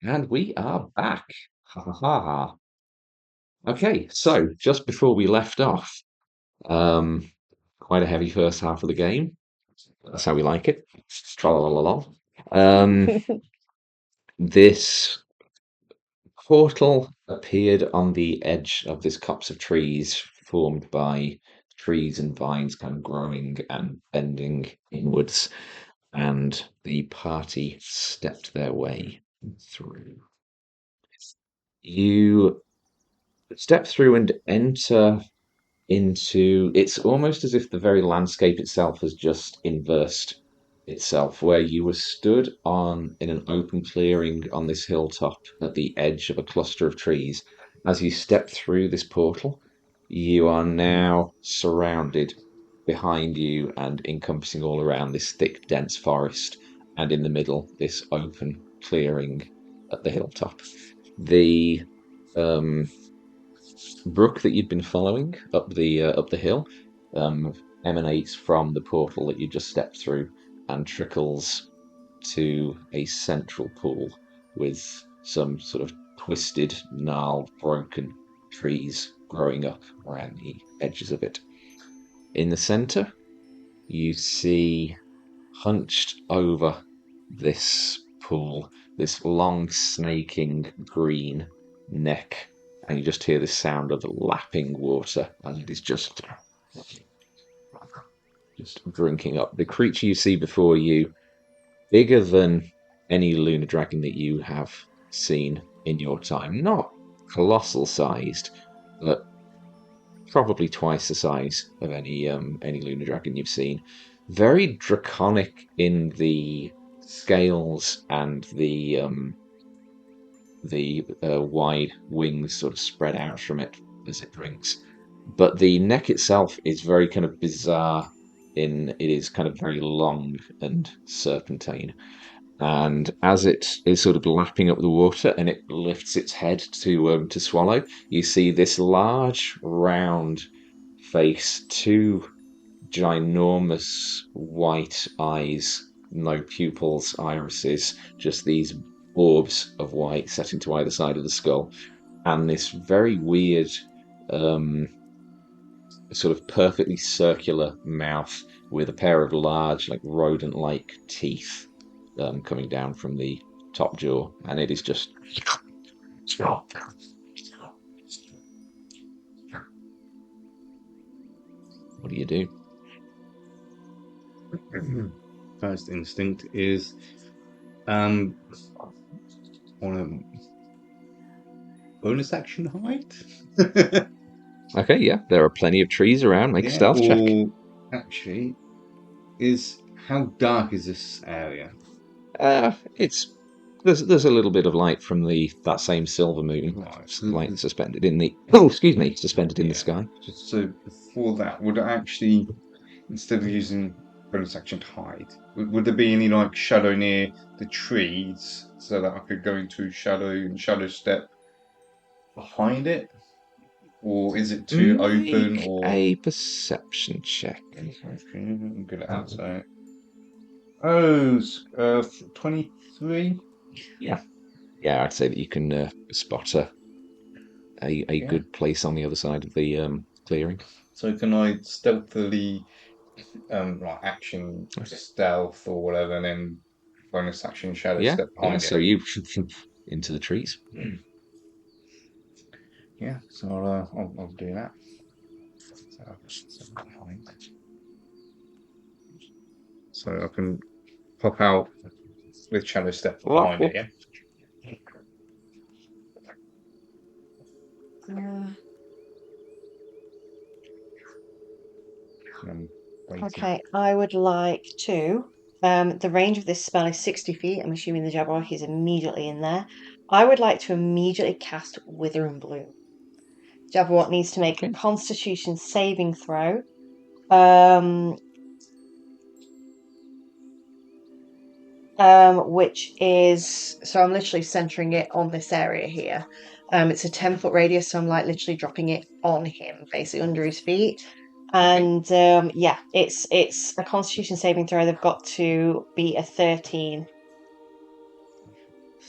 And we are back. Ha ha ha. Okay, so just before we left off, um, quite a heavy first half of the game. That's how we like it. Tra-la-la-la. This portal appeared on the edge of this copse of trees formed by trees and vines kind of growing and bending inwards, and the party stepped their way through. You step through and enter into it's almost as if the very landscape itself has just inversed itself, where you were stood on in an open clearing on this hilltop at the edge of a cluster of trees. As you step through this portal, you are now surrounded behind you and encompassing all around this thick, dense forest, and in the middle, this open clearing at the hilltop. The um, brook that you'd been following up the hill emanates from the portal that you just stepped through and trickles to a central pool with some sort of twisted, gnarled, broken trees growing up around the edges of it. In the center, you see hunched over this pool, this long snaking green neck, and you just hear the sound of the lapping water as it is just drinking up. The creature you see before you, bigger than any lunar dragon that you have seen in your time. Not colossal sized, but probably twice the size of any lunar dragon you've seen. Very draconic in the scales and the wide wings sort of spread out from it as it drinks. But the neck itself is very kind of bizarre in it is kind of very long and serpentine. And as it is sort of lapping up the water and it lifts its head to swallow, you see this large round face, two ginormous white eyes, no pupils, irises, just these orbs of white setting to either side of the skull, and this very weird, sort of perfectly circular mouth with a pair of large, like rodent-like teeth coming down from the top jaw, and it is just. What do you do? First instinct is on a bonus action hide. Okay, yeah, there are plenty of trees around. Make a stealth check. Actually, how dark is this area? It's there's a little bit of light from that same silver moon, light suspended in the suspended in the sky. Just so before that, would I actually, instead of using bonus action hide, would there be any like shadow near the trees so that I could go into shadow step behind it? Or is it too open? Or a perception check. Okay, I'm good at that. So, oh, 23. Yeah, I'd say that you can spot a good place on the other side of the clearing. So can I stealthily, like action stealth or whatever, and then bonus action shadow step behind it? So you into the trees. Yeah, so I'll do that. So I can pop out with shadow step behind it. Yeah. Okay, I would like to. The range of this spell is 60 feet. I'm assuming the Jabberwock is immediately in there. I would like to immediately cast Wither and Bloom. Jabberwock needs to make a Constitution saving throw. Which is, so I'm literally centering it on this area here. It's a 10-foot radius, so I'm like literally dropping it on him, basically under his feet. And yeah, it's a Constitution saving throw. They've got to be a 13.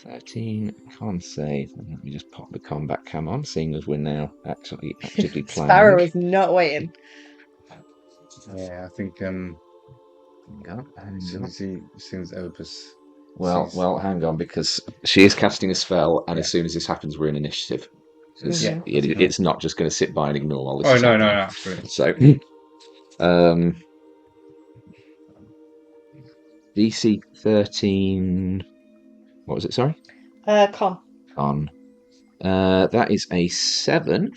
13, can't say. Let me just pop the combat cam on, seeing as we're now actually actively planning. Sparrow is not waiting. Yeah, I think Hang on, as soon as Erebus. Well, hang on, because she is casting a spell, and Yeah. as soon as this happens, we're in initiative. 'Cause Mhm. it's not just going to sit by and ignore all this. Oh is no, happening. absolutely. So, DC 13. What was it? Sorry, Con. on. That is a 7.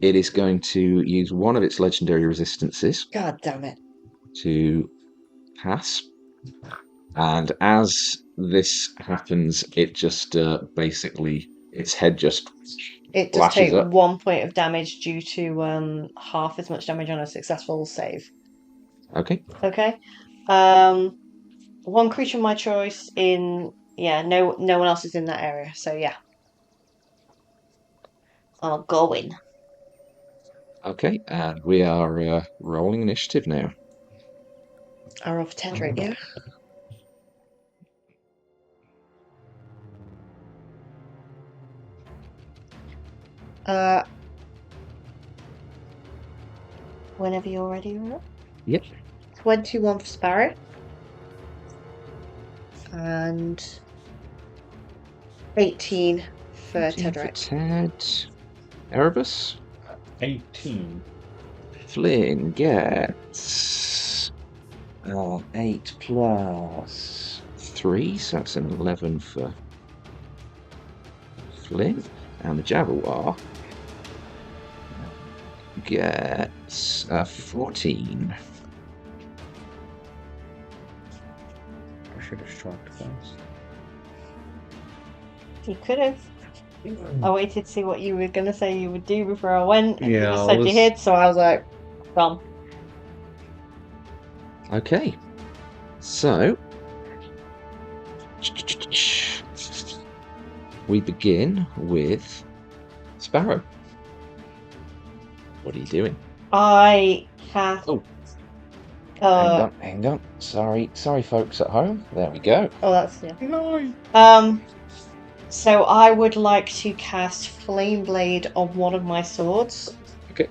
It is going to use one of its legendary resistances God damn it. to pass. And as this happens, it just basically, its head just It does flashes take up. 1 point of damage due to half as much damage on a successful save. Okay. Okay. One creature of my choice in no one else is in that area, so yeah. I'll go in. Okay, and we are rolling initiative now. Are of Tedric, yeah? Whenever you're ready, Rob. Yep. 21 for Sparrow. And 18 for 18 for Tedric. Ted. Erebus. 18. Flynn gets 8 plus 3, so that's an 11 for Flynn. And the Jabberwock gets 14. I should have struck first. You could have. I waited to see what you were going to say you would do before I went, and you Yeah, just I said you was- hid, so I was like, gone. Okay, so we begin with Sparrow. What are you doing? I have. Oh. Uh, Hang on. Sorry, folks at home. There we go. oh, that's yeah. No. So I would like to cast Flame Blade on one of my swords. Okay.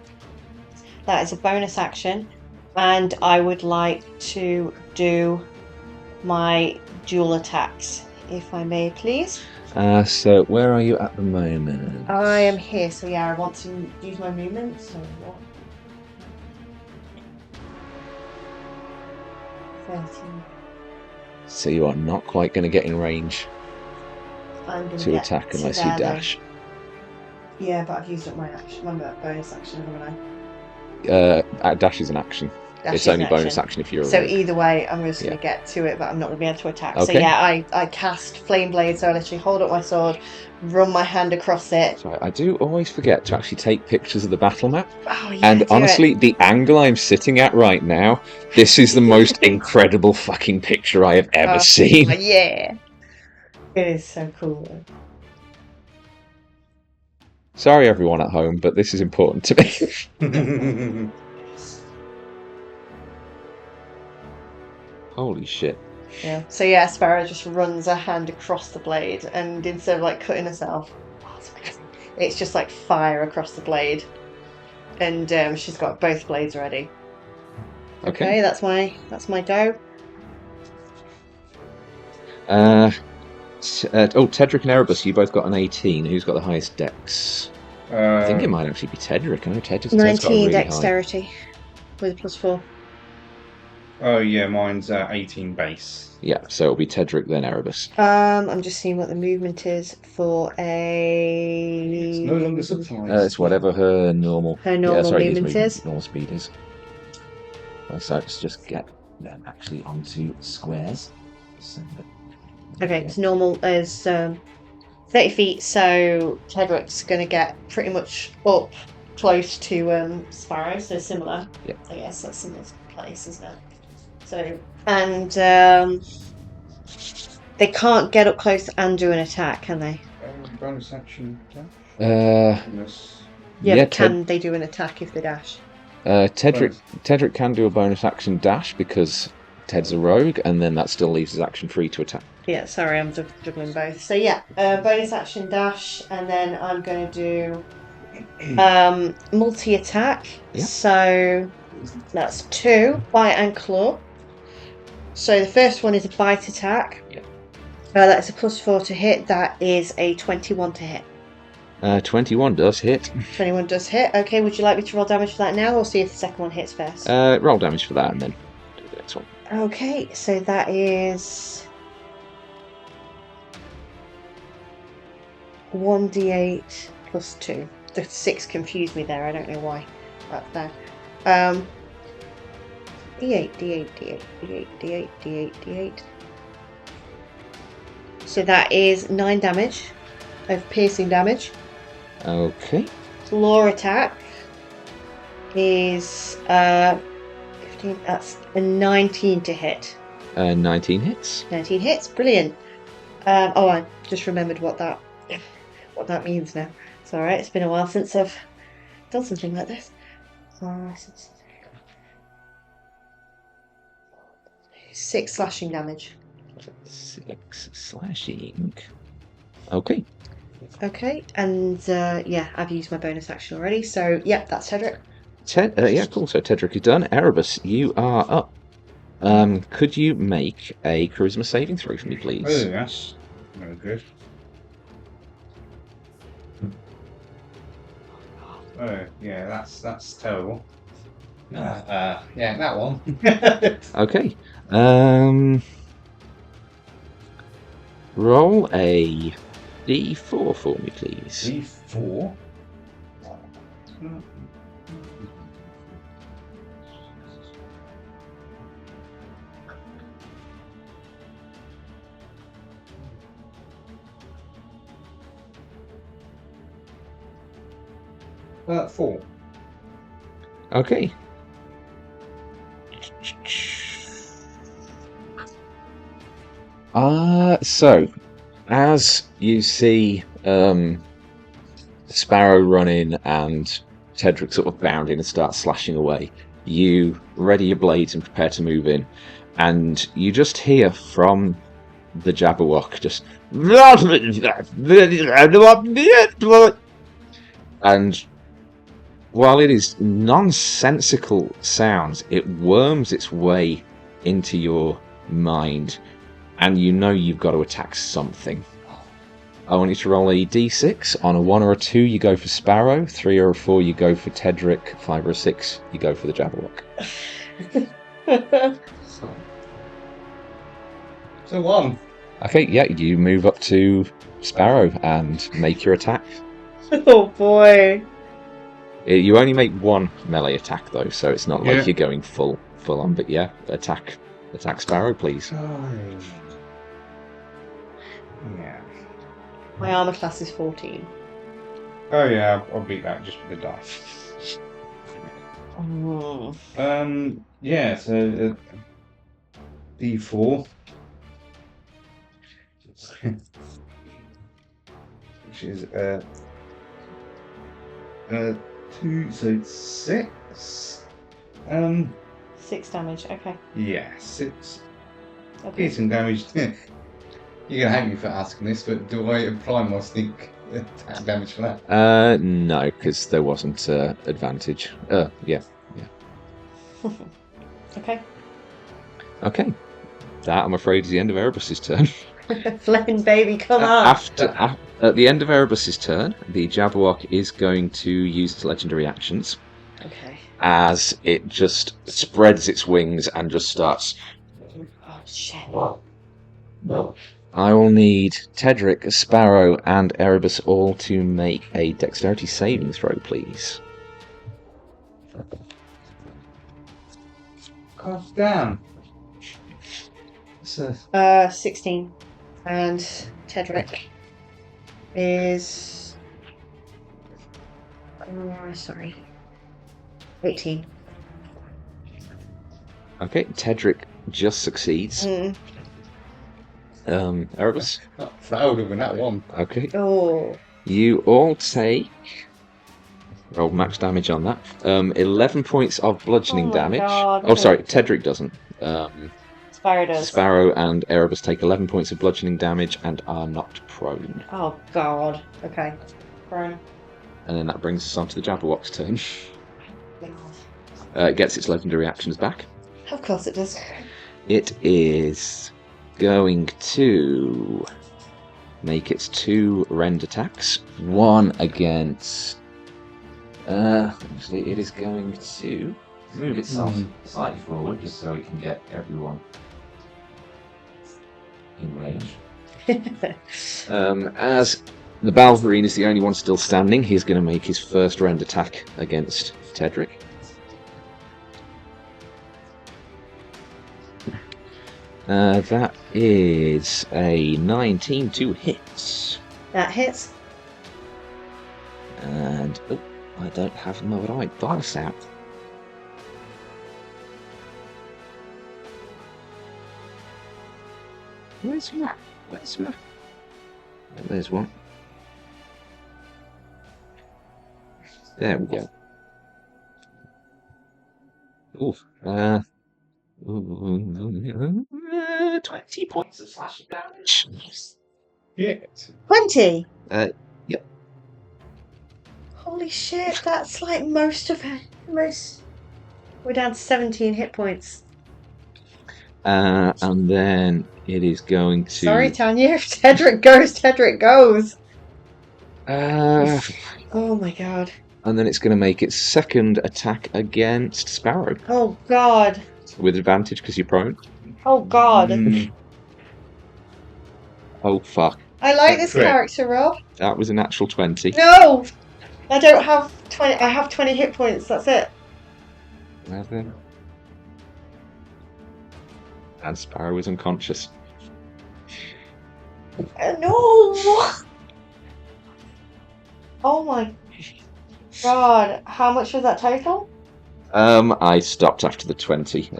That is a bonus action, and I would like to do my dual attacks, if I may, please. So where are you at the moment? I am here, so yeah, I want to use my movement. So what? 13. So you are not quite going to get in range I'm gonna to get attack to unless you there, though. dash. Yeah, but I've used up my action. My bonus action, haven't I? Dash is an action. Dash It's is only an bonus action if you're a So rogue. either way, I'm just Yeah. going to get to it, but I'm not going to be able to attack. So Okay. yeah, I cast Flame Blade, so I literally hold up my sword, run my hand across it. So I do always forget to actually take pictures of the battle map. Oh yeah, And do honestly, the angle I'm sitting at right now, this is the most incredible fucking picture I have ever seen. Yeah. It is so cool. Sorry, everyone at home, but this is important to me. Holy shit. Yeah. So yeah, Sparrow just runs her hand across the blade, and instead of like cutting herself, it's just like fire across the blade. And she's got both blades ready. Okay, that's my go. Tedric and Erebus, you both got an 18. Who's got the highest dex? I think it might actually be Tedric. I know Ted's got a 19 really high. dexterity with +4. Oh yeah, mine's 18 base. Yeah, so it'll be Tedric then Erebus. I'm just seeing what the movement is for a. It's no longer surprised. It's whatever her normal. Her normal his movement is. Normal speed is. So let's just get them actually onto squares. So Okay, it's normal as 30 feet, so Tedric's going to get pretty much up close to Sparrow, so similar. Yeah. I guess that's similar place, isn't it? So, and they can't get up close and do an attack, can they? Bonus action. Yes. Yeah, Yeah, but can they do an attack if they dash? Tedric can do a bonus action dash because Ted's a rogue, and then that still leaves his action free to attack. Yeah, sorry, I'm juggling both. So yeah, bonus action dash, and then I'm going to do multi-attack. Yeah. So that's 2, bite and claw. So the first one is a bite attack. Yeah. That is a +4 to hit. That is a 21 to hit. 21 does hit. 21 does hit. Okay, would you like me to roll damage for that now, or see if the second one hits first? Roll damage for that, and then do the next one. Okay, so that is 1d8 plus 2. The 6 confused me there, I don't know why. Right there. D8, D8, D8, D8, D8, D8, D8. So that is 9 damage of piercing damage. Okay. Claw attack is 15, that's a 19 to hit. 19 hits. 19 hits, brilliant. I just remembered what that means now. It's alright, it's been a while since I've done something like this. 6 slashing damage. 6 slashing. Okay. Okay, and yeah, I've used my bonus action already, so yeah, that's Tedric. Yeah, cool. So Tedric is done. Erebus, you are up. Could you make a charisma saving throw for me, please? Oh, yes. Very good. Oh, yeah, that's terrible. Yeah, that one. Okay. Roll a D4 for me, please. D4. 4. Okay. So as you see Sparrow run in and Tedric sort of bound in and start slashing away, you ready your blades and prepare to move in, and you just hear from the Jabberwock just and while it is nonsensical sounds, it worms its way into your mind, and you know you've got to attack something. I want you to roll a d6. On a 1 or a 2, you go for Sparrow. 3 or a 4, you go for Tedric. 5 or a 6, you go for the Jabberwock. So 1. Okay, yeah, you move up to Sparrow and make your attack. Oh boy. You only make 1 melee attack though, so it's not like Yeah. you're going full on. But yeah, attack Sparrow, please. Yeah. My armor class is 14. Oh yeah, I'll beat that just with the dice. Yeah, so D4. Which is 2, so 6. 6 damage, okay. Yeah, 6. Okay. Piercing damage. You're gonna hate me for asking this, but do I apply my sneak attack damage for that? No, because there wasn't advantage. Yeah. Okay. Okay. That, I'm afraid, is the end of Erebus's turn. Flynn, baby, come on! At the end of Erebus's turn, the Jabberwock is going to use its legendary actions Okay. as it just spreads its wings and just starts. Oh, shit. I will need Tedric, Sparrow, and Erebus all to make a dexterity saving throw, please. Calm down. 16. And Tedric is... sorry. 18. Okay, Tedric just succeeds. Erebus? Failed with that one. Okay. Oh. You all take... Roll max damage on that. 11 points of bludgeoning Oh my damage. God, Oh, sorry, okay. Tedric doesn't. Sparrow does. Sparrow and Erebus take 11 points of bludgeoning damage and are knocked prone. Oh god. Okay. Prone. And then that brings us on to the Jabberwock's turn. It gets its legendary actions back. Of course it does. It is going to make its 2 rend attacks. One against... actually, it is going to move itself slightly forward just so it can get everyone in range. As the Balverine is the only one still standing, he's going to make his first rend attack against Tedric. That is a 19 to hit. That hits. And oh, I don't have my right dice out. Where's my? Oh, there's one. There we go. Oof. 20 points of slashing damage. Shit. 20? Yep. Holy shit, that's like most of it. We're down to 17 hit points. And then it is going to... Sorry, Tanya. If Tedric goes, Tedric goes. Oh my god. And then it's going to make its second attack against Sparrow. Oh god. With advantage because you're prone. Oh god. Oh fuck. I like this Crit. character, Rob. That was a natural 20. No! I don't have 20. I have 20 hit points. That's it. 11. And Sparrow is unconscious. No! Oh my god. How much was that total? I stopped after the 20.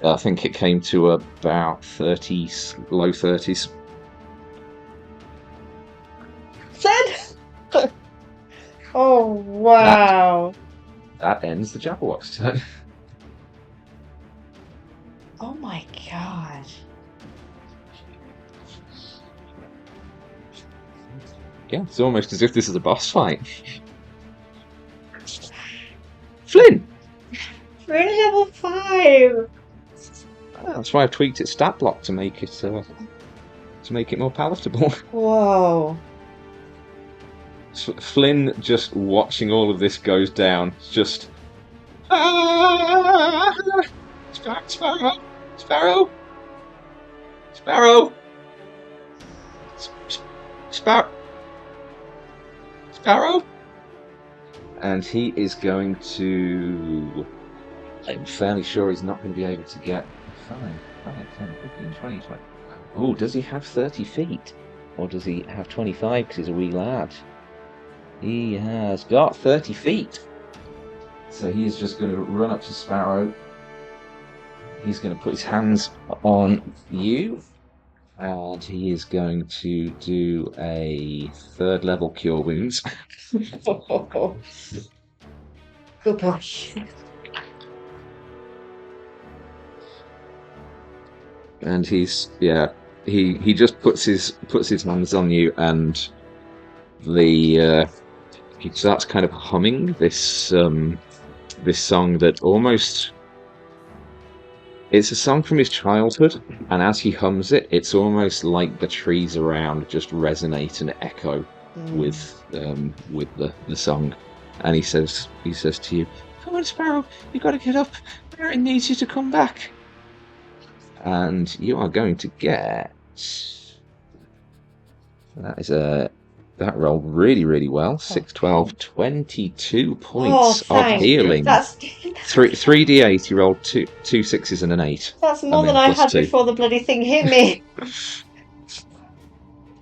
I think it came to about 30, low 30s. Said? Oh wow. That ends the Jabberwock's turn. Oh my god. Yeah, it's almost as if this is a boss fight. Flynn! We're in level 5. That's why I've tweaked its stat block to make it more palatable. Whoa. Flynn, just watching all of this goes down, just... Sparrow! Sparrow! Sparrow! Sparrow! Sparrow! And he is going to... I'm fairly sure he's not going to be able to get 5, 10, 15, 20, 20. Oh, does he have 30 feet? Or does he have 25 because he's a wee lad? He has got 30 feet. So he is just going to run up to Sparrow. He's going to put his hands on you. And he is going to do a 3rd level Cure Wounds. Good boy. And he's he just puts his hands on you, and he starts kind of humming this song that almost, it's a song from his childhood, and as he hums it, it's almost like the trees around just resonate and echo with the song. And he says to you, "Come on, Sparrow, you got to get up. Baron needs you to come back." And you are going to get... That rolled really, really well. 6, 12, 22 points of healing. That's 3d8, you rolled two 6s and an 8. That's more And than then I plus had 2. before the bloody thing hit me.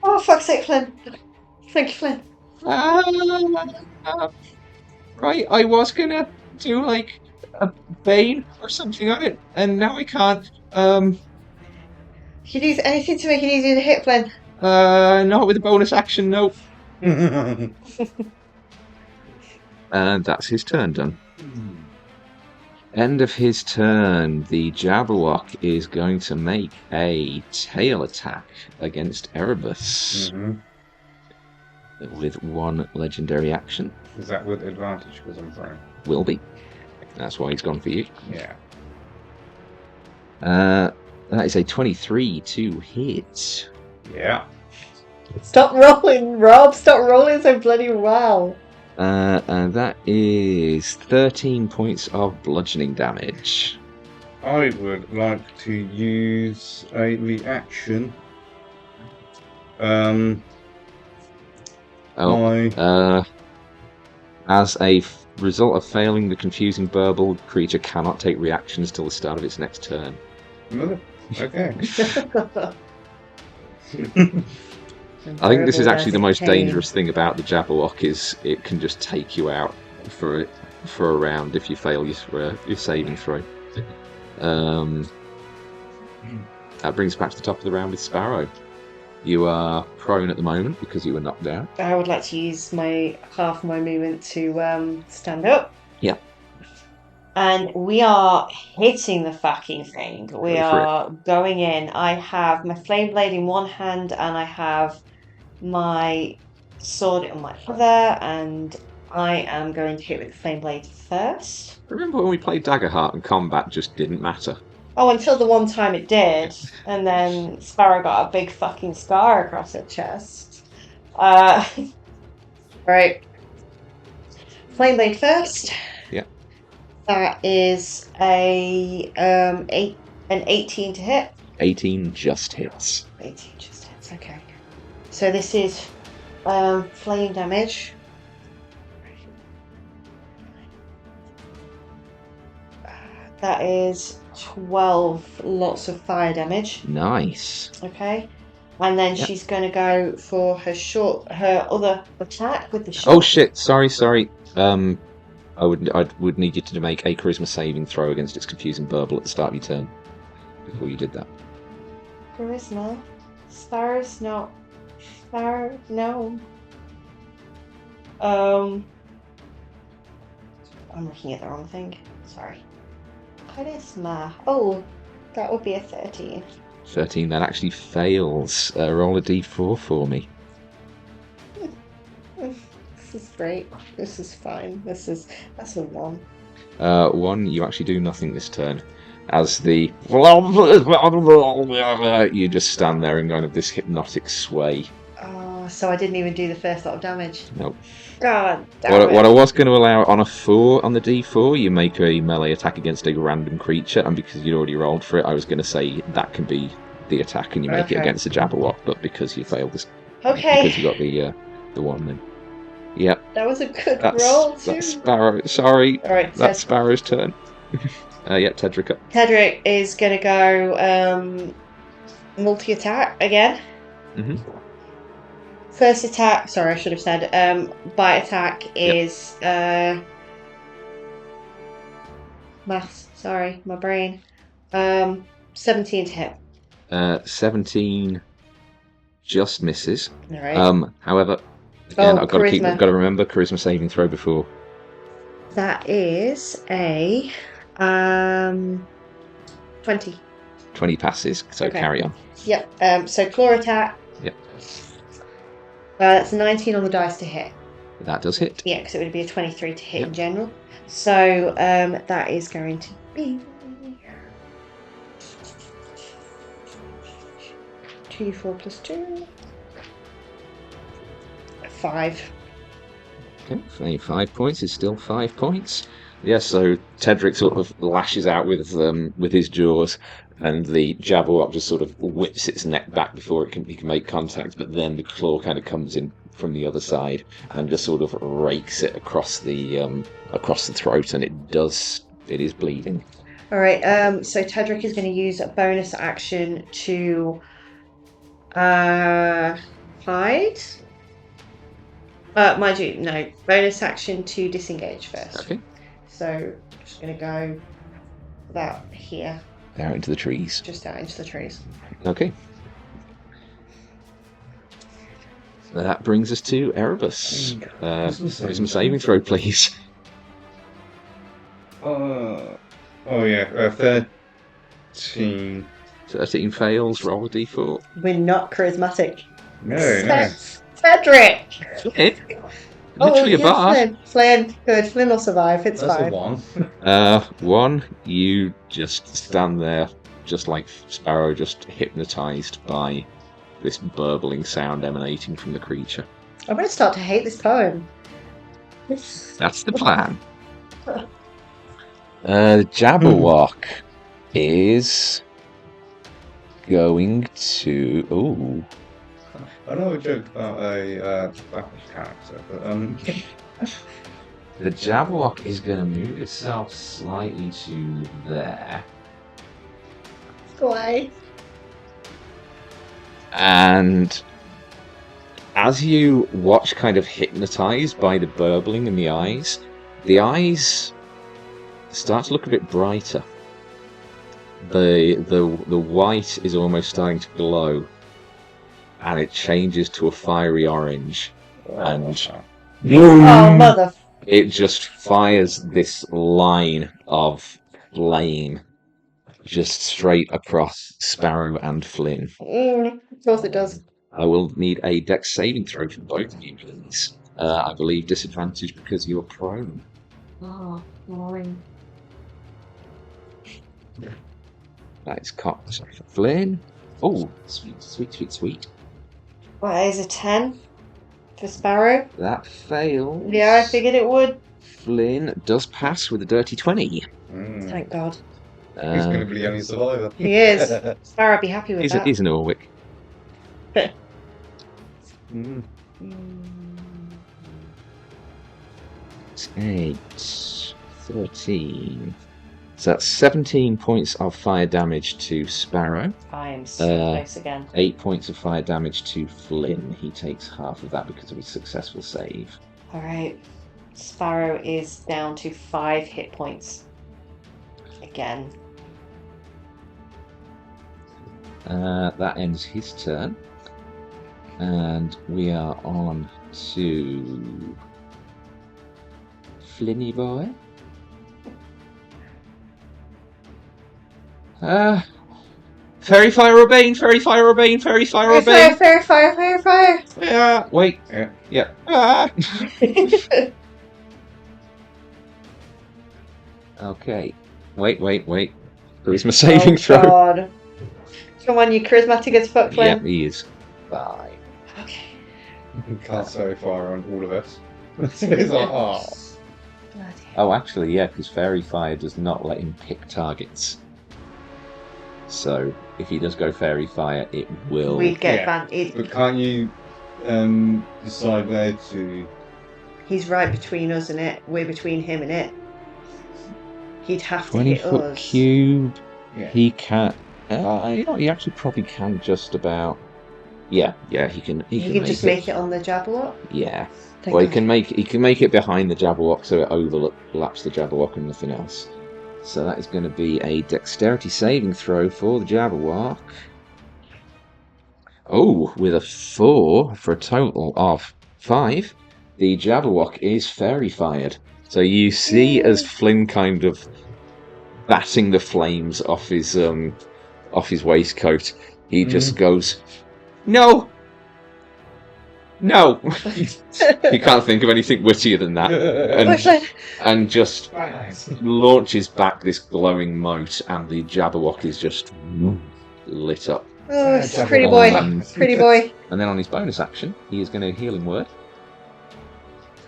Oh, fuck's sake, Flynn. Thank you, Flynn. Right, I was gonna do like a bane or something on it, and now I can't. You can use anything to make it easier to hit, Flynn. Not with a bonus action, no. And that's his turn done. End of his turn, the Jabberwock is going to make a tail attack against Erebus with 1 legendary action. Is that with advantage because I'm prone? Will be. That's why he's gone for you. Yeah. That is a 23 to hit. Yeah. Stop rolling, Rob. Stop rolling so bloody well. And that is 13 points of bludgeoning damage. I would like to use a reaction. As a result of failing the confusing burble, creature cannot take reactions till the start of its next turn. Okay. I think this is actually the most dangerous thing about the Jabberwock is it can just take you out for a round if you fail your saving throw. That brings us back to the top of the round with Sparrow. You are prone at the moment because you were knocked down. I would like to use my half my movement to stand up. Yeah. And we are hitting the fucking thing. We are going in. I have my flame blade in one hand and I have my sword on my other, and I am going to hit with the flame blade first. Remember when we played Daggerheart and combat just didn't matter? Oh, until the one time it did, and then Sparrow got a big fucking scar across her chest. Right. Flame blade first. Yeah. That is an 18 to hit. 18 just hits. 18 just hits. Okay. So this is flame damage. That is 12 lots of fire damage. Nice. Okay. And then she's going to go for her other attack with the short. Oh shit! Sorry. I would need you to make a charisma saving throw against its confusing burble at the start of your turn. Before you did that. Charisma. Sparrow's not. Sparrow. No. I'm looking at the wrong thing. Sorry. Charisma. Oh, that would be a 13. 13, that actually fails. Roll a d4 for me. This is great. This is fine. That's a 1. 1, you actually do nothing this turn. As the you just stand there in kind of this hypnotic sway. Oh, so I didn't even do the first lot of damage. Nope. God damn it. What I was going to allow on a 4 on the d4, you make a melee attack against a random creature, and because you'd already rolled for it, I was going to say that can be the attack, and you make it against the Jabberwock. But because you failed this, because you got the 1, then yep. That was a good roll too. That's Sparrow. Sorry. All right. That's Sparrow's turn. Yeah, Tedric up. Tedric is going to go multi-attack again. Mm-hmm. First attack, sorry, I should have said, bite attack is, maths, sorry, my brain, 17 to hit. 17 just misses. Alright. However, again, I've got to remember charisma saving throw before. That is a, 20. 20 passes, so okay. Carry on. Yep, so claw attack. Yep. That's 19 on the dice to hit. That does hit. Yeah, because it would be a 23 to hit in general. So that is going to be 2d4 plus 2. 5. Okay, 5 points is still 5 points. Yes, so Tedric sort of lashes out with his jaws, and the Jabberwock just sort of whips its neck back before he can make contact, but then the claw kind of comes in from the other side and just sort of rakes it across the throat, and it is bleeding. All right, so Tedric is going to use a bonus action to hide. Mind you, no, bonus action to disengage first. Okay. So just going to go about here. Out into the trees. Just out into the trees. Okay. So that brings us to Erebus. Charisma saving throw, please. Oh yeah, 13. 13 fails. Roll a d4. We're not charismatic. No. Tedric! Flynn? Oh, Literally a yeah, bard. Flynn. Good. Flynn will survive. It's That's a fine. 1. One, you just stand there, just like Sparrow, just hypnotized by this burbling sound emanating from the creature. I'm going to start to hate this poem. That's the plan. Jabberwock is going to. Ooh. I know a joke about a Spanish character, but The Jabberwock is going to move itself slightly to there. Why? And as you watch, kind of hypnotized by the burbling in the eyes start to look a bit brighter. The white is almost starting to glow, and it changes to a fiery orange, and Oh, mother. it just fires this line of flame just straight across Sparrow and Flynn. Of course it does. I will need a dex saving throw from both of you, please. I believe disadvantage because you're prone. Oh, boring. That is cocked for Flynn. Oh, sweet. What is a 10 for Sparrow? That fails. Yeah, I figured it would. Flynn does pass with a dirty 20. Thank God. he's going to be the only survivor. He is. Sparrow, be happy with He's that. an Orwick. Mm. 8, 13. So that's 17 points of fire damage to Sparrow. I am so close again. 8 points of fire damage to Flynn. He takes half of that because of his successful save. Alright. Sparrow is down to 5 hit points. Again. That ends his turn. And we are on to Flinny boy. Fairy fire or bane, fairy fire or bane, fairy fire or bane. Fire. Yeah, wait. Yeah. Ah. Okay. Wait. Charisma saving throw. God. Come on, you charismatic as fuck, Flynn. Yep, he is. 5. Okay. Can't so far on all of us. It's like, oh. Bloody Oh, actually, yeah, because fairy fire does not let him pick targets. So if he does go fairy fire, it will. We get Yeah. vantage. But can't you decide where to... He's right between us and it. We're between him and it. He'd have to hit 20-foot us. cube. Yeah. He can. He actually probably can just about. Yeah, he can. He can just make it on the Jabberwock. Yeah. Thank Well, he God. can make it behind the Jabberwock, so it overlaps the Jabberwock and nothing else. So that is going to be a dexterity saving throw for the Jabberwock. Oh, with a 4 for a total of 5. The Jabberwock is fairy fired. So you see as Flynn kind of batting the flames off his waistcoat, he just goes, "No! No!" He can't think of anything wittier than that. And just launches back this glowing mote, and the Jabberwock is just lit up. Oh, pretty boy. Pretty boy. And then on his bonus action, he is going to Healing Word.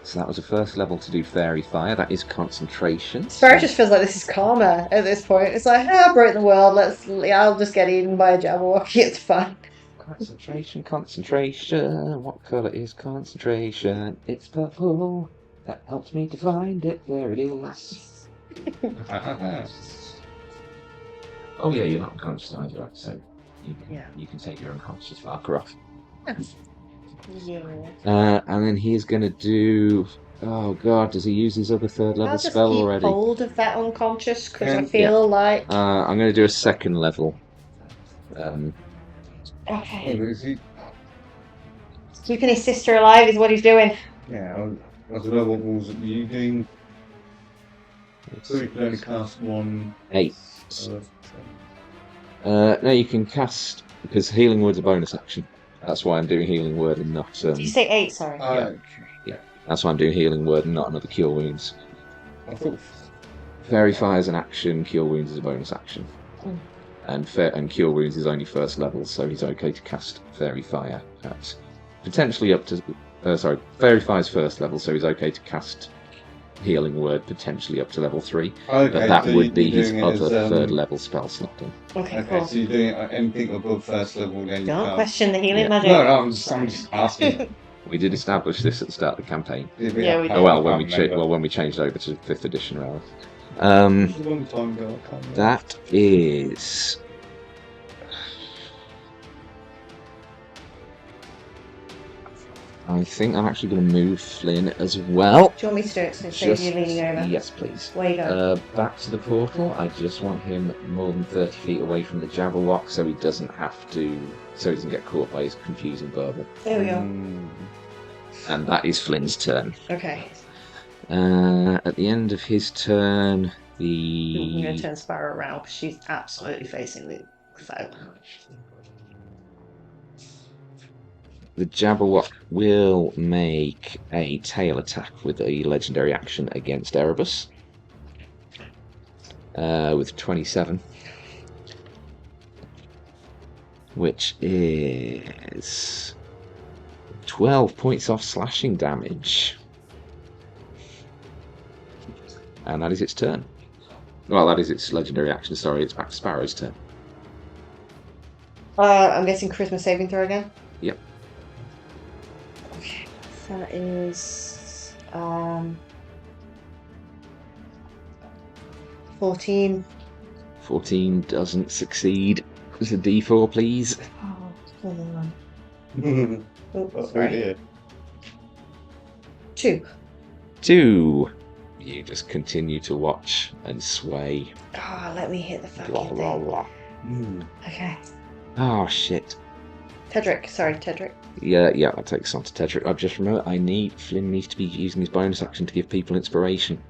So that was a first level to do Fairy Fire. That is concentration. Sparrow just feels like this is karma at this point. It's like, I broke the world. I'll just get eaten by a Jabberwock. It's fine. Concentration. What colour is concentration? It's purple. That helps me to find it. There it is. Oh yeah, you're not unconscious either, so you can take your unconscious marker off. Yeah. And then he's going to do. Oh god, does he use his other third level I'll just spell keep already? hold of that unconscious because I Yeah. feel like. I'm going to do a second level. Okay. Keeping his sister alive is what he's doing. Yeah, I don't know what rules were you doing. So you can only cast one. 8. No, you can cast, because Healing Word's a bonus action. That's why I'm doing Healing Word and not. Did you say 8? Sorry. Yeah. That's why I'm doing Healing Word and not another Cure Wounds. I thought. Fairy Fire is an action, Cure Wounds is a bonus action. Mm. And Cure Wounds is only first level, so he's okay to cast Fairy Fire at potentially up to. Fairy Fire's first level, so he's okay to cast Healing Word potentially up to level 3. Okay, But that so would be his doing it other as, third level spell slotting. Okay, Okay, cool. so you're doing anything above first level, then you Don't cast. question the healing Yeah. magic. No, I'm just asking. We did establish this at the start of the campaign. Yeah, we did. Oh well, when when we changed over to 5th edition rather. It was a long time ago. I can't remember. That is. I think I'm actually going to move Flynn as well. Do you want me to do it so save you leaning over? Yes, please. Where you go? Back to the portal. I just want him more than 30 feet away from the Jabberwock, so he doesn't have to. So he doesn't get caught by his confusing burble. There we go. And that is Flynn's turn. Okay. At the end of his turn, I'm going to the turn Sparrow around because she's absolutely facing the foe. Jabberwock will make a tail attack with a legendary action against Erebus. With 27. Which is 12 points off slashing damage. And that is its turn. Well, that is its legendary action. Sorry, it's back to Sparrow's turn. I'm guessing Charisma saving throw again? Yep. Okay. That is 14. 14 doesn't succeed. It's a D4, please. Oh, hold on. Oh, That's sorry. weird. 2. 2. You just continue to watch and sway. Oh, let me hit the fucking Blah, blah, thing. blah. Okay. Oh, shit. Tedric. Sorry, Tedric. Yeah, that takes on to Tedric. I've just remembered Flynn needs to be using his bonus action to give people inspiration.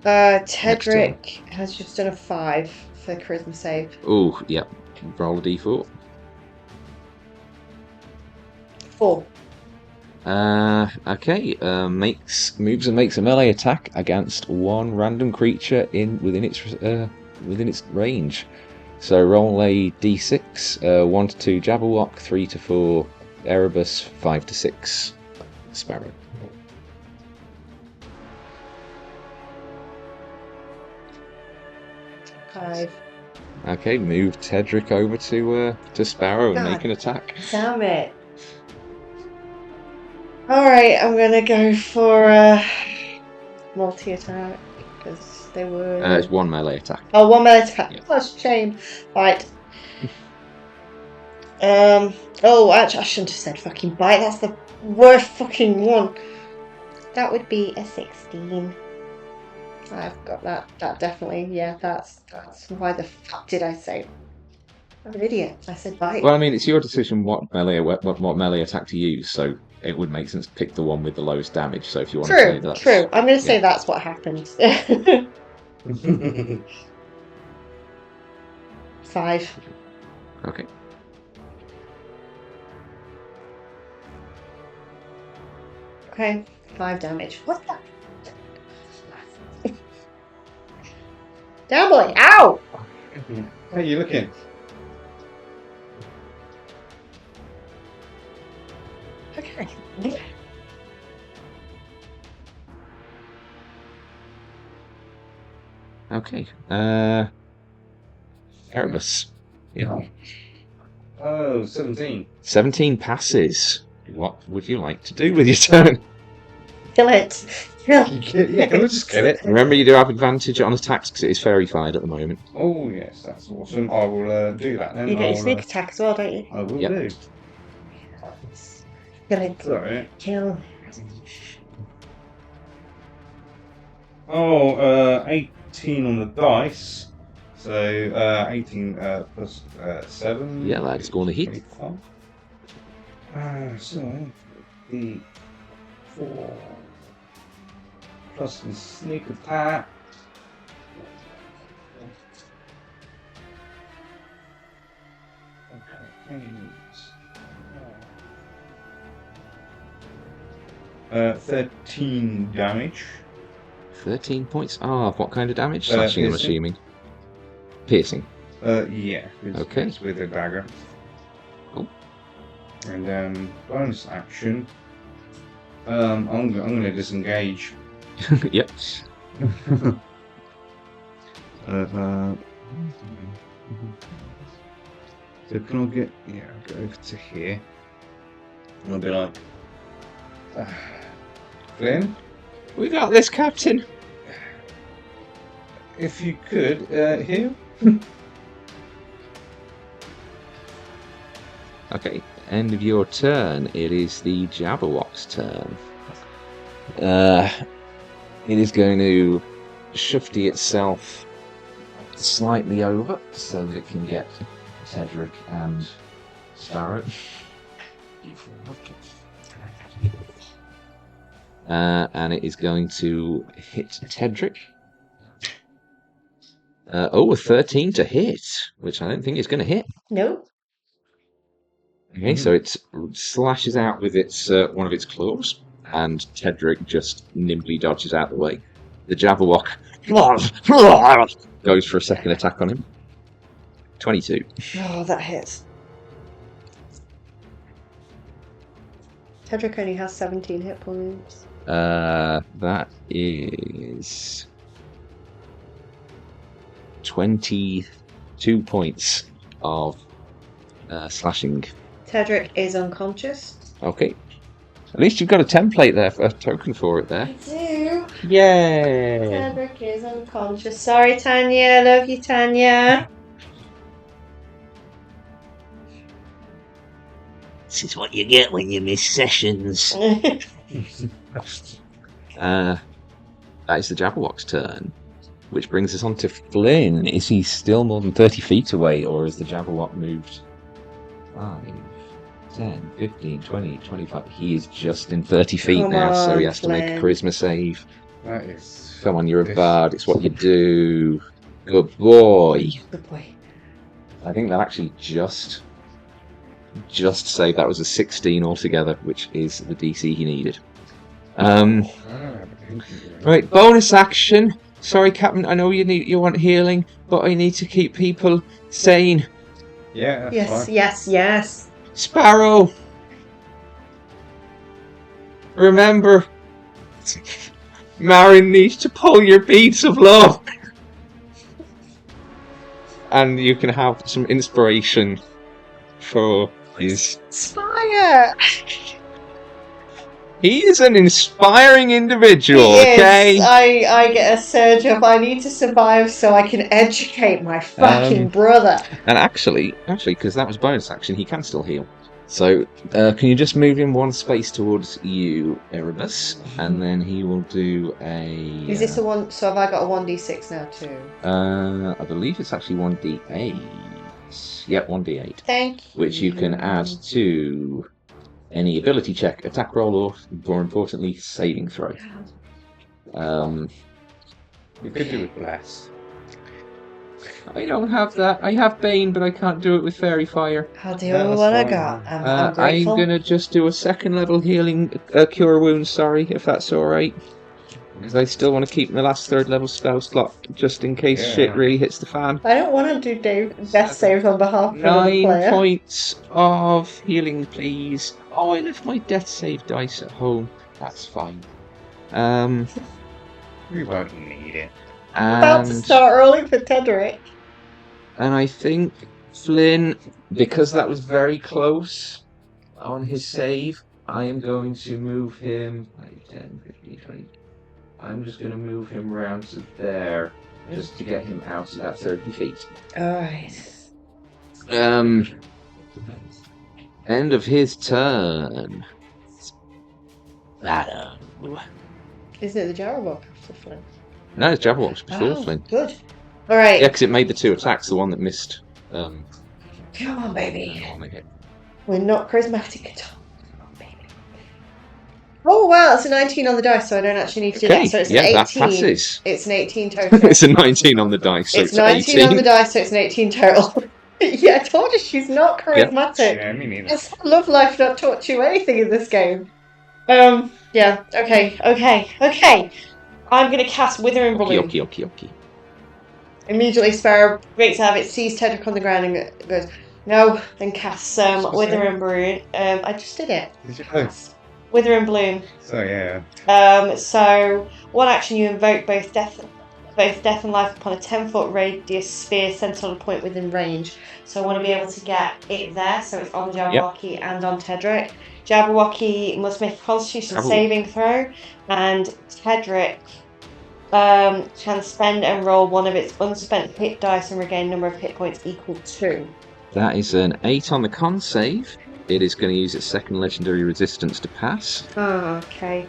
Tedric has just done a 5 for Charisma save. Oh, yeah. Roll a D4. 4. Okay. Moves and makes a melee attack against one random creature within its range. So roll a D6. 1 to 2 Jabberwock, 3 to 4 Erebus, 5 to 6 Sparrow. Five. Okay, move Tedric over to Sparrow and God. make an attack. Damn it. Alright, I'm gonna go for multi-attack because they were. It's one melee attack. Oh, one melee attack. Yeah. That's a shame. Right. Oh, actually, I shouldn't have said fucking bite. That's the worst fucking one. That would be a 16. I've got that. That definitely. Yeah, that's why the fuck did I say? I'm an idiot. I said bite. Well, I mean, it's your decision what melee attack to use, so it would make sense to pick the one with the lowest damage. So if you want to say that, True. I'm going to say yeah. that's what happened. 5. Okay. Okay, 5 damage. What the? Down boy! Ow! How are you looking? Okay. Okay. Erebus. Yeah. Oh, 17. 17 passes. What would you like to do with your turn? Kill it. Kill. Yeah, can we just kill it? Remember, you do have advantage on attacks because it is fairy fired at the moment. Oh, yes, that's awesome. I will do that then. You get your I'll, sneak attack as well, don't you? I will Yep. do. Kill it. Sorry. Kill. Oh, 18 on the dice. So 18 plus 7. Yeah, that is going to hit. 25. So the 4. plus his sneak attack. Okay. 13 damage. 13 points. Ah, what kind of damage? Slashing, I'm piercing. assuming. Piercing. Yeah. Okay. It's with a dagger. Cool. And then bonus action. I'm gonna disengage. Yep. So can I get? Yeah, I'll go over to here. And I'll be like, Flynn, We got this, Captain. if you could heal. Okay, end of your turn. It is the Jabberwock's turn. It is going to shufty itself slightly over so that it can get Tedric and Sparrow. And it is going to hit Tedric. A 13 to hit, which I don't think it's going to hit. No. Okay, so it slashes out with its one of its claws, and Tedric just nimbly dodges out the way. The Jabberwock goes for a second attack on him. 22. Oh, that hits. Tedric only has 17 hit points. That is 22 points of slashing. Tedric is unconscious. Okay. At least you've got a template there, a token for it there. I do. Yay! Tedric is unconscious. Sorry, Tanya. I love you, Tanya. This is what you get when you miss sessions. That is the Jabberwock's turn, which brings us on to Flynn. Is he still more than 30 feet away, or has the Jabberwock moved 5, 10, 15, 20, 25? He is just in 30 feet Come now, so he on, has to make a Flynn. charisma save. That is. Come on, you're a bard. It's what you do. Good boy. Good boy. I think that actually just saved. That was a 16 altogether, which is the DC he needed. Right, bonus action. Sorry, Captain. I know you want healing, but I need to keep people sane. Yeah, that's Yes, fine. yes. Sparrow, remember, Marin needs to pull your beads of love. And you can have some inspiration for his... Spire! He is an inspiring individual, He is. okay? I get a surge of I need to survive so I can educate my fucking brother. And actually, because that was bonus action, he can still heal. So, can you just move him one space towards you, Erebus, and then he will do a... Is this a one? So have I got a 1d6 now too? I believe it's actually 1d8. Yep, 1d8. Thank you. Which you can add to any ability check, attack roll, or, more importantly, saving throw. You could do it bless. I don't have that. I have Bane, but I can't do it with Fairy Fire. I'll do Yeah, that's what I fine. got. I'm I'm grateful. gonna just do a second level healing, cure wounds, sorry, if that's alright. Because I still want to keep my last third level spell slot, just in case Yeah. shit really hits the fan. I don't want to do death saves on behalf of another 9 player. points of healing, please. Oh, I left my death save dice at home. That's fine. We won't need it. About to start rolling for Tedric. And I think Flynn, because that was very close on his save, I am going to move him 5, 10, 15, 20. I'm just going to move him round to there, just to get him out of that 30 feet. Alright. End of his turn. Sparrow. Isn't it the Jabberwock after Flynn? No, it's Jabberwock's before Oh, Flynn. good. Alright. Yeah, because it made the 2 attacks, the one that missed. Come on, baby. on the hit. We're not charismatic at all. Come on, baby. Oh wow, it's a 19 on the dice, so I don't actually need to do Okay, that. So it's yeah, an 18. that passes. It's an 18 total. It's a 19 on the dice, so It's it's 19 on the 18. dice, so it's an 18 total. Yeah, I told you she's not Yep. charismatic. Yeah, me neither. Has love life not taught you anything in this game? Yeah, okay. I'm gonna cast Withering Balloon. Okay. Immediately, Sparrow breaks out of it, sees Tedric on the ground, and goes, no, then casts Withering Balloon. I just did it. Did you? Oh, Withering Bloom. so yeah. So one action you invoke both death and life upon a 10-foot radius sphere centered on a point within range. So I want to be able to get it there, so it's on Jabberwock and on Tedric. Jabberwock must make a Constitution saving throw, and Tedric can spend and roll one of its unspent hit dice and regain number of hit points equal to. That is an 8 on the con save. It is going to use its second legendary resistance to pass. Oh, okay.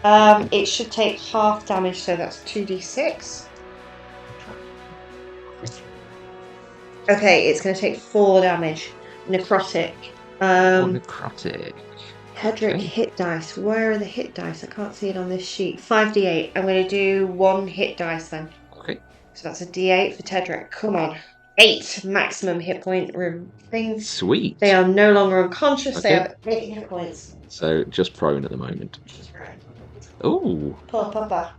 It should take half damage, so that's 2d6. Okay, it's going to take 4 damage. Necrotic. Necrotic. Tedric hit dice. Where are the hit dice? I can't see it on this sheet. 5d8. I'm going to do 1 hit dice then. Okay. So that's a d8 for Tedric. Come on. 8 maximum hit point things. Sweet. They are no longer unconscious. Okay. They have 8 hit points. So just prone at the moment. Ooh. Papa.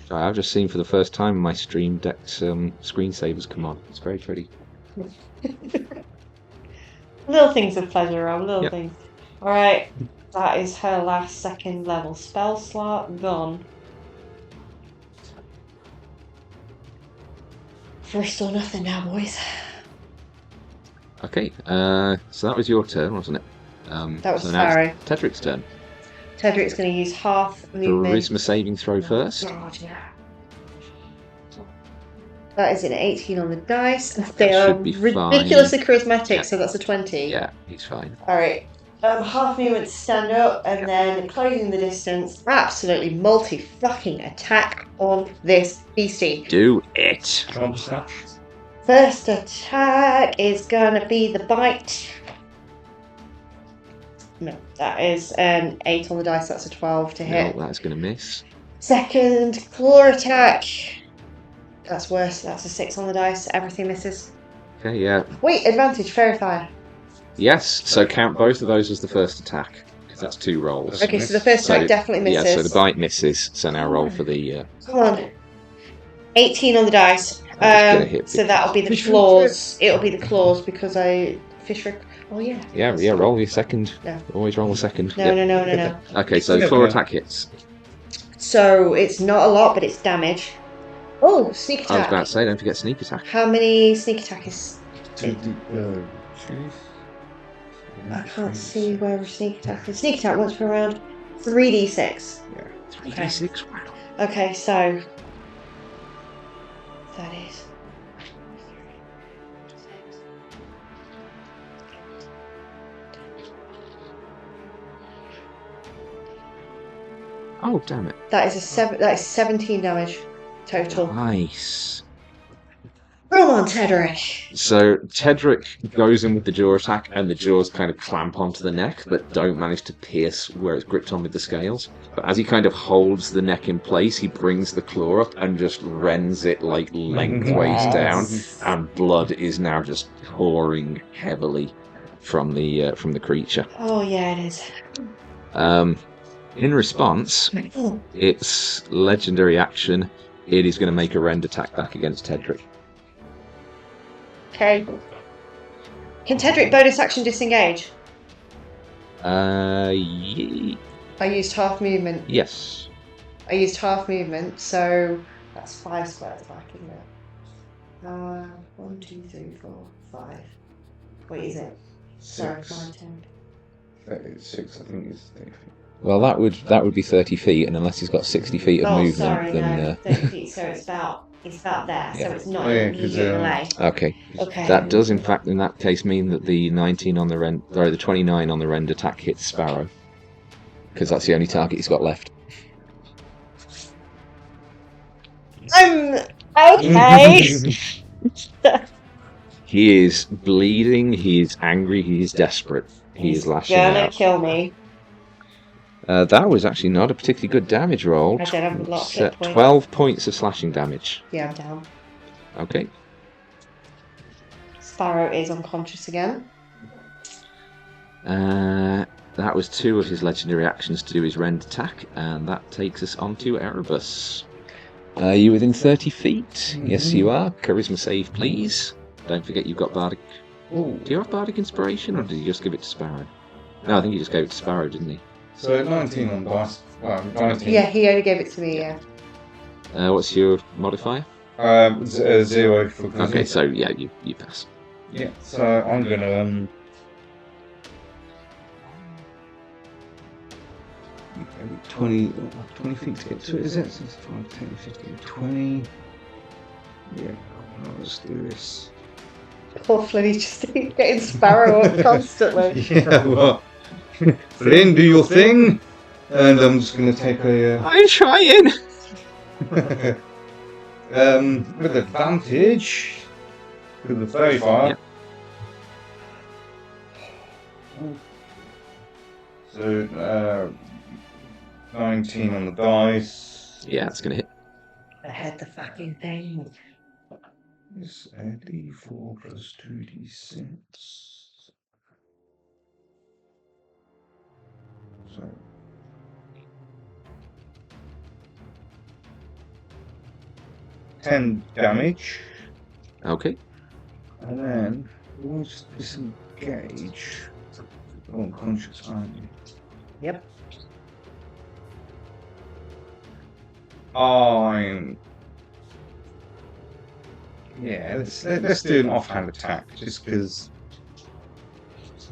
Sorry, I've just seen for the first time my Stream Deck's screensavers come on. It's very pretty. Little things of pleasure, Rob. Little Yep. things. Alright. That is her last 2nd level spell slot gone. First or nothing now, boys. Okay, so that was your turn, wasn't it? That was so now Sparrow. it's Tedric's turn. Tedric's going to use half movement. Charisma saving throw first. God, yeah. That is an 18 on the dice. They are should be ridiculously charismatic, Yeah. so that's a 20. Yeah, he's fine. Alright. Half movement to stand up, and then closing the distance. Absolutely multi-fucking attack on this beastie. Do it. First attack is gonna be the bite. No, that is an 8 on the dice, that's a 12 to hit. No, that's going to miss. Second claw attack. That's worse, that's a 6 on the dice, everything misses. Okay, yeah. Wait, advantage, faerie fire. Yes, so count both of those as the first attack, because that's 2 rolls. Okay, so the first attack definitely misses. Yeah, so the bite misses, so now roll for the... Come on. 18 on the dice. That's gonna hit So that'll be the claws. It'll be the claws because I... Oh, yeah. Yeah, roll your second. No. Always roll a second. No, Yep. no. Okay, so claw attack hits. So it's not a lot, but it's damage. Oh, sneak I was attack. about to say, don't forget sneak attack. How many sneak attack is... I can't see where a sneak attack is. Sneak attack once per round. 3d6. Yeah. 3d6, wow. Okay, so... That is... Oh, damn it. That is 17 damage total. Nice. Come on, Tedric. So Tedric goes in with the jaw attack, and the jaws kind of clamp onto the neck, but don't manage to pierce where it's gripped on with the scales. But as he kind of holds the neck in place, he brings the claw up and just rends it like lengthways down, and blood is now just pouring heavily from the creature. Oh yeah, it is. In response, its legendary action, it is going to make a rend attack back against Tedric. Okay. Can Tedric bonus action disengage? Yeah. I used half movement. Yes. I used half movement, so that's 5 squares back, isn't it? 1, 2, 3, 4, 5. Wait, is it? Sorry, 5, 10. 6, I think it's 30 feet. Well, that would be 30 feet, and unless he's got 60 feet of movement, sorry, then... no, 30 feet, so it's about there, Yeah. so it's not Yeah, 'cause, immediately away. Okay. Okay. That does, in fact, in that case, mean that the 19 on the rend, or the 29 on the rend attack hits Sparrow, because that's the only target he's got left. Okay. He is bleeding. He is angry. He is desperate. He is lashing Gonna out. kill me. That was actually not a particularly good damage roll. I did have a lot of It's, hit points. 12 points of slashing damage. Yeah, I'm down. Okay. Sparrow is unconscious again. That was 2 of his legendary actions to do his rend attack, and that takes us on to Erebus. Are you within 30 feet? Mm-hmm. Yes, you are. Charisma save, please. Don't forget you've got Bardic. Ooh. Do you have Bardic Inspiration, or did you just give it to Sparrow? No, I think you just gave it to Sparrow, didn't he? So 19 on dice. Well, 19. Yeah, he only gave it to me, yeah. What's your modifier? 0 for charisma. Okay, so yeah, you pass. Yeah, so I'm gonna okay, 20 feet to get to it, is it? So it's 5, 10, 15, 20. Yeah, let's do this. Poor Flynn, he's just getting Sparrow up constantly. Yeah, well, Flynn, do your thing, and I'm just gonna take a I'm trying! with advantage with the fairy fire. Yeah. So 19 on the dice. Yeah, it's gonna hit. I had the fucking thing. It's a d4 plus 2d6. So 10 damage, Okay. and then once disengage, you're unconscious, aren't you? Yep. Yeah, let's do an offhand attack, just because.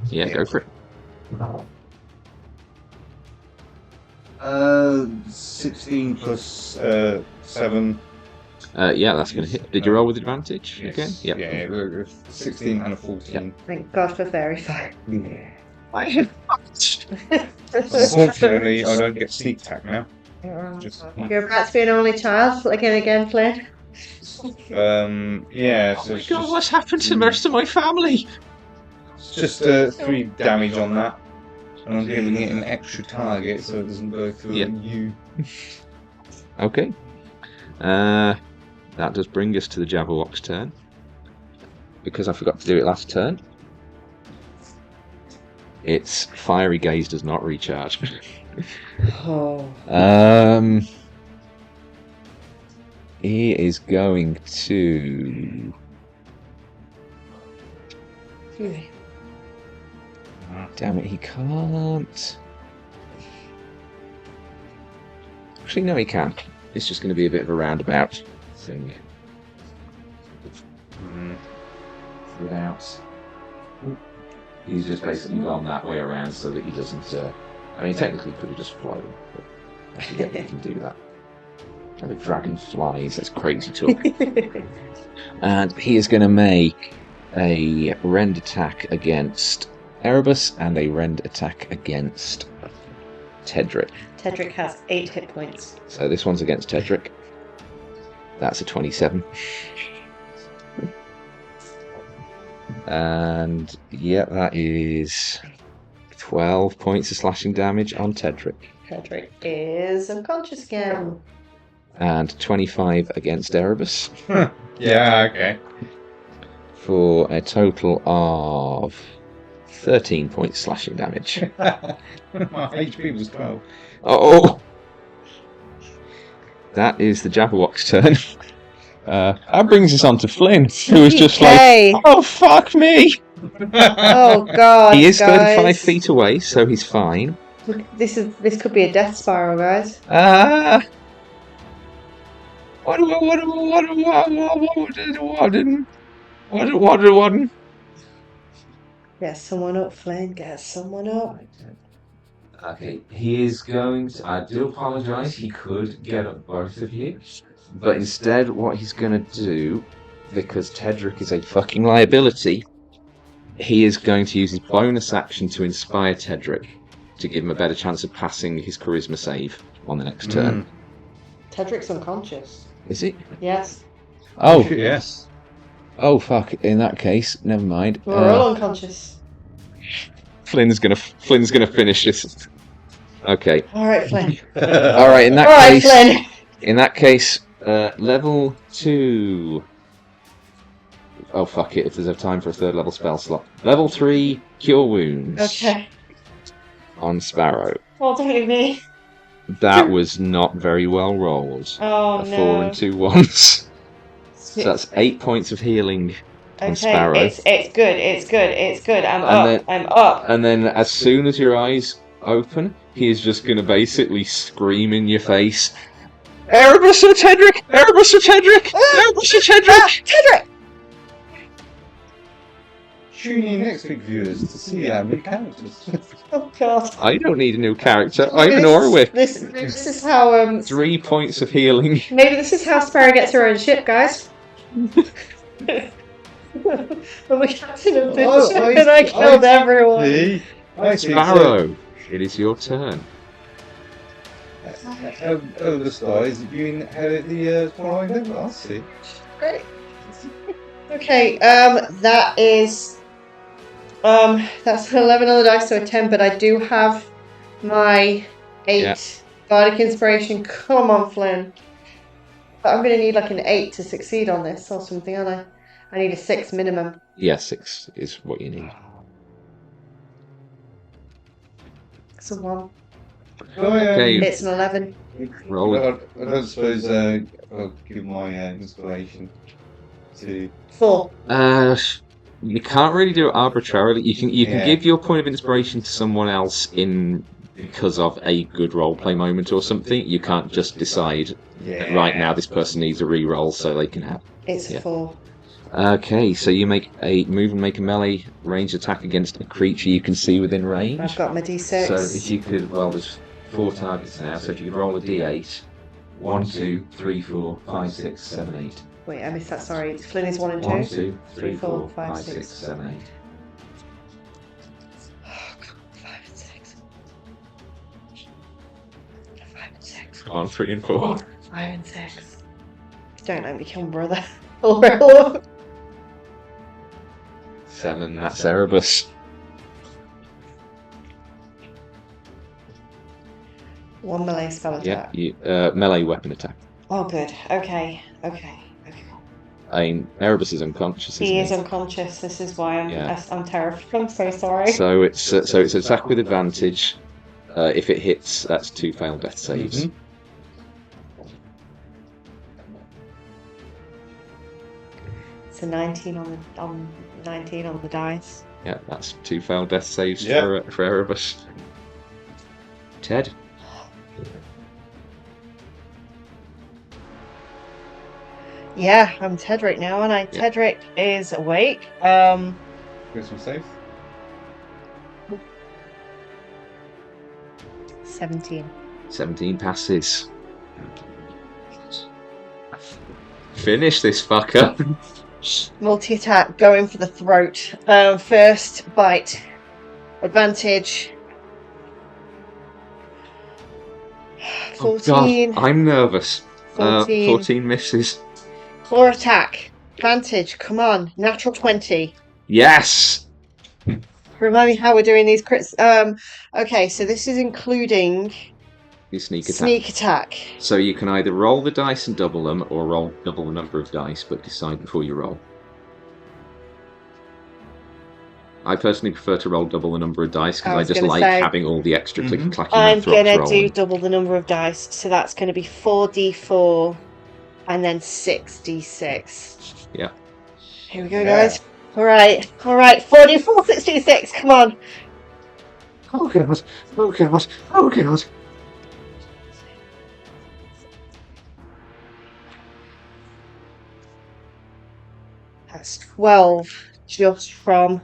Yeah, go for it. 16 plus 7. Yeah, that's gonna hit. Did you roll with advantage again? Yep. Yeah, 16 and a 14. Thank God for fairy fire. Yeah. I have Unfortunately, I don't get sneak attack now. Just, You're about to be an only child again, Flynn. yeah, Oh so my it's god, what's happened to the rest of my family? just 3 damage on that. And I'm giving it an extra target so it doesn't go through Yeah. you. Okay. That does bring us to the Jabberwock's turn. Because I forgot to do it last turn. Its fiery gaze does not recharge. Oh. He is going to. Damn it, he can't. Actually, no, he can. It's just going to be a bit of a roundabout thing. Without. He's just basically gone that way around so that he doesn't. I mean, technically, he could have just flown, but I forget that he can do that. And the dragon flies, that's crazy talk. And he is going to make a rend attack against Erebus and a rend attack against Tedric. Tedric has 8 hit points. So this one's against Tedric. That's a 27. And yeah, that is 12 points of slashing damage on Tedric. Tedric is unconscious again. And 25 against Erebus. Yeah, okay. For a total of 13 points slashing damage. My HP was 12. Oh! That is the Jabberwock's turn. That brings us on to Flynn, who is just Okay. like, oh, fuck me! Oh God! He is 35 guys. feet away, so he's fine. This could be a death spiral, guys. What? Get someone up, Flynn. Get someone up. Okay, he is going to. I do apologise, he could get up both of you. But instead, what he's going to do, because Tedric is a fucking liability, he is going to use his bonus action to inspire Tedric to give him a better chance of passing his charisma save on the next turn. Tedric's unconscious. Is he? Yes. Oh, Yes. oh fuck! In that case, never mind. We're all unconscious. Flynn's gonna finish this. Okay. All right, Flynn. All right. In All that right, case, Flynn. level 2. Oh fuck it! If there's a time for a third level spell slot, level 3 cure wounds Okay. on Sparrow. What do you mean? That was not very well rolled. Oh A 4 no. and 2 ones. So that's 8 points of healing on Okay, Sparrow. it's good. It's good. It's good. I'm And up. then- I'm up. And then, as soon as your eyes open, he is just going to basically scream in your face, "Erebus or Tedric! Erebus or Tedric! Erebus or Tedric!" Tedric. Tune in next week, viewers, to see our new characters. Oh God. I don't need a new character. I'm an This- Orwick. This is how 3 points of healing. Maybe this is how Sparrow gets her own ship, guys. I'm the captain of this Oh, ship and I killed everyone. See? I see. Sparrow, it is your turn. Eldest guys, you inherit the Twilight Endeavour. I see. Great. Okay, that is that's an 11 on the dice, so a 10, but I do have my 8 Yeah. Bardic Inspiration. Come on, Flynn. But I'm gonna need like an 8 to succeed on this or something, aren't I? I need a 6 minimum. Yeah, 6 is what you need. It's a 1. Okay. It's an 11. Roll it. I don't suppose I'll give my inspiration to. 4. You can't really do it arbitrarily. You can Yeah. give your point of inspiration to someone else because of a good roleplay moment or something. You can't just decide that right now this person needs a reroll so they can have. It's a Yeah. 4. Okay, so you make a move and make a melee ranged attack against a creature you can see within range. I've got my D6. So if you could, well, there's 4 targets now. So if you could roll a D8, 1, 2, 3, 4, 5, 6, 7, 8. Wait, I missed that, sorry. Flynn is 1 and 2. 1, 2, 3, 4, 5, 6, 7, 8. Oh, God, 5 and 6. 5 and 6. On 3 and 4. 5 and 6. Don't let me kill my brother. Oh, 7, that's Erebus. 1 melee spell attack. Yeah, melee weapon attack. Oh, good. Okay. I mean, Erebus is unconscious, isn't He is unconscious. This is why I'm terrified. I'm so sorry. So it's attack with advantage. If it hits, that's 2 failed death saves. Mhm. It's a 19 on 19 on the dice. Yeah, that's 2 failed death saves Yeah. for Erebus. Ted. Yeah, I'm Tedric now, and Yeah. Tedric is awake. Get some safe. 17. 17 passes. Finish this fucker. Multi-attack, going for the throat. First bite. Advantage. Oh 14. God, I'm nervous. 14. 14 misses. Claw attack. Advantage, come on. Natural 20. Yes! Remind me how we're doing these crits. Okay, so this is including You sneak attack. sneak attack. So you can either roll the dice and double them, or roll double the number of dice, but decide before you roll. I personally prefer to roll double the number of dice I because I was just gonna like say- having all the extra clicky clacky I'm math rocks gonna do rolling. double the number of dice, so that's gonna be 4d4 and then 6d6. Yeah. Here we go, Yeah. guys. Alright, 4d4, 6d6, come on. Oh god! Oh god! Oh god! That's 12 just from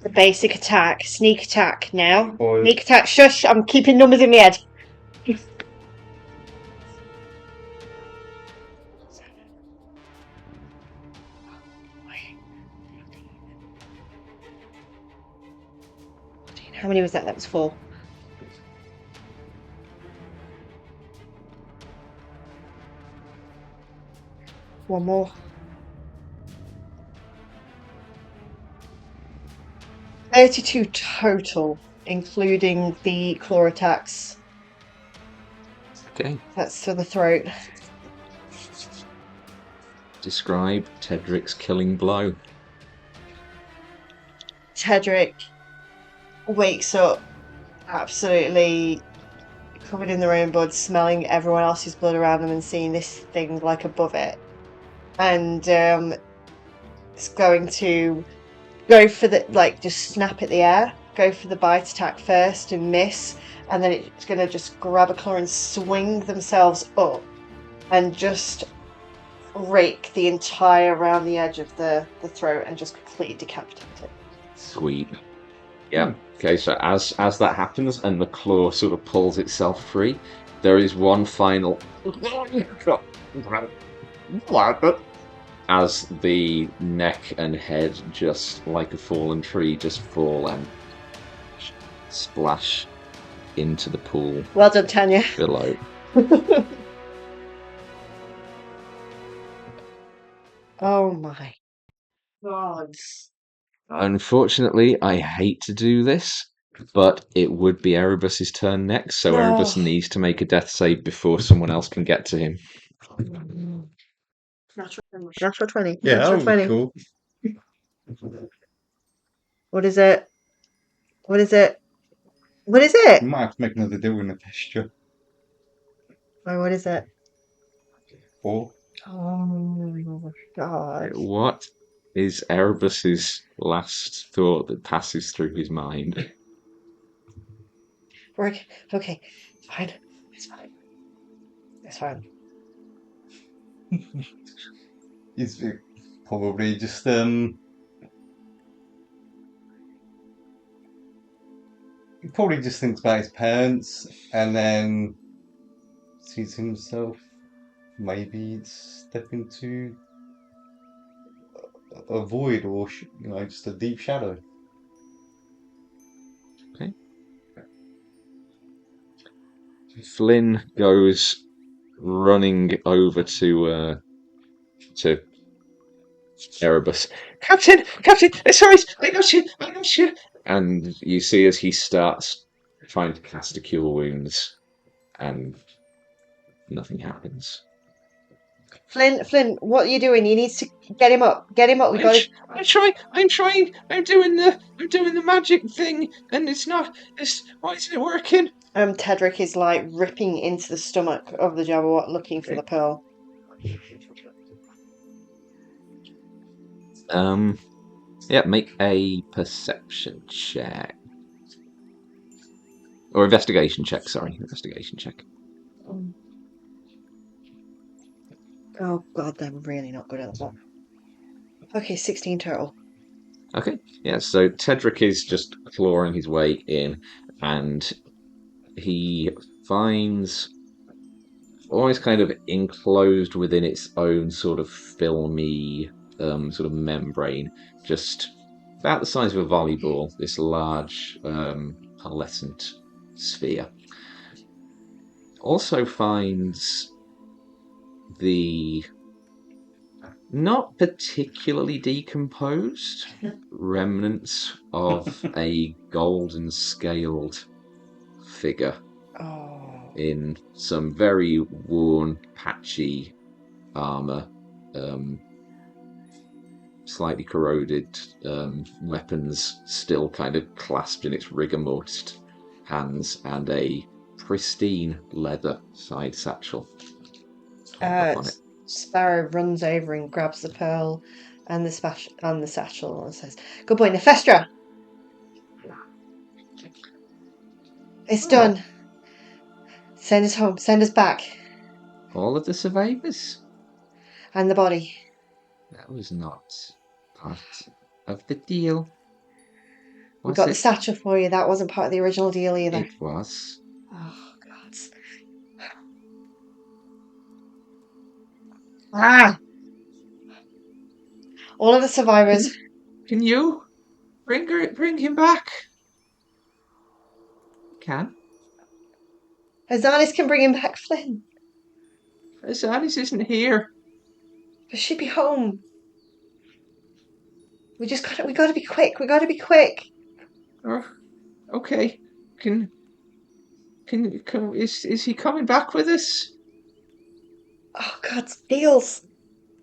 the basic attack. Sneak attack now. Boy. Sneak attack, shush, I'm keeping numbers in my head. How many was that? That was 4. One more. 32 total. including the claw attacks. Okay. That's to the throat. Describe Tedric's killing blow. Tedric wakes up absolutely covered in their own blood, smelling everyone else's blood around them and seeing this thing like above it. And it's going to go for the, like, just snap at the air, go for the bite attack first and miss, and then it's going to just grab a claw and swing themselves up and just rake the entire around the edge of the throat and just completely decapitate it. Sweet. Yeah. Okay, so as that happens and the claw sort of pulls itself free, there is one final as the neck and head, just like a fallen tree, just fall and splash into the pool Well done, Tanya. below. Oh my god. Unfortunately, I hate to do this, but it would be Erebus's turn next, so Erebus No. needs to make a death save before someone else can get to him. Natural 20. Yeah, Natural that would 20. be cool. What is it? What is it? What is it? We might have to make another deal with a texture. Oh, what is it? 4. Oh my god. What is Erebus's last thought that passes through his mind? We're okay. Okay. It's fine. It's fine. It's fine. He's probably just he probably just thinks about his parents and then sees himself maybe step into a void or just a deep shadow. Okay. Flynn goes running over to Erebus. Captain, sorry, I got you. And you see as he starts trying to cast a cure wounds, and nothing happens. Flynn, what are you doing? You need to get him up. Get him up. We got to. I'm trying. I'm doing the magic thing, and why isn't it working? Tedric is like ripping into the stomach of the Jabberwock looking for the pearl. Yeah, make a perception check. Or investigation check, sorry. Investigation check. Oh god, they're really not good at that. Okay, 16 total. Okay, yeah, so Tedric is just clawing his way in, and he finds, always kind of enclosed within its own sort of filmy sort of membrane, just about the size of a volleyball, this large pearlescent sphere. Also finds the not particularly decomposed remnants of a golden scaled figure in some very worn, patchy armor, slightly corroded weapons still kind of clasped in its rigor mortis hands, and a pristine leather side satchel on it. Sparrow runs over and grabs the pearl and the satchel and says, "Good boy, Nephestra! It's done. Send us home. Send us back. All of the survivors? And the body." That was not part of the deal. We got the satchel for you. That wasn't part of the original deal either. It was. Oh, God. Ah! All of the survivors. Can you bring him back? Can. Azanis can bring him back, Flynn. Azanis isn't here. But she'd be home. We gotta be quick. We gotta be quick. Okay. Is he coming back with us? Oh God, deals.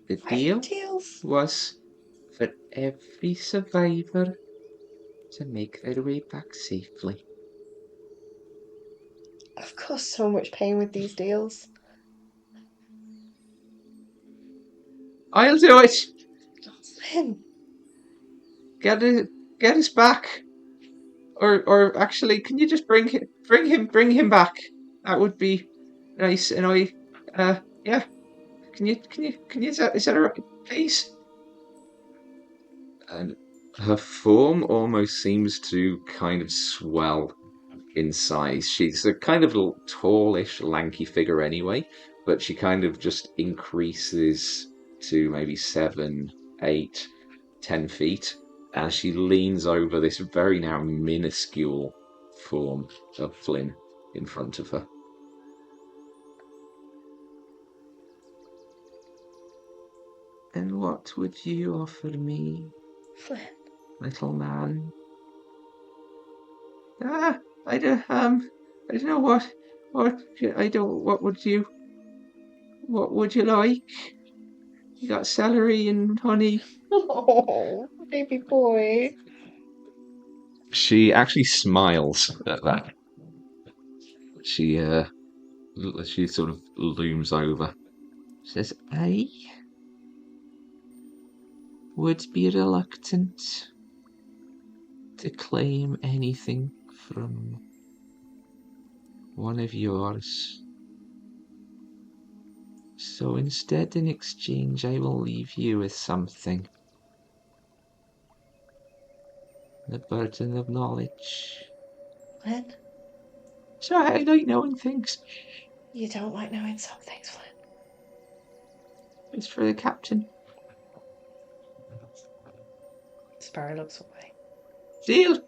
The Freaking deal deals. was for every survivor to make their way back safely. I've caused so much pain with these deals. I'll do it. Flynn. Get us back. Or actually, can you just bring him back? That would be nice. And yeah. Can you? Is that alright, please? And her form almost seems to kind of swell in size. She's a kind of tallish, lanky figure anyway, but she kind of just increases to maybe 7, 8, 10 feet as she leans over this very now minuscule form of Flynn in front of her. And what would you offer me, Flynn. little man? I don't know what what would you like? You got celery and honey. Oh, baby boy. She actually smiles at that. She sort of looms over. Says, I would be reluctant to claim anything from one of yours. So instead, in exchange, I will leave you with something. The burden of knowledge. Flynn. So I like knowing things. You don't like knowing some things, Flynn. It's for the captain. Sparrow looks away. Deal!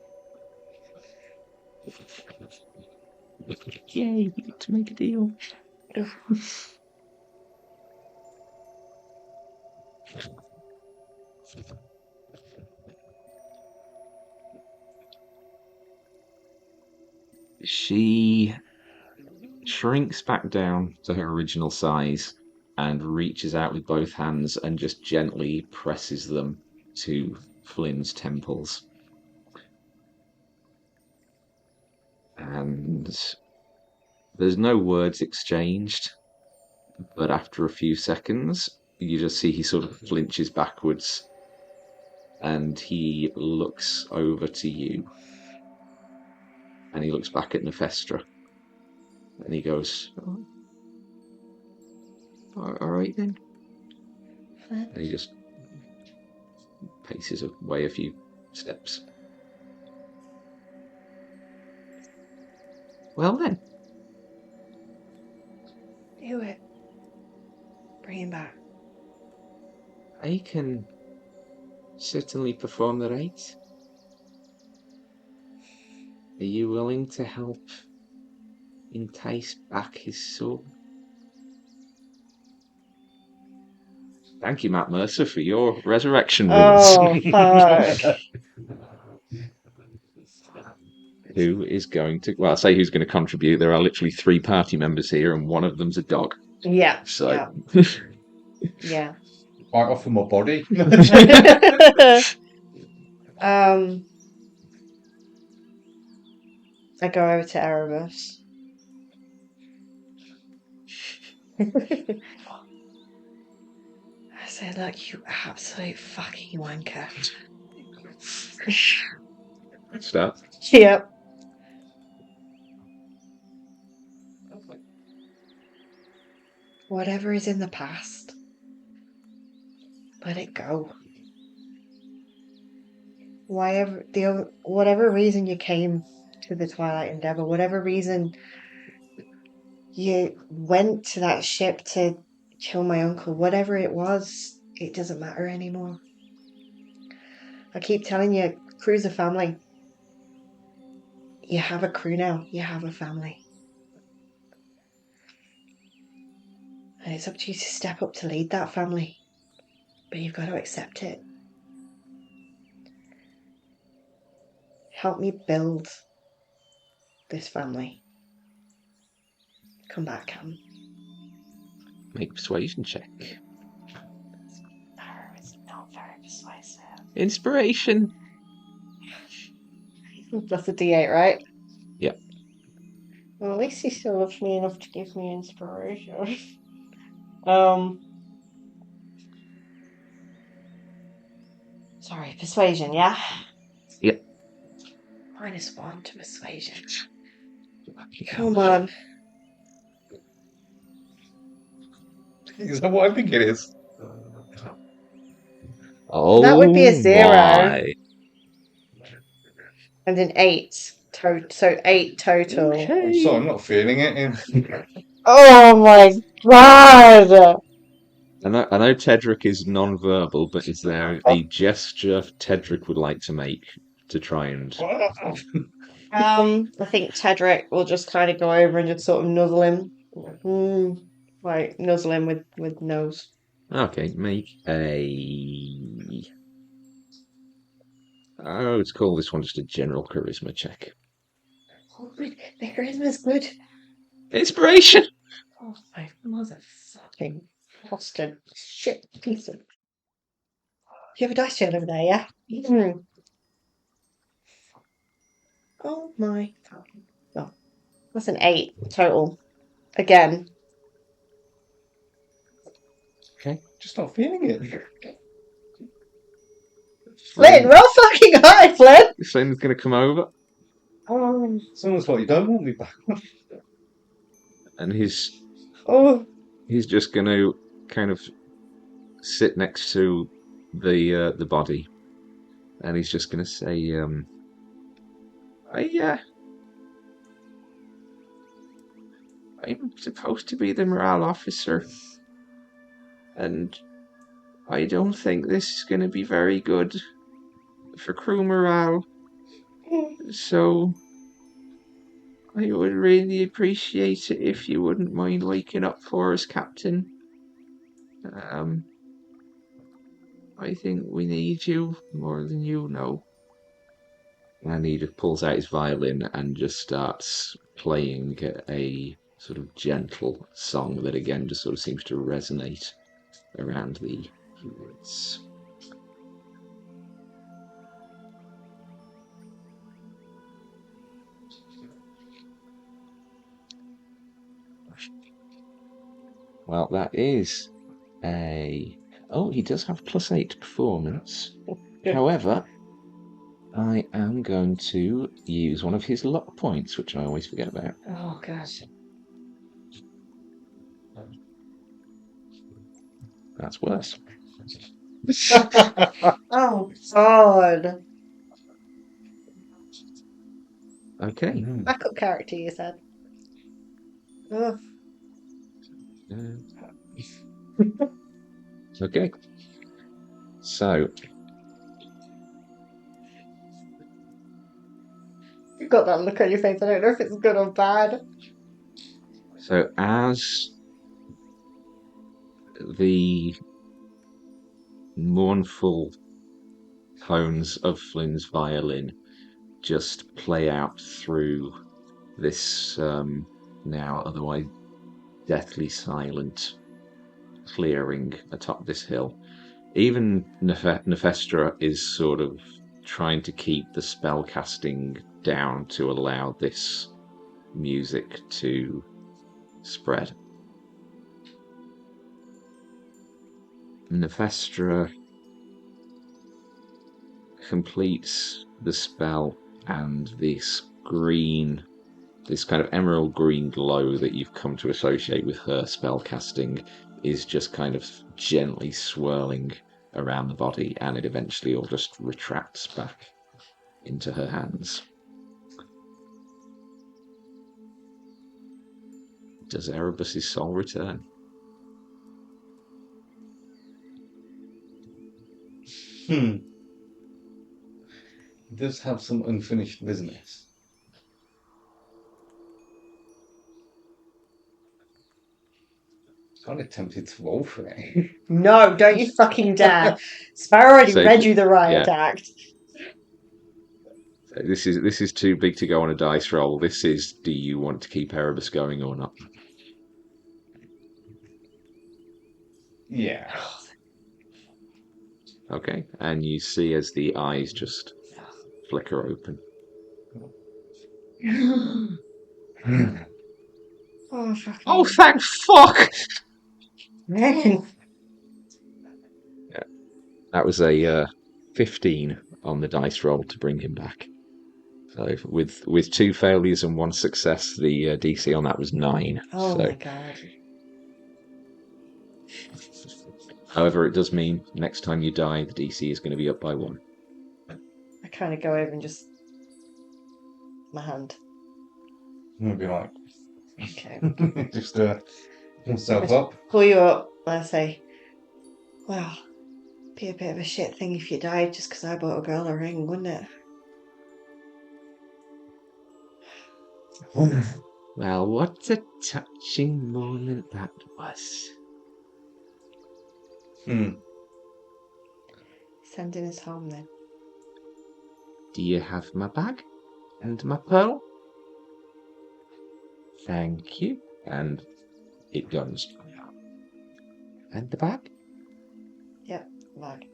Yay, we get to make a deal. She shrinks back down to her original size and reaches out with both hands and just gently presses them to Flynn's temples. And there's no words exchanged, but after a few seconds, you just see he sort of flinches backwards and he looks over to you. And he looks back at Nefestra. And he goes, all right then. Flynn. And he just paces away a few steps. Well then. Do it. Bring him back. I can certainly perform the rite. Are you willing to help entice back his soul? Thank you, Matt Mercer, for your resurrection rules. Oh, fuck. Who is going to... Well, I'll say who's going to contribute. There are literally 3 party members here, and one of them's a dog. Yeah. So... Yeah. I offer my body. I go over to Erebus. I say, look, you absolute fucking wanker. Start. Yep. Whatever is in the past, let it go. Whatever reason you came to the Twilight Endeavour, whatever reason you went to that ship to kill my uncle, whatever it was, it doesn't matter anymore. I keep telling you, crew's a family. You have a crew now. You have a family. And it's up to you to step up to lead that family. But you've got to accept it. Help me build this family. Come back, Cam. Make a persuasion check. Sparrow is not very persuasive. Inspiration. That's a D8, right? Yep. Well, at least he still loves me enough to give me inspiration. Sorry, persuasion, yeah? Yep. -1 to persuasion. Come on. Is that what I think it is? Oh, That would be a 0. my. And an 8. So 8 total. I'm sorry, I'm not feeling it. Oh my god! I know Tedric is non-verbal, but is there a gesture Tedric would like to make to try and... I think Tedric will just kind of go over and just sort of nuzzle him. Like, nuzzle him with nose. Okay, make a... Oh, let's call this one just a general charisma check. Oh, good. The charisma's good. Inspiration! Oh my motherfucking bastard. Shit piece of... You have a dice shield over there, yeah? Oh my fucking... Oh, that's an 8 total. Again. Okay. Just not feeling it. Flynn, roll fucking high, Flynn! Flynn's going to come over, It's almost like you don't want me back. and he's Oh, just going to kind of sit next to the body, and he's just going to say, I'm supposed to be the morale officer, and I don't think this is going to be very good for crew morale. So I would really appreciate it if you wouldn't mind waking up for us, Captain. I think we need you more than you know. And he just pulls out his violin and just starts playing a sort of gentle song that again just sort of seems to resonate around the woods. Well, that is a... Oh, he does have +8 performance. However, I am going to use one of his luck points, which I always forget about. oh gosh. That's worse. Oh god. Okay. Backup character, you said. Ugh. Okay. So, You've got that look on your face. I don't know if it's good or bad. as the mournful tones of Flynn's violin just play out through this now otherwise deathly silent clearing atop this hill, even Nephestra is sort of trying to keep the spell casting down to allow this music to spread. Nephestra completes the spell, and this kind of emerald green glow that you've come to associate with her spell casting is just kind of gently swirling around the body, and it eventually all just retracts back into her hands. Does Erebus's soul return? He does have some unfinished business. Kind of tempted to roll for it. No, don't you fucking dare. Sparrow already So, read you the riot yeah. act. This is too big to go on a dice roll. This is, do you want to keep Erebus going or not? Yeah. Okay, and you see as the eyes just flicker open. Oh, fuck Oh, me. thank fuck! Man. That was a 15 on the dice roll to bring him back. So with 2 failures and 1 success, the DC on that was 9. Oh So, my god. however, it does mean next time you die, the DC is going to be up by 1. I kind of go over and just. My hand. I'm gonna be like, Okay. just himself up. Pull you up. And I say, well, be a bit of a shit thing if you died just because I bought a girl a ring, wouldn't it? Well, what a touching moment that was. Sending us home then. Do you have my bag and my pearl? Thank you. And it goes. And the bag? Yep, bag.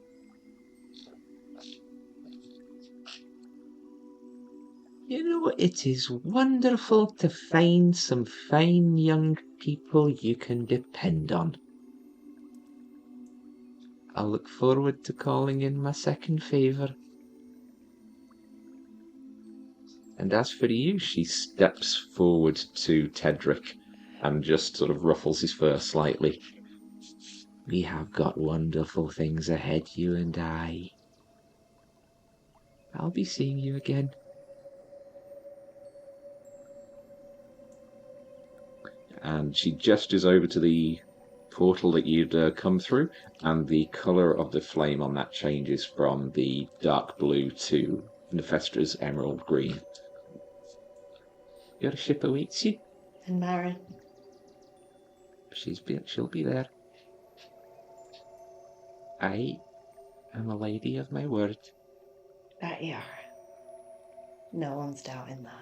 You know, it is wonderful to find some fine young people you can depend on. I'll look forward to calling in my second favour. And as for you, she steps forward to Tedric and just sort of ruffles his fur slightly. We have got wonderful things ahead, you and I. I'll be seeing you again. And she gestures over to the portal that you'd come through, and the colour of the flame on that changes from the dark blue to Nefestra's emerald green. Your ship awaits you. And Mary. She'll be there. I am a lady of my word. Bet you are. No one's doubting that.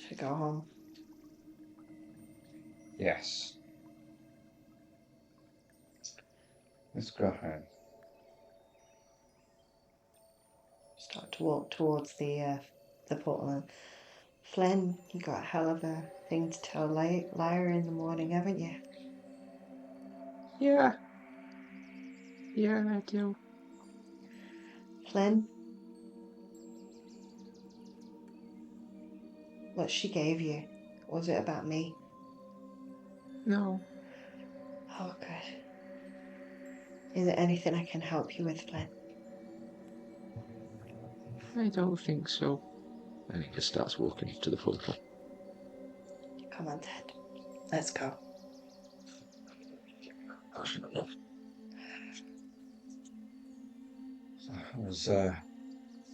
Should go home. Yes. Let's go home. Start to walk towards the portal. And Flynn, you got a hell of a thing to tell Lyra in the morning, haven't you? Yeah. Yeah, I do. Flynn? What she gave you, was it about me? No. Oh, good. Is there anything I can help you with, Flynn? I don't think so. And he just starts walking to the portal. Come on, Ted. Let's go.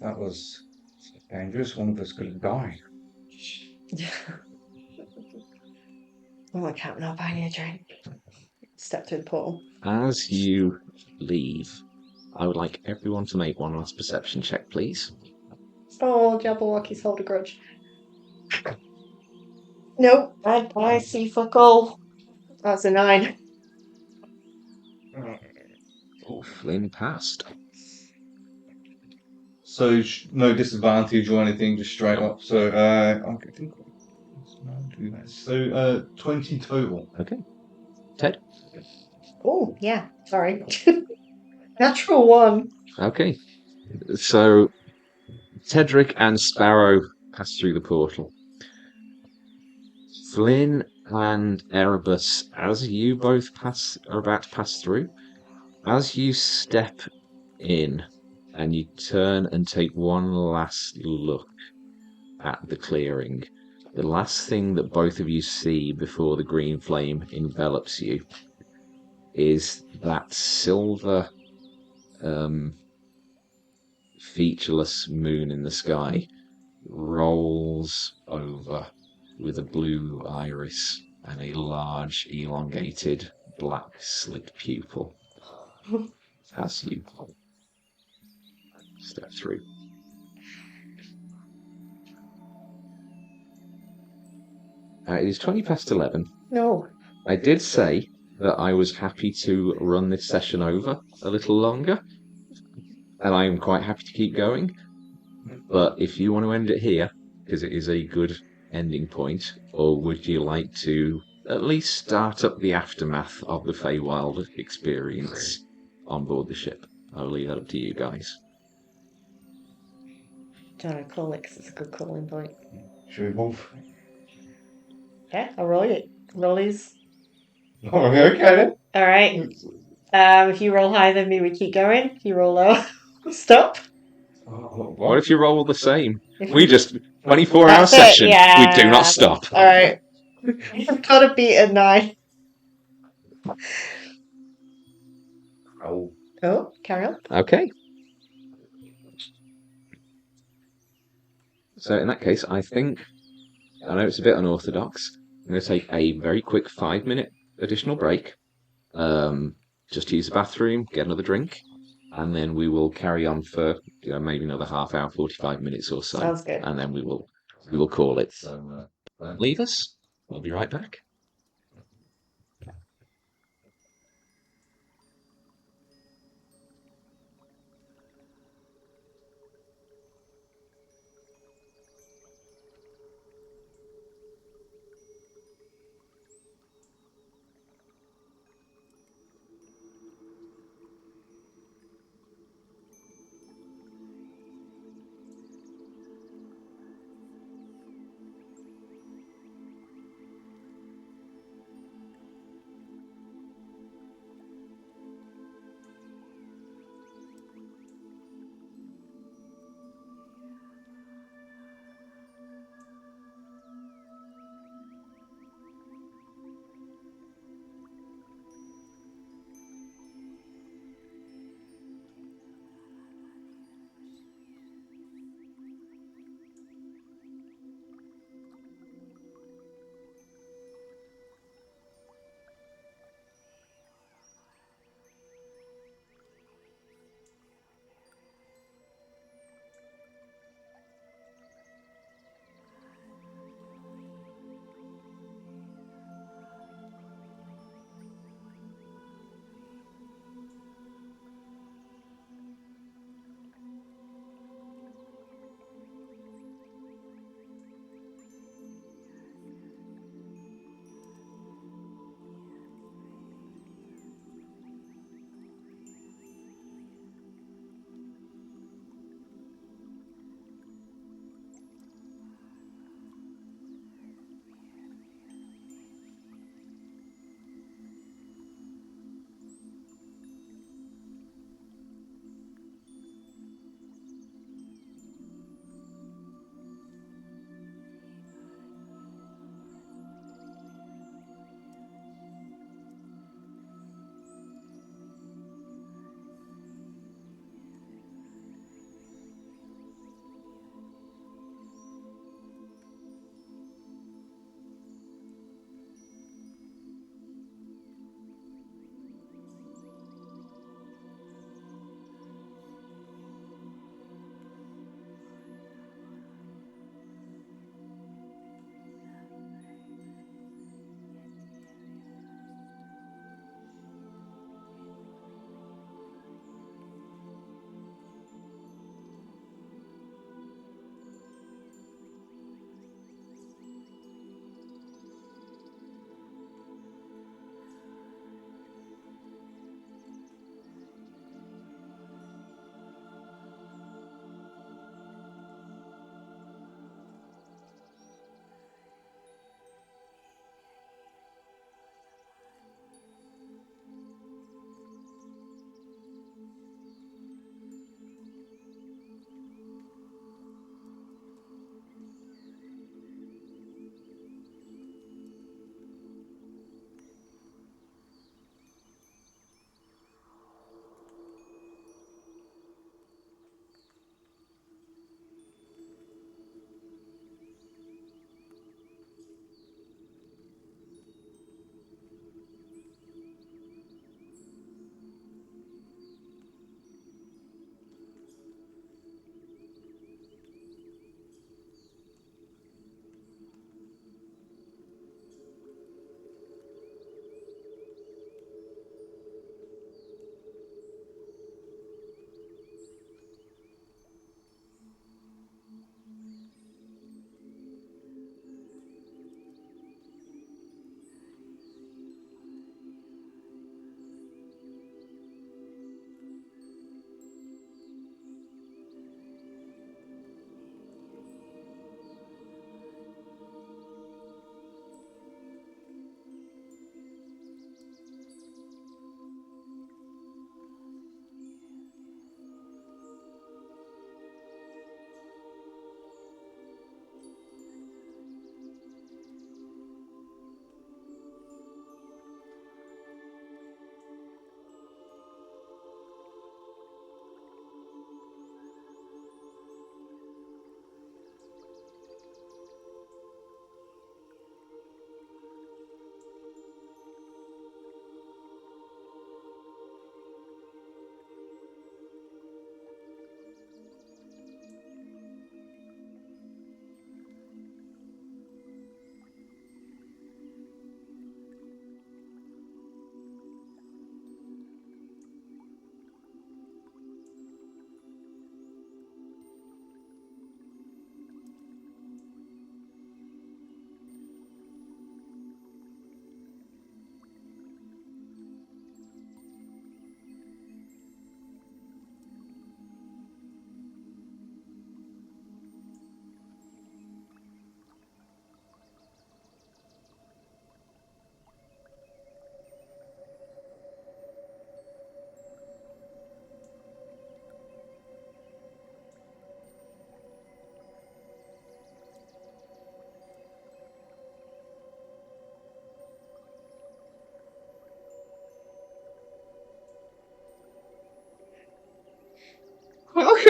That was dangerous. One of us could have died. Oh, I can't not buy you a drink. Step through the portal. As you leave, I would like everyone to make one last perception check, please. Oh, Jabberwockies hold a grudge. Nope, I see fuck all. That's a 9. Oh, Flynn passed. So no disadvantage or anything, just straight up. So I think so 20 total. Okay. Ted? Oh, yeah, sorry. Natural 1. Okay. So, Tedric and Sparrow pass through the portal. Flynn and Erebus, as you both are about to pass through, as you step in and you turn and take one last look at the clearing, the last thing that both of you see before the green flame envelops you is that silver, featureless moon in the sky rolls over with a blue iris and a large, elongated, black, slit pupil as you step through. It is 20 past 11. No. I did say that I was happy to run this session over a little longer, and I am quite happy to keep going. But if you want to end it here, because it is a good ending point, or would you like to at least start up the aftermath of the Feywild experience on board the ship? I'll leave that up to you guys. Do you want to call it? Because it's a good calling point. Should we move? Yeah, I'll roll it. Rollies. Oh, okay then. All right. If you roll higher than me, we keep going. If you roll lower, stop. What if you roll the same? We just 24-hour That's it, session. yeah. We do not stop. All right. I've got to beat a 9. Oh. Oh, carry on. Okay. So in that case, I know it's a bit unorthodox. I'm going to take a very quick 5-minute additional break. Just to use the bathroom, get another drink, and then we will carry on for maybe another half hour, 45 minutes or so. Sounds good. And then we will call it. So leave us. We'll be right back.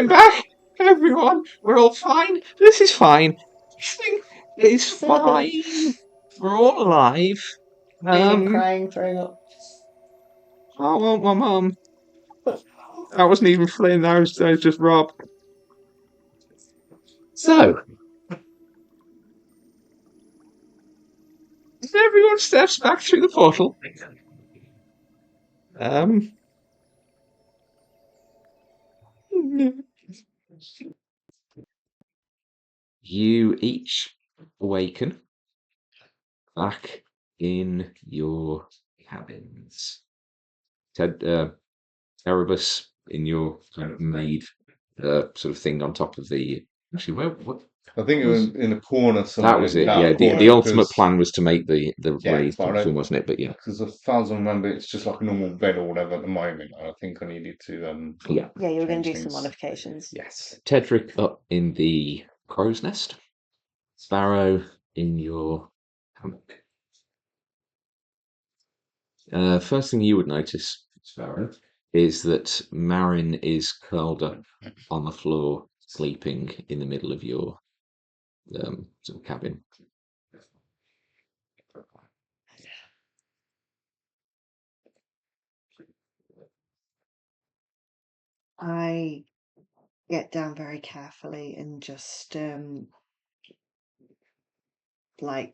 I'm back, everyone. We're all fine. This is fine. Everything is fine. We're all alive. Bleeding, crying, throwing up. I want my mum. That wasn't even Flynn. That was just Rob. So, everyone steps back through the portal. You each awaken back in your cabins. Erebus in your kind of made sort of thing on top of the. Actually, what I think it was was in a corner somewhere. that was it? dark Yeah, the corner, ultimate because- plan was to make the Yeah, raised but I platform, don't- wasn't it? But yeah, Because as far as I remember, it's just like a normal bed or whatever at the moment. I think I needed to yeah. Yeah, you were going to change do some things. modifications. Yes. Tedric up in the crow's nest. Sparrow in your hammock. First thing you would notice, Sparrow, is that Marin is curled up on the floor, sleeping in the middle of your sort of cabin. I get down very carefully and just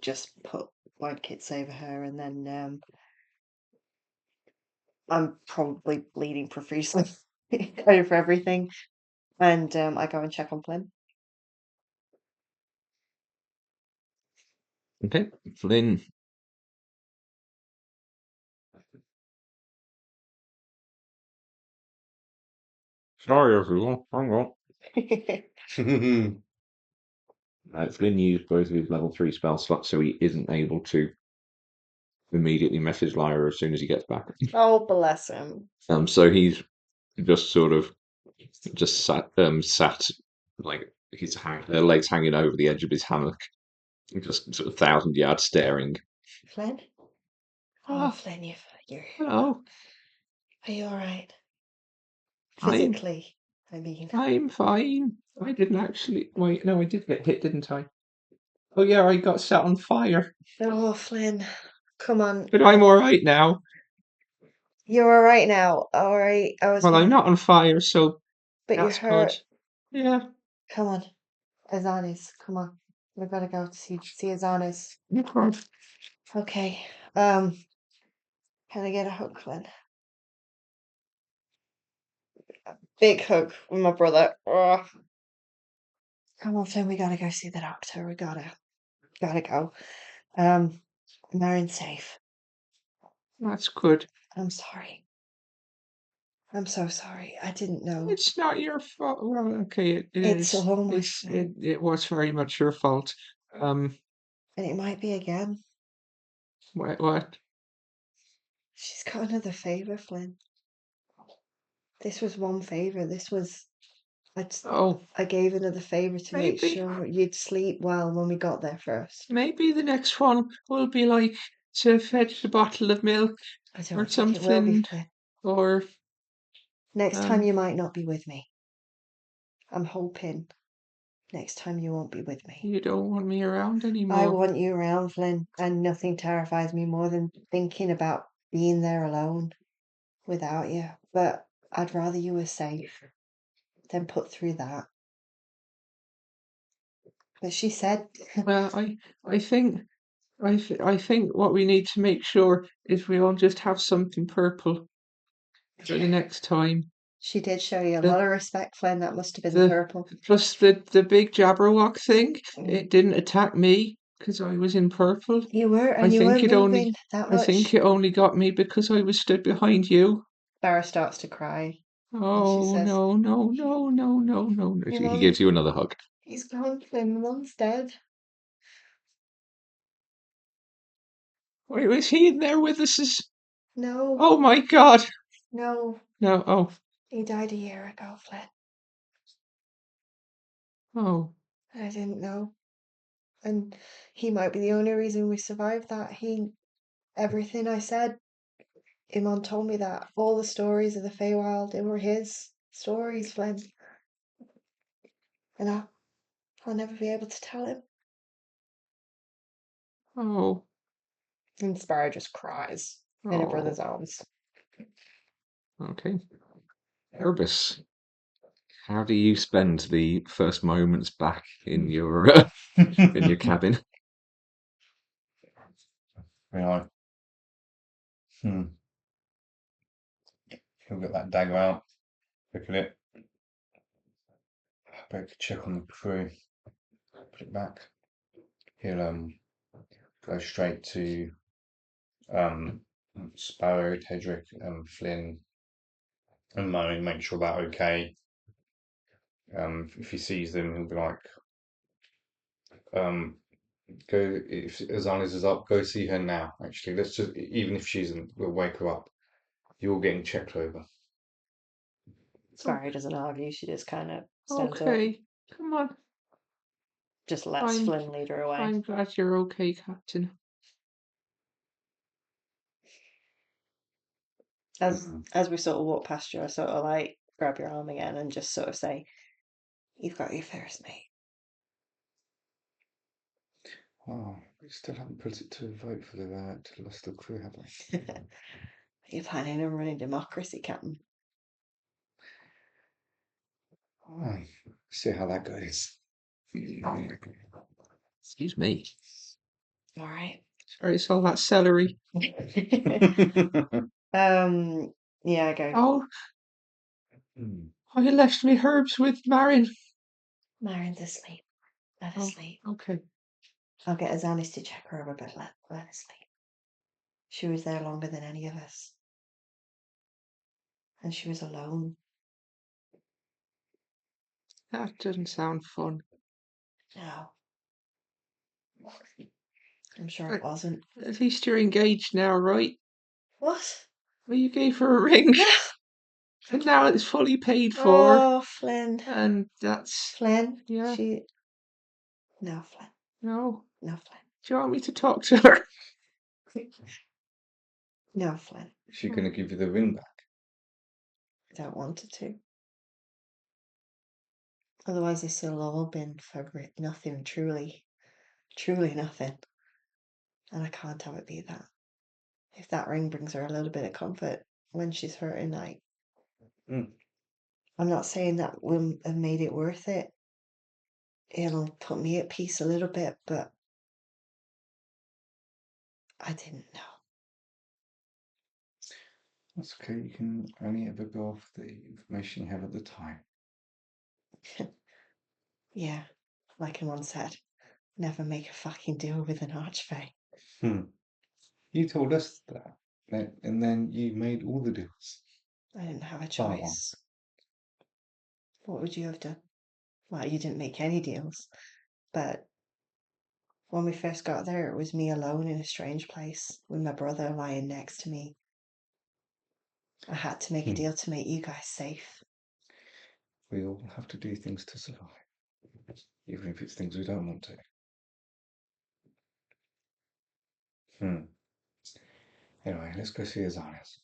just put blankets over her, and then I'm probably bleeding profusely over everything, and I go and check on Flynn. Okay, Flynn. Sorry, everyone. Hang on. Flynn used both of his level 3 spell slots, so he isn't able to immediately message Lyra as soon as he gets back. Oh, bless him. So he's just sort of just sat like his legs hanging over the edge of his hammock, just sort of 1,000 yards staring. Flynn? Ah. Oh, Flynn, you're Hello, are you all right? I'm- Physically, I mean. I'm fine. I didn't actually. Wait, no, I did get hit, didn't I? Oh yeah, I got set on fire. Oh, Flynn, come on. But I'm all right now. You're all right now. All right. Well, I'm not on fire, so But you're that's hurt. good. Yeah. Come on, Azanis. Come on. We gotta go to see Azanis. Okay. Okay. Can I get a hug, Flynn? A big hug with my brother. Ugh. Come on, Flynn. We gotta go see the doctor. We gotta go. Marin's safe. That's good. I'm sorry. I'm so sorry. I didn't know. It's not your fault. Well, okay, it It's is. all my It's fault. it was very much your fault. And it might be again. What? She's got another favour, Flynn. This was one favour. Oh, I gave another favour to make maybe sure you'd sleep well when we got there first. maybe the next one will be like to fetch a bottle of milk I or don't think it will be, something, Flynn. or Next time um, you might not be with me. I'm hoping next time you won't be with me. you don't want me around I anymore. want you around, Flynn, and nothing terrifies me more than thinking about being there alone without you. But I'd rather you were safe than put through that. But she said, Well, I think I think what we need to make sure is we all just have something purple for the next time. she did show you a The- lot of respect, Flynn. That must have been the The purple. plus the big Jabberwock thing. Mm. It didn't attack me because I was in purple. You were, I and you think weren't it only moving that I much. think it only got me because I was stood behind you. Barra starts to cry. Oh says, no no no no no no no! Your He mum- gives you another hug. He's gone, Flynn. Mum's dead. Wait, was he in there with us? No, Oh my God! no. No. Oh He died a year ago, Flynn. oh. I didn't know. And he might be the only reason we survived that. Everything I said, Imon told me that. All the stories of the Feywild, they were his stories, Flynn. And I'll never be able to tell him. Oh, And Sparrow just cries in her brother's arms. okay. Erebus, how do you spend the first moments back in your cabin? Right. He'll get that dagger out, look at it. Better check on the crew. Put it back. He'll go straight to Sparrow, Tedric, and Flynn, and make sure they're okay. If he sees them, he'll be like, go, if Azana's is up, go see her now. Actually, let's just, even if she isn't, we'll wake her up. You're getting checked over. Sparrow doesn't argue, she just kind of stands up. Okay, come on. Just lets I'm- Flynn lead her away. I'm glad you're okay, Captain. As we sort of walk past you, I sort of like grab your arm again and just sort of say, "You've got your first mate." Oh, we still haven't put it to a vote for to lost the crew, have we? Are you planning on running democracy, Captain? Oh, see how that goes. Excuse me. All right. Sorry, it's all that celery. Yeah, go. Oh, I left me herbs with Marin. Marin's asleep. Let her Oh, sleep. okay. I'll get Azanis to check her over, but let her sleep. She was there longer than any of us. And she was alone. That doesn't sound fun. No. I'm sure it wasn't. At least you're engaged now, right? What? Well, you gave her a ring. And now it's fully paid for. Oh, Flynn. And that's... Flynn? Yeah. No, Flynn. No. No, Flynn. Do you want me to talk to her? No, Flynn. Is she going to give you the ring back? I don't want her to. Otherwise, this will all been for nothing, truly. Truly nothing. And I can't have it be that. If that ring brings her a little bit of comfort when she's hurting, I'm not saying that will have made it worth it. It'll put me at peace a little bit, but I didn't know. That's okay, you can only ever go off the information you have at the time. Yeah, like Amon said, never make a fucking deal with an archfey. You told us that, and then you made all the deals. I didn't have a Bar one. choice. What would you have done? Well, you didn't make any deals, but when we first got there, it was me alone in a strange place with my brother lying next to me. I had to make a deal to make you guys safe. We all have to do things to survive, even if it's things we don't want to. Anyway, let's go see Azana's.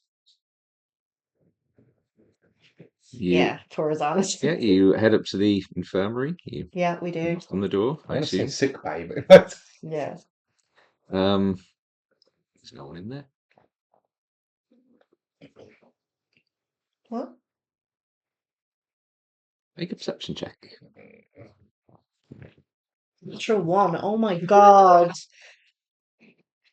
Yeah, for as honest. Yeah, you head up to the infirmary. You Yeah, we do. knock on the door, I I want to say assume. sick bay, but Yeah. There's no one in there. What? Make a perception check. Natural one. Oh my god.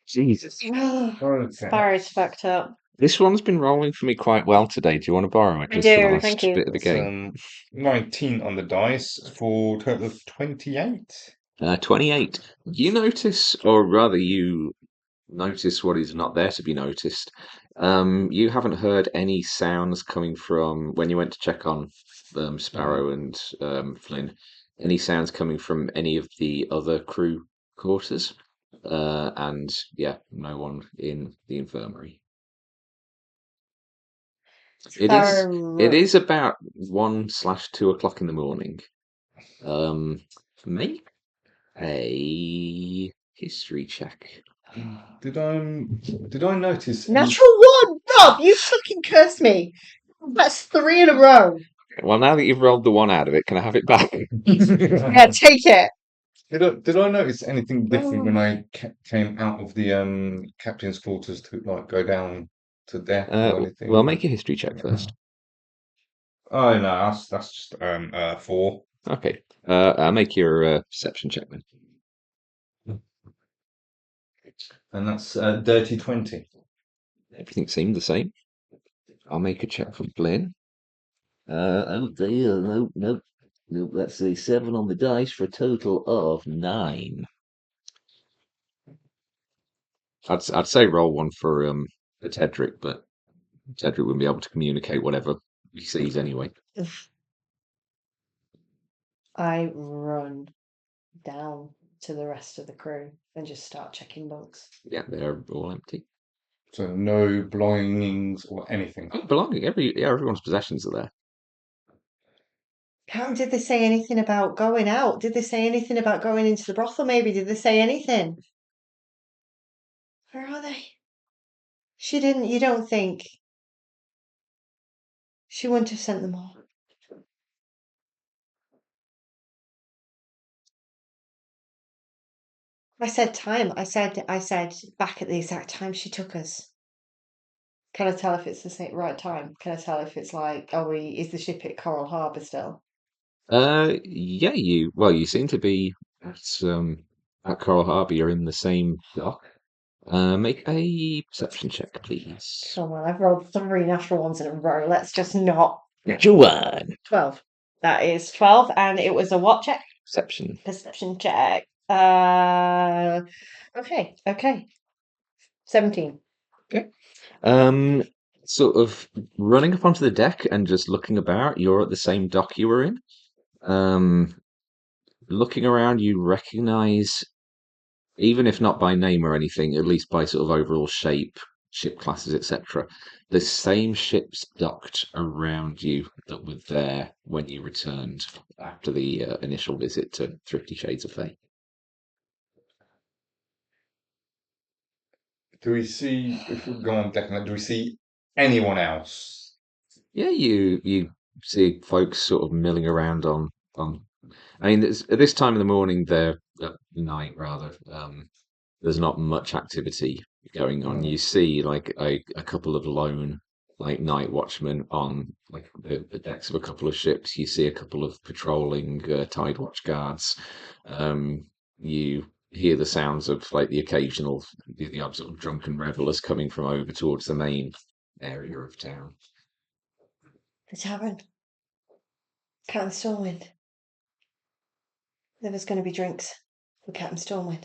Jesus. Sparrow's fucked up. This one's been rolling for me quite well today. Do you want to borrow it I just for the do, last thank you. bit of the It's, game? 19 on the dice for a total of 28. 28. You notice, or rather, you notice what is not there to be noticed. You haven't heard any sounds coming from when you went to check on Sparrow and Flynn. Any sounds coming from any of the other crew quarters, and yeah, no one in the infirmary. It is about 1/2 o'clock in the morning. Make a history check. Did I notice? Natural one! Rob, you fucking cursed me. That's 3 in a row. Well, now that you've rolled the one out of it, can I have it back? Yeah, take it. Did I notice anything different when I came out of the captain's quarters to like go down to death or anything? Well, make your history check first. Oh no, that's just 4. Okay. Make your perception check then. And that's dirty 20. Everything seemed the same. I'll make a check for Flynn. Oh dear, nope. That's a 7 on the dice for a total of 9. I'd say roll one for Tedric, but Tedric wouldn't be able to communicate whatever he sees anyway. I run down to the rest of the crew and just start checking bunks. Yeah, they're all empty. So no belongings or anything. Oh, belonging. Everyone's possessions are there. Did they say anything about going out? Did they say anything about going into the brothel maybe? Did they say anything? Where are they? She didn't, you don't think? She wouldn't have sent them all. I said time. I said back at the exact time she took us. Can I tell if it's the same right time? Can I tell if it's like, is the ship at Coral Harbour still? Yeah, you seem to be at Coral Harbour. You're in the same dock. Make a perception check, please. Come on, I've rolled 3 natural ones in a row. Let's just not. Natural one. 12. That is 12, and it was a what check? Perception. Perception check. Okay. 17. Okay. Sort of running up onto the deck and just looking about. You're at the same dock you were in. Looking around, you recognise, even if not by name or anything, at least by sort of overall shape, ship classes, etc., the same ships docked around you that were there when you returned after the initial visit to Thrifty Shades of Fate. Do we see, if we go on deck, do we see anyone else? Yeah, you see folks sort of milling around on. I mean, at this time of the morning, night rather. There's not much activity going on. You see like a couple of lone like night watchmen on like the decks of a couple of ships. You see a couple of patrolling tide watch guards. You hear the sounds of like the odd sort of drunken revelers coming from over towards the main area of town. The tavern. Captain Stormwind. There was going to be drinks for Captain Stormwind.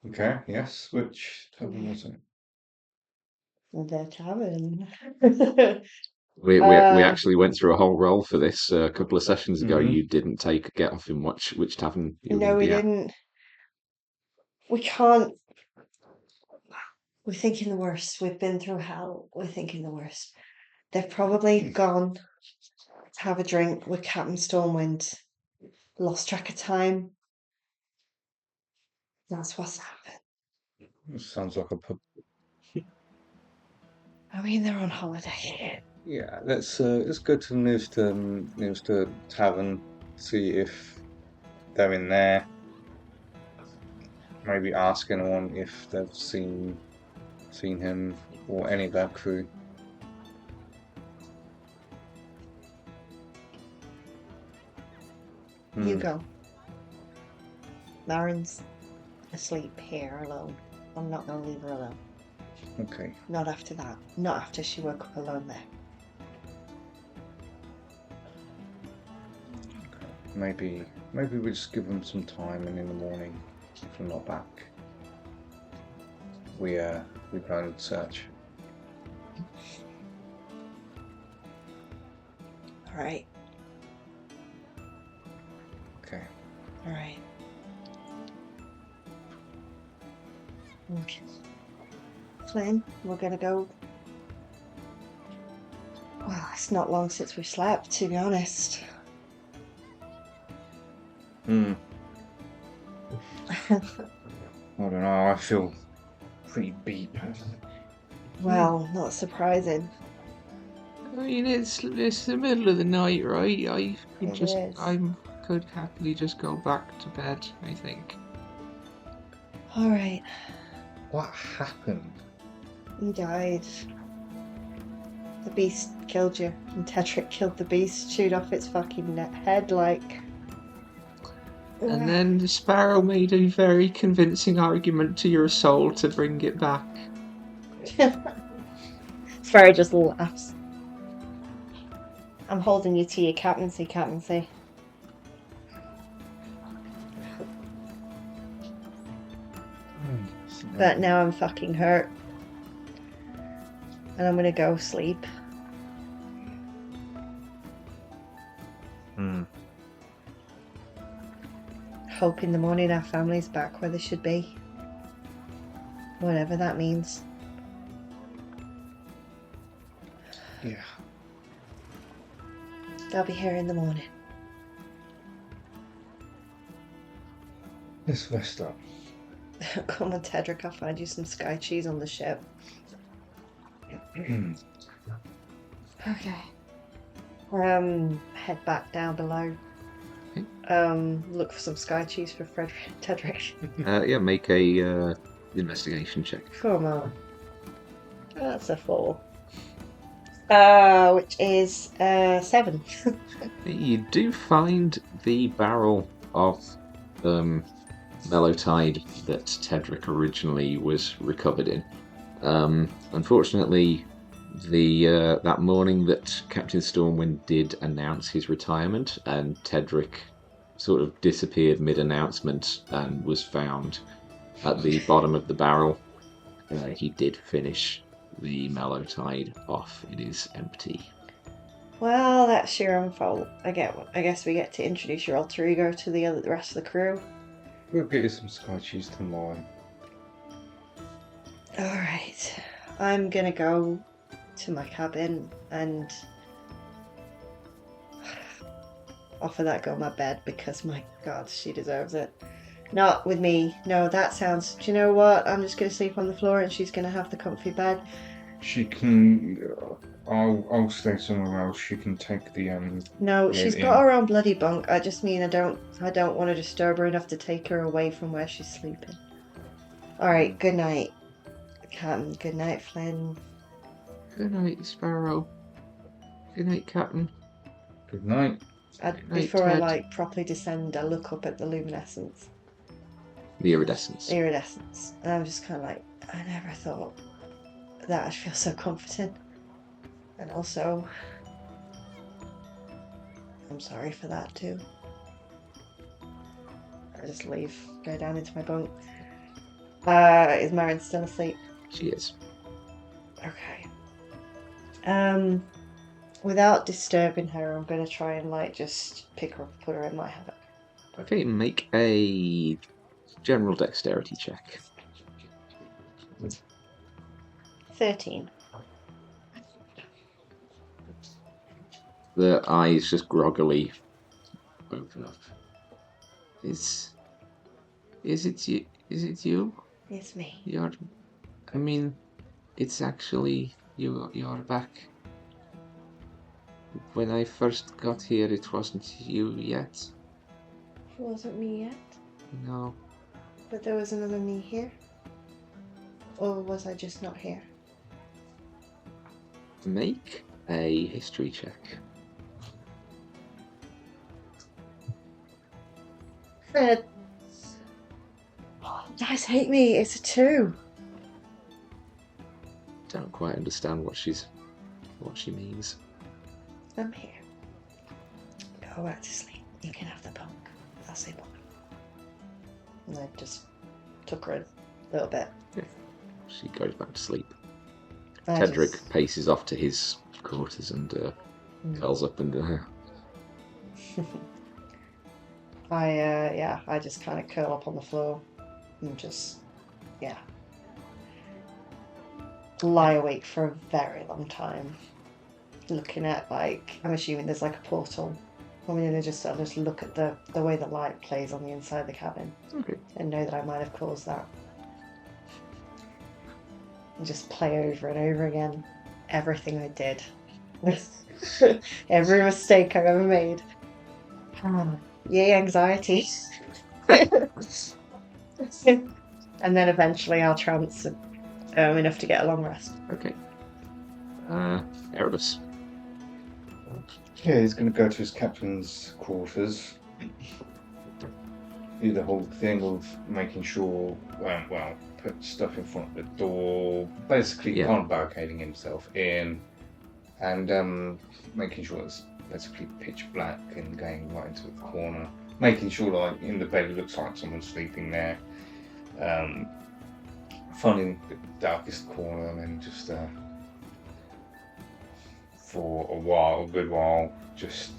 Okay, yes. Which tavern was it? The tavern. We actually went through a whole roll for this a couple of sessions ago. Mhm. You didn't take a get off in which tavern you were No, gonna we be at. didn't. We can't. We're thinking the worst. We've been through hell. We're thinking the worst. They've probably gone to have a drink with Captain Stormwind. Lost track of time. That's what's happened. Sounds like a pub. I mean, they're on holiday. Yeah, let's go to the nearest tavern, see if they're in there. Maybe ask anyone if they've seen him or any of our crew. You go. Lauren's asleep here alone. I'm not going to leave her alone. Okay. Not after that. Not after she woke up alone there. Maybe we just give them some time, and in the morning, if we're not back, we go and search. All right. Okay. All right. Okay. Flynn, we're gonna go. Well, it's not long since we've slept, to be honest. I don't know. I feel pretty beat. Well, not surprising. I mean, it's the middle of the night, right? It is. I could happily just go back to bed, I think. All right. What happened? You died. The beast killed you, and Tedric killed the beast, chewed off its fucking head like. And then the Sparrow made a very convincing argument to your soul to bring it back. Sparrow just laughs. I'm holding you to your captaincy. But now I'm fucking hurt. And I'm gonna go sleep. Hope in the morning our family's back where they should be. Whatever that means. Yeah. I'll be here in the morning. Let's rest up. Come on, Tedric, I'll find you some sky cheese on the ship. Okay. Head back down below. Look for some sky cheese for Tedric. Yeah, make a investigation check. Come on. That's a 4. Which is 7. You do find the barrel of Mellowtide that Tedric originally was recovered in. Unfortunately, that morning that Captain Stormwind did announce his retirement, and Tedric sort of disappeared mid-announcement and was found at the bottom of the barrel, he did finish the Mellowtide off. It is empty. Well, that's your own fault. I guess we get to introduce your alter ego to the rest of the crew. We'll get you some sky cheese tomorrow. Alright. I'm gonna go to my cabin and offer that girl my bed because, my god, she deserves it. Not with me. No, that sounds... Do you know what? I'm just gonna sleep on the floor and she's gonna have the comfy bed. She can... I'll stay somewhere else. She can take the... No, Yeah, she's yeah. got her own bloody bunk. I just mean I don't want to disturb her enough to take her away from where she's sleeping. Alright, good night, Captain. Good night, Flynn. Good night, Sparrow. Good night, Captain. Good night. Night, Before I Ted. properly descend, I look up at the luminescence. The iridescence. Iridescence. And I'm just kind of like, I never thought that I'd feel so comforting. And also, I'm sorry for that too. I just leave, go down into my bunk. Is Marin still asleep? She is. Okay. Without disturbing her, I'm gonna try and just pick her up and put her in my hammock. Okay, make a general dexterity check. 13. The eyes just groggily open up. Is it you? Is it you? It's me. I mean, it's actually you. You're back. When I first got here, it wasn't you yet. It wasn't me yet, No. but there was another me here. Or was I just not here? Make a history check. You guys hate me. It's a 2. Don't quite understand what she means. I'm here. Go back to sleep. You can have the bunk. I'll sleep on it. And I just took her a little bit. She goes back to sleep. I Tedric just- paces off to his quarters and curls up and I just kind of curl up on the floor and just, lie awake for a very long time, looking at, I'm assuming there's a portal. I'm going to just look at the way the light plays on the inside of the cabin. Okay. And know that I might have caused that. And just play over and over again everything I did Every mistake I've ever made. Yay, anxiety. And then eventually I'll trance enough to get a long rest. Okay. Erebus. Yeah, he's going to go to his captain's quarters. Do the whole thing of making sure, put stuff in front of the door, basically Yeah. kind of barricading himself in, and making sure it's basically pitch black and going right into a corner, making sure like in the bed it looks like someone's sleeping there, finding the darkest corner and then just for a good while, just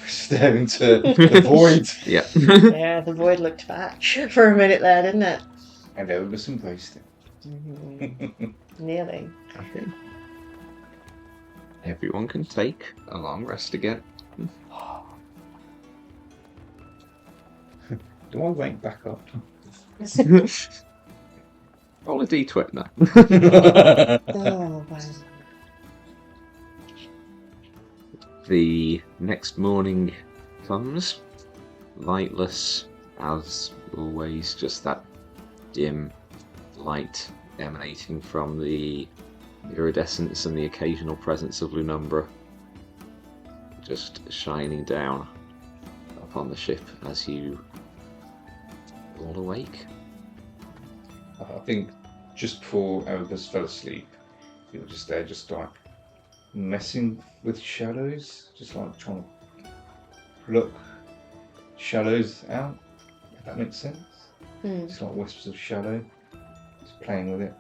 stare into the void. Yeah. Yeah, the void looked back for a minute there, didn't it? And Erebus embraced it. Nearly. Okay. Everyone can take a long rest again. Do I wake back up? Roll a d20 now. Oh, wow. The next morning comes, lightless as always, just that dim light emanating from the iridescence and the occasional presence of Lunumbra just shining down upon the ship as you all awake. I think just before Erebus fell asleep, he was just there, just like messing with shadows, just like trying to pluck shadows out, if that makes sense. Just like wisps of shadow, just playing with it.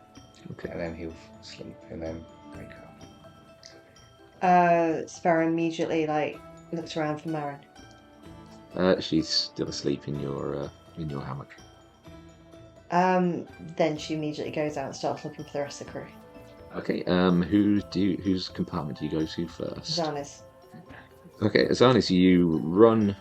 Okay. And then he'll sleep and then wake up. Sparrow immediately looks around for Marin. She's still asleep in your hammock. Then she immediately goes out and starts looking for the rest of the crew. Okay, whose compartment do you go to first? Zanis. Okay, Azanis, you run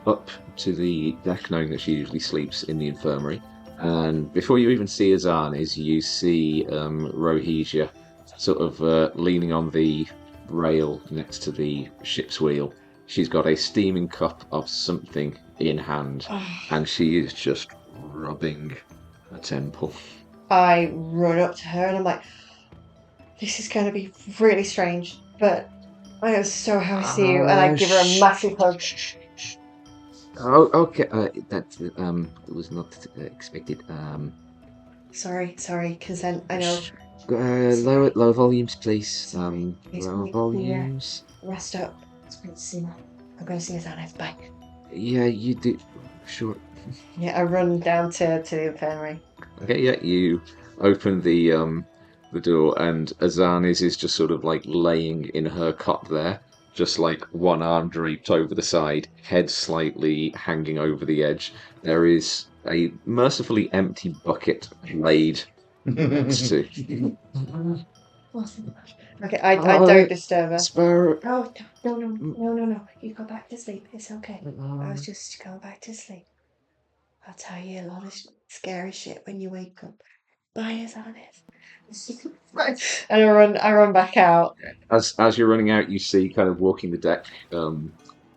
up to the deck knowing that she usually sleeps in the infirmary, and before you even see Azanis, you see Rohesia sort of leaning on the rail next to the ship's wheel. She's got a steaming cup of something in hand, and she is just rubbing her temple. I run up to her and I'm like, this is going to be really strange, but I am so happy to see you, and I give her a massive hug. Oh, okay. That was not expected. Sorry, consent, I know. Lower volumes, please. It's Lower really volumes. Rest up. I'm going to see Zanis. Bye. Yeah, you do. Sure. Yeah, I run down to the infirmary. Okay, yeah, you open the door, and Azanis is just sort of like laying in her cot there, just like one arm draped over the side, head slightly hanging over the edge. There is a mercifully empty bucket laid next to. Okay, I don't disturb her. Sparrow. Oh, no. You go back to sleep. It's okay. I was just going back to sleep. I'll tell you a lot of scary shit when you wake up. Bye, Azanis. And I run back out. As you're running out, you see kind of walking the deck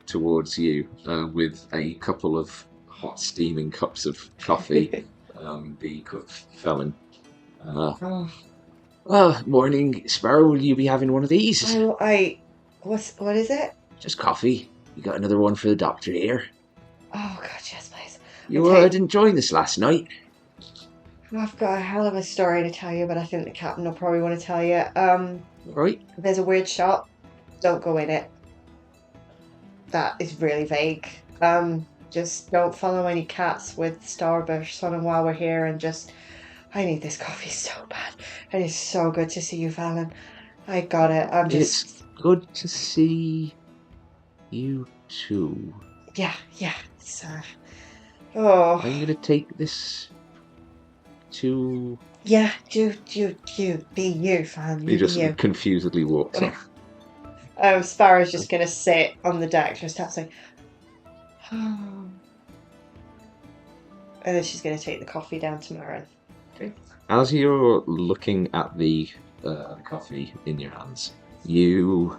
towards you with a couple of hot steaming cups of coffee. The cook felon. Well, morning, Sparrow. Will you be having one of these? What is it? Just coffee. You got another one for the doctor here. Oh God, yes, please. You Okay. didn't join us last night. I've got a hell of a story to tell you, but I think the captain will probably want to tell you. Right? There's a weird shop. Don't go in it. That is really vague. Just don't follow any cats with starburst on them while we're here, and just... I need this coffee so bad. It is so good to see you, Fallon. I got it. It's good to see you too. Yeah. It's, oh. I'm gonna take this to... Yeah, you, be you, Fallon. He just be you. confusedly walks off. Sparrow's just going to sit on the deck, just have to say, oh. And then she's going to take the coffee down to Marin. Okay. As you're looking at the coffee in your hands, you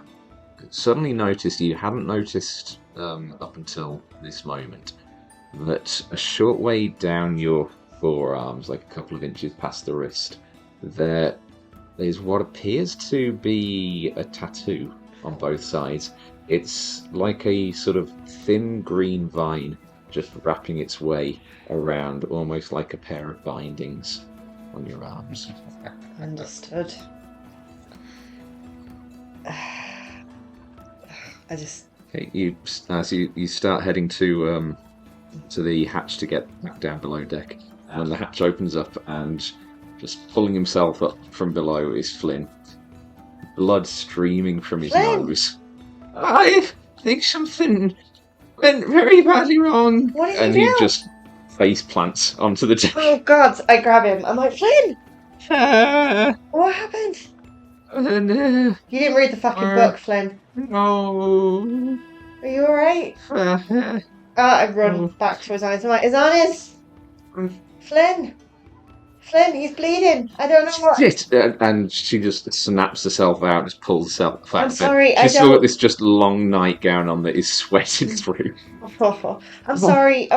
suddenly notice, you hadn't noticed up until this moment, that a short way down your forearms, like a couple of inches past the wrist, there is what appears to be a tattoo on both sides. It's like a sort of thin green vine just wrapping its way around, almost like a pair of bindings on your arms. Understood. I just... Okay, you start heading to the hatch to get back down below deck. When the hatch opens up, and just pulling himself up from below is Flynn. Blood streaming from his Flynn! nose. I think something went very badly wrong. What did And you he do? just face plants onto the deck. Oh God! I grab him. I'm like, Flynn, Uh, what happened? no. You didn't read the fucking book, Flynn. No. Are you alright? I run back to his eyes. I'm like, his eyes! Flynn! Flynn, he's bleeding. I don't know what. Shit! And she just snaps herself out, just pulls herself out. I'm of bed. sorry, I She's still don't. got this just long nightgown on that is sweating through. I'm sorry.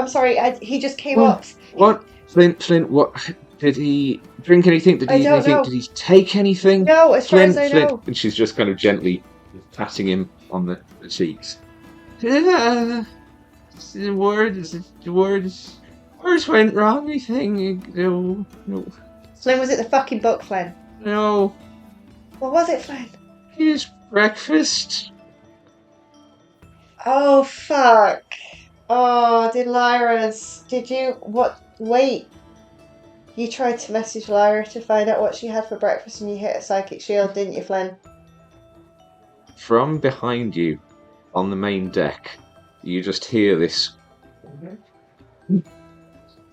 He just came What? up. What? Flynn, what? Did he drink anything? Did I he don't anything? know. Did he take anything? No, as far Flynn, as I Flynn. know. And she's just kind of gently patting him on the cheeks. Words went wrong, I think. No. Flynn, was it the fucking book, Flynn? No. What was it, Flynn? His breakfast. Oh, fuck. Oh, did you, what, wait. You tried to message Lyra to find out what she had for breakfast and you hit a psychic shield, didn't you, Flynn? From behind you, on the main deck, you just hear this.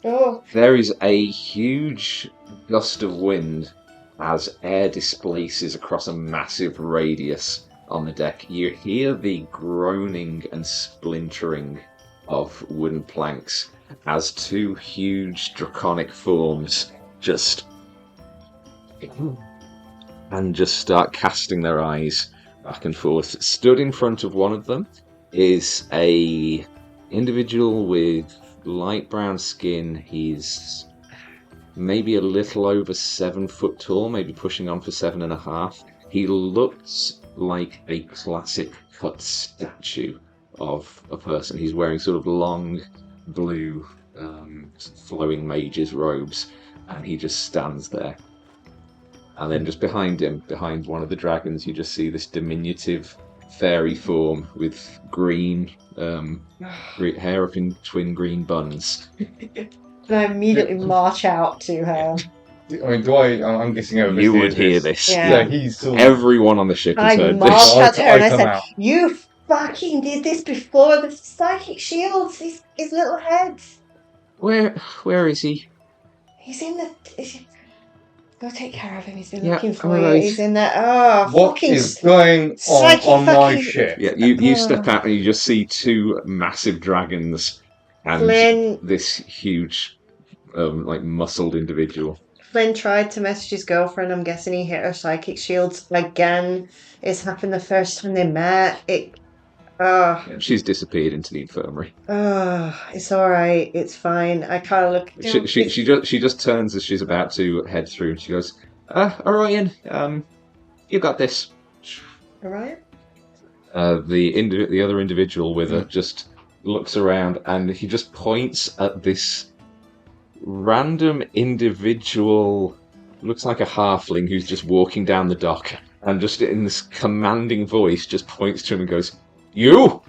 Oh, There is a huge gust of wind as air displaces across a massive radius on the deck. You hear the groaning and splintering of wooden planks as two huge draconic forms just start casting their eyes back and forth. Stood in front of one of them is a individual with light brown skin. He's maybe a little over 7 foot tall, maybe pushing on for 7.5. He looks like a classic cut statue of a person. He's wearing sort of long blue flowing mage's robes, and he just stands there. And then just behind him, behind one of the dragons, you just see this diminutive fairy form with green hair up in twin green buns. and I immediately march out to her. I mean, I'm guessing Erebus You hears would hear this. Yeah. he's sort of... Everyone on the ship has I heard marched this. out to her and I come said, out. you fucking did this before the psychic shields, his little heads. Where is he? He's in the... Go take care of him, he's been Yeah, looking for alright. you. He's in there. Oh, What fucking... is going psychic on my fucking- ship? Yeah, you step out and you just see two massive dragons and Flynn, this huge, like muscled individual. Flynn tried to message his girlfriend. I'm guessing he hit her psychic shields again. It's happened the first time they met. She's disappeared into the infirmary. It's alright. It's fine. I kind of look... She just turns as she's about to head through and she goes, Orion, you got this. Alright? The other individual with her just looks around and he just points at this random individual, looks like a halfling who's just walking down the dock, and just in this commanding voice just points to him and goes, You?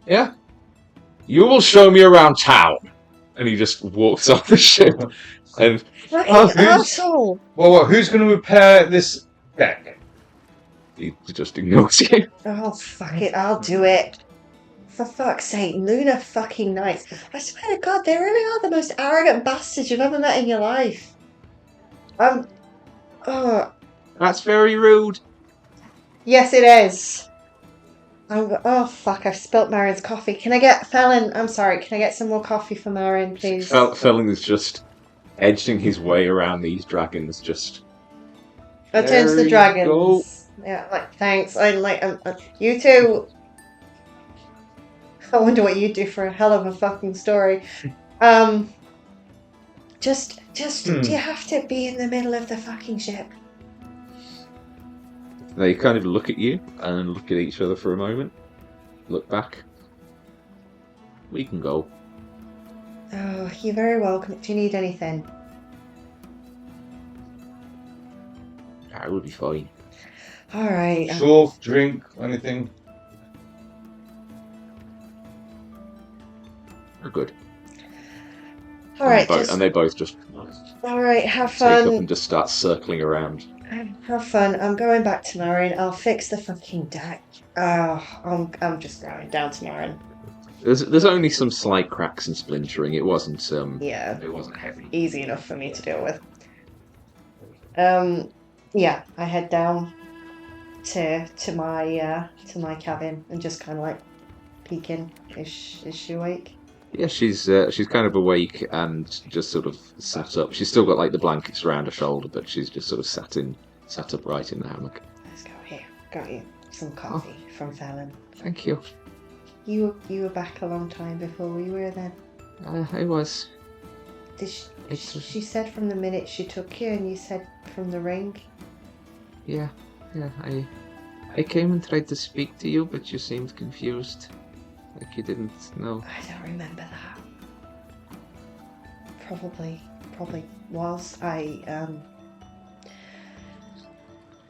Yeah? You will show me around town. And he just walks off the ship. And Fucking who's- asshole! Well, who's going to repair this deck? he just ignores you. Oh, fuck it. I'll do it. For fuck's sake, Lunar fucking Knights. I swear to God, they really are the most arrogant bastards you've ever met in your life. That's very rude. Yes, it is. Oh, fuck, I've spilt Marin's coffee. Can I get... Felon, I'm sorry, can I get some more coffee for Marin, please? Felling is just edging his way around these dragons, just... I turn to There the you dragons. Yeah, like, thanks. You two. I wonder what you'd do for a hell of a fucking story. Just, do you have to be in the middle of the fucking ship? They kind of look at you and look at each other for a moment. Look back. We can go. Oh, you're very welcome. Do you need anything? I will be fine. All right. Sure, drink, anything. We're good. All right. And they both just All right. Have take fun. up and just start circling around. Have fun. I'm going back to Marin. I'll fix the fucking deck. I'm just going down to Marin. There's only some slight cracks and splintering. It wasn't Yeah, it wasn't heavy. easy enough for me to deal with. Yeah, I head down to my cabin and just kind of like peeking. Is she awake? Yeah, she's kind of awake and just sort of sat up. She's still got like the blankets around her shoulder, but she's just sort of sat upright in the hammock. Let's go here. Got you some coffee from Fallon. Thank you. You were back a long time before we were then. I was. Did she said from the minute she took you, and you said from the ring? Yeah. I came and tried to speak to you, but you seemed confused. Like you didn't know. I don't remember that. Probably was.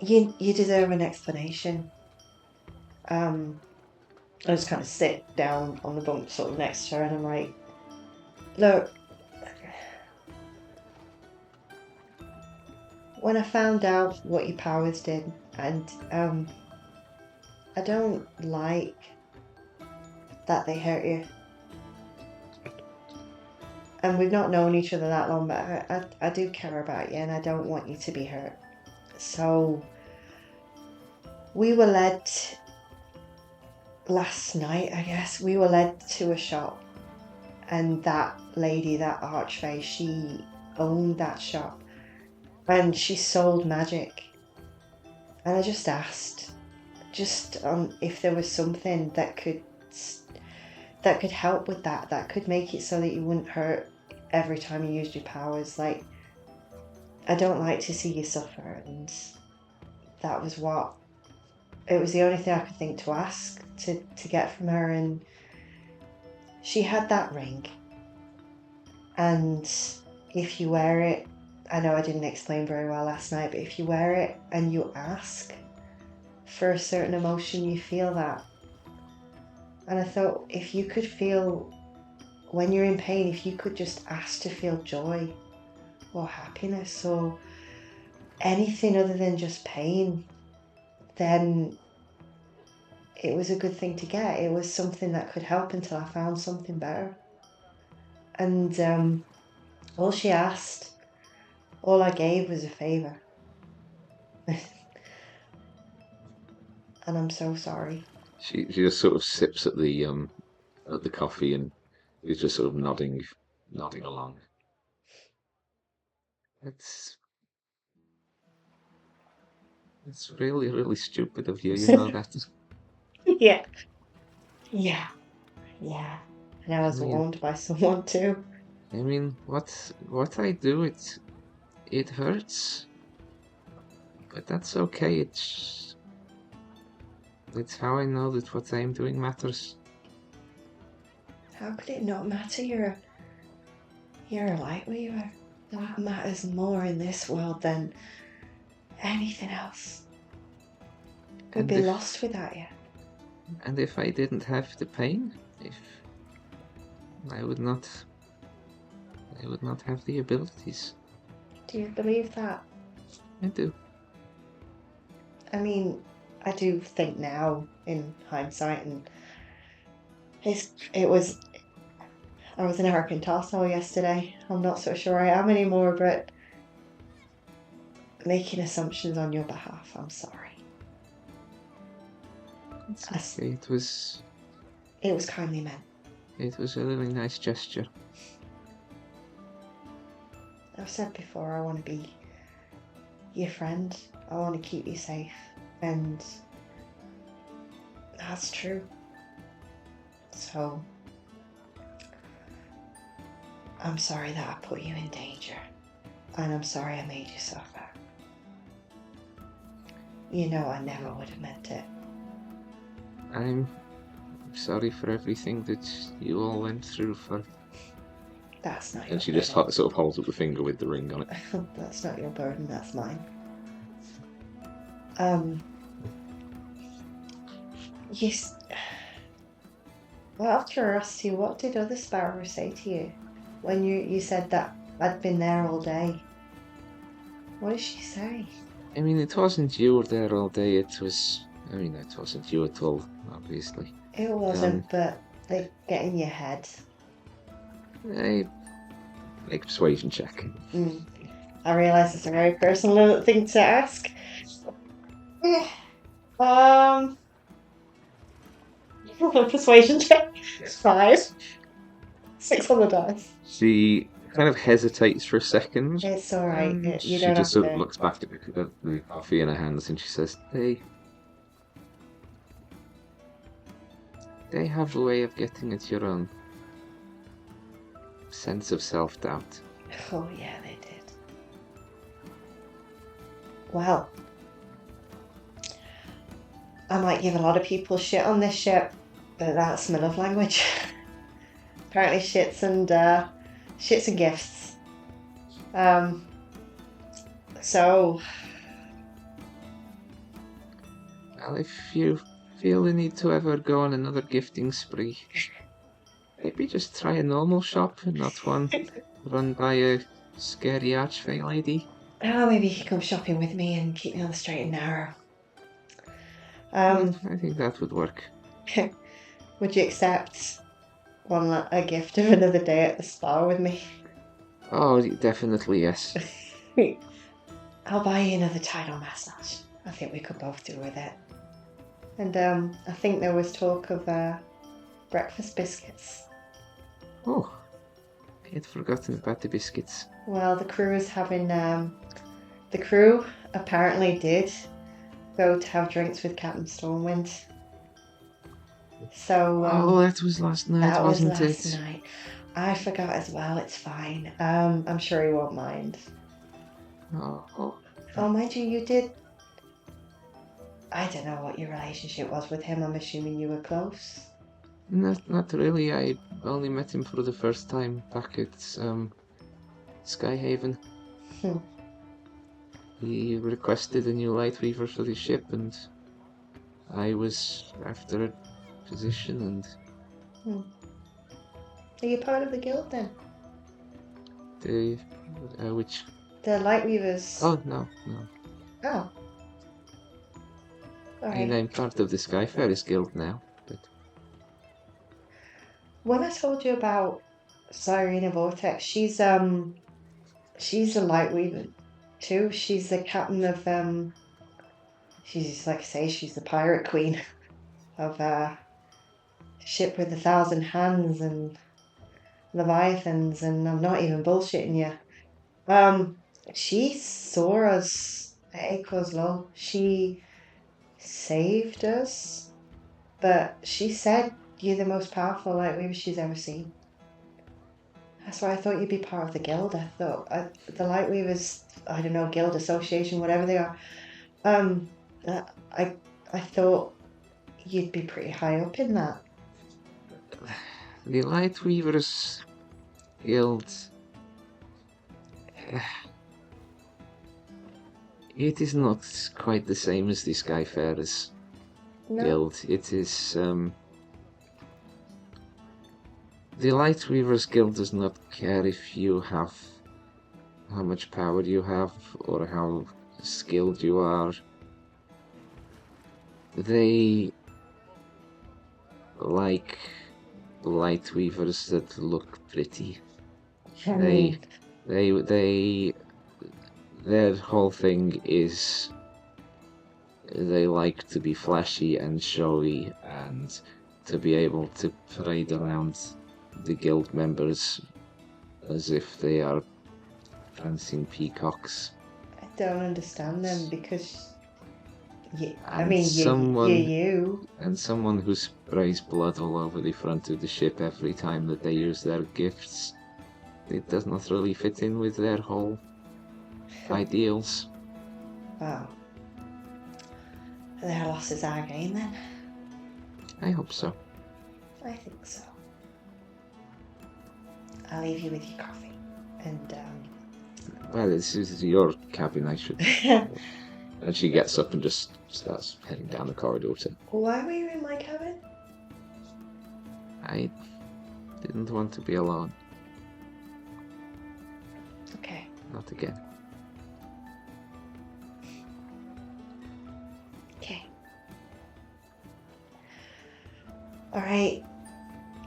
You deserve an explanation. I just kind of sit down on the bunk sort of next to her, and I'm like, look, when I found out what your powers did, and I don't like that they hurt you. And we've not known each other that long, but I do care about you, and I don't want you to be hurt. So we were led last night, I guess, we were led to a shop, and that lady, that archfey, she owned that shop, and she sold magic. And I just asked, if there was something that could help with that could make it so that you wouldn't hurt every time you used your powers. Like, I don't like to see you suffer, and that was it was the only thing I could think to ask to get from her. And she had that ring, and if you wear it, I know I didn't explain very well last night, but if you wear it and you ask for a certain emotion, you feel that. And I thought, if you could feel, when you're in pain, if you could just ask to feel joy or happiness or anything other than just pain, then it was a good thing to get. It was something that could help until I found something better. And all she asked, all I gave was a favour. And I'm so sorry. She just sort of sips at the coffee and is just sort of nodding along. It's really, really stupid of you, you know that. Yeah. And I was warned by someone too. I mean, what I do, it hurts, but that's okay. It's how I know that what I'm doing matters. How could it not matter? You're a light weaver. That matters more in this world than anything else. We'd be lost without you. And if I didn't have the pain, I would not have the abilities. Do you believe that? I do. I mean, I do think now, in hindsight, and I was in a hurricane tarsal yesterday. I'm not so sure I am anymore, but making assumptions on your behalf, I'm sorry. It's okay. It was kindly meant. It was a really nice gesture. I've said before, I want to be your friend. I want to keep you safe. And that's true. So, I'm sorry that I put you in danger. And I'm sorry I made you suffer. You know I never would have meant it. I'm sorry for everything that you all went through for. That's not your And she just burden. sort of holds up the finger with the ring on it. That's not your burden, that's mine. Yes. Well, out of curiosity, what did other sparrows say to you when you said that I'd been there all day? What did she say? I mean, it wasn't you were there all day. It wasn't you at all, obviously. It wasn't, but they get in your head. Make a persuasion check. I realise it's a very personal thing to ask. Persuasion check. 5. 6 on the dice. She kind of hesitates for a second. It's alright. You She don't just have sort of to. looks back at the coffee in her hands and she says, They have a way of getting at your own sense of self-doubt. Oh, yeah, they did. Well, I might give a lot of people shit on this ship, but that's my love language. Apparently shits and gifts. So... Well, if you feel the need to ever go on another gifting spree, maybe just try a normal shop and not one run by a scary archfey lady. Oh, maybe you could come shopping with me and keep me on the straight and narrow. I think that would work. Would you accept a gift of another day at the spa with me? Oh, definitely yes. I'll buy you another tidal massage. I think we could both do with it. And I think there was talk of breakfast biscuits. Oh, I had forgotten about the biscuits. Well, the crew is having... the crew apparently did go to have drinks with Captain Stormwind. So... that was last night, wasn't it? That was last night. I forgot as well, it's fine. I'm sure he won't mind. Oh, mind you did... I don't know what your relationship was with him. I'm assuming you were close. Not really. I only met him for the first time back at Skyhaven. He requested a new light weaver for the ship, and I was after a position. And Are you part of the guild then? Which? The light weavers. Oh no. Oh. I mean, I'm part of the Skyfarers Guild now, but... When I told you about Cyrena Vortex, she's a light weaver too. She's the captain of she's like I say, she's the pirate queen of ship with 1,000 hands and leviathans, and I'm not even bullshitting you. She saw us at Echo's Low. She saved us, but she said you're the most powerful light weaver she's ever seen. That's why I thought you'd be part of the guild. I thought the light weavers, I don't know, guild, association, whatever they are. I thought you'd be pretty high up in that. The light weavers guild. It is not quite the same as the Skyfarers Guild. It is, the Light Weavers Guild does not care if you have, how much power you have, or how skilled you are. They like light weavers that look pretty. Their whole thing is they like to be flashy and showy and to be able to parade around the guild members as if they are prancing peacocks. I don't understand them because Yeah, I And mean, someone- you. And someone who sprays blood all over the front of the ship every time that they use their gifts. It does not really fit in with their whole ideals. Wow. Their loss is our gain then. I hope so. I think so. I'll leave you with your coffee. And, Well, this is your cabin, I should. And she gets up and just starts heading down the corridor to. Why were you in my cabin? I didn't want to be alone. okay. Not again. Okay. Alright.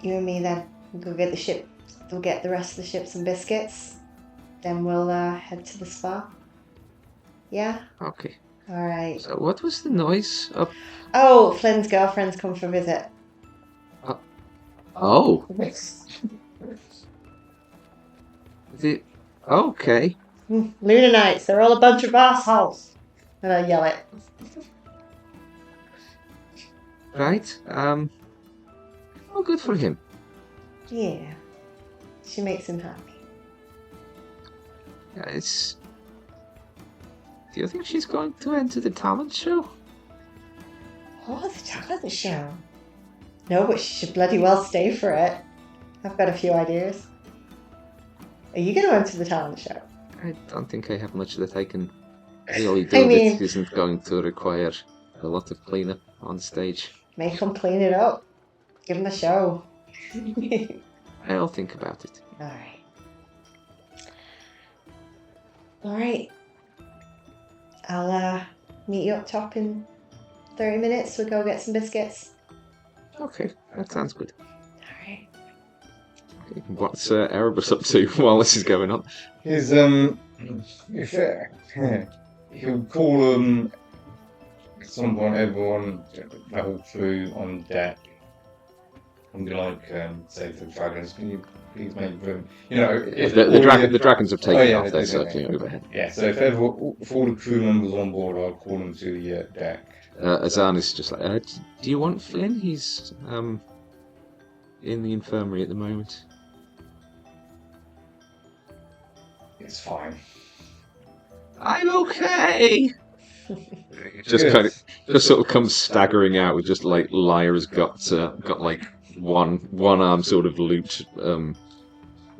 You and me then. We'll go get the ship. We'll get the rest of the ship some biscuits. Then we'll head to the spa. Yeah? Okay. Alright. So what was the noise up? Oh, Flynn's girlfriend's come for a visit. Oh. The. Okay. Lunar Knights, they're all a bunch of assholes. And I yell it. Right. Oh, good for him. Yeah. She makes him happy. Yeah, it's. Do you think she's going to enter the talent show? Oh, the talent show. No, but she should bloody well stay for it. I've got a few ideas. Are you going to enter the talent show? I don't think I have much that I can really do I mean- that isn't going to require a lot of cleanup on stage. Make them clean it up. Give them a show. I'll think about it. Alright. Alright. I'll meet you up top in 30 minutes. We'll go get some biscuits. Okay, that sounds good. Alright. Okay, what's Erebus up to while this is going on? Is if he'll call at some point everyone, the whole crew on deck, and be like, say to the dragons, can you please make room? You know, if The dragons have taken yeah, off. they They're did, circling overhead. Yeah, so if all the crew members on board, I'll call them to the deck. Azan is just like, do you want Flynn? He's in the infirmary at the moment. It's fine. I'm okay. Just Good. kind of just sort of comes staggering out with just like Lyra's got like one arm sort of looped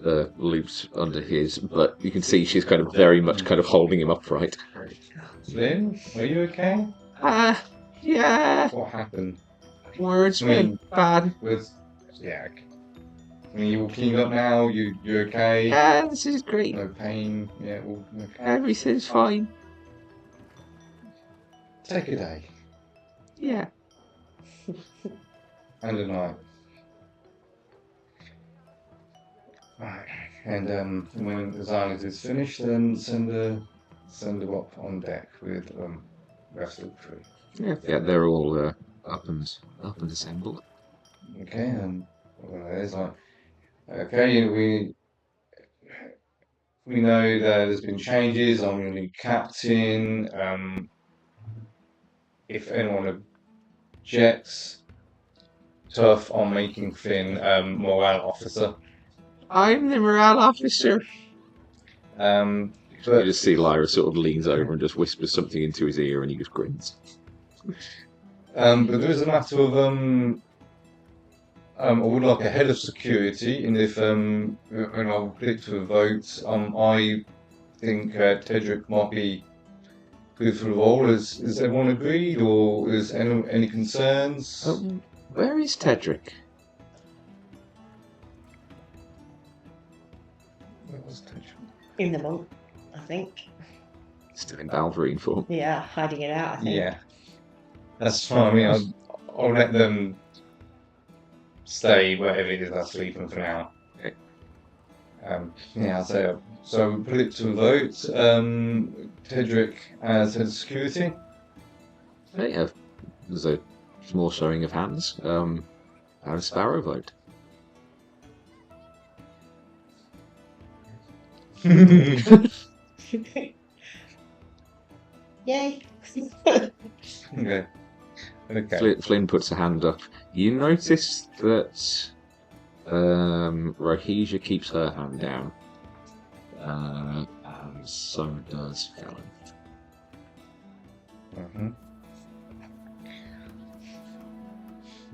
under his, but you can see she's kind of very much kind of holding him upright. Flynn, are you okay? Yeah. What happened? Words I mean- went bad. Yeah. Okay. I mean, you all cleaned up now. You okay? Yeah, this is great. No pain. Yeah, all okay. Everything's fine. Take a day Yeah. and a night. Right. And when the Zionist is finished, then send her up on deck with the rest of the crew. Yeah, they're all up and assembled. Okay, well, it's like, okay, we know that there's been changes. I'm the new captain. If anyone objects, tough on making Finn morale officer. I'm the morale officer. But You just see Lyra sort of leans over and just whispers something into his ear, and he just grins. but there is a matter of I would like a head of security, and if and I'll put it to a vote. I think Tedric might be good for the role. Is everyone agreed, or is any concerns? Where is Tedric? Where was Tedric? In the monk, I think. Still in Balverine form. Yeah, hiding it out, I think. Yeah, that's fine. I mean, I'll let them stay wherever it is they're sleeping for now. Okay. Yeah, so we put it to a vote. Tedric as head of security. Yeah, there's a small showing of hands. How does Sparrow vote? Yay. Okay. Okay. Flynn puts a hand up. You notice that Rohesia keeps her hand down. And so does Helen. Mm-hmm.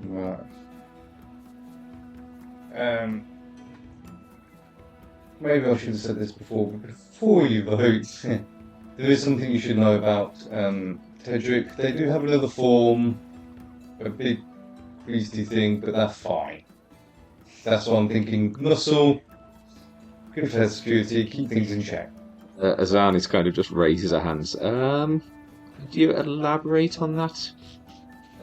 Right. Maybe I should have said this before, but before you vote, there is something you should know about Tedric. They do have another form, a big beastie thing, but they're fine. That's what I'm thinking. Muscle, good for security, keep things in check. Azanis kind of just raises her hands. Do you elaborate on that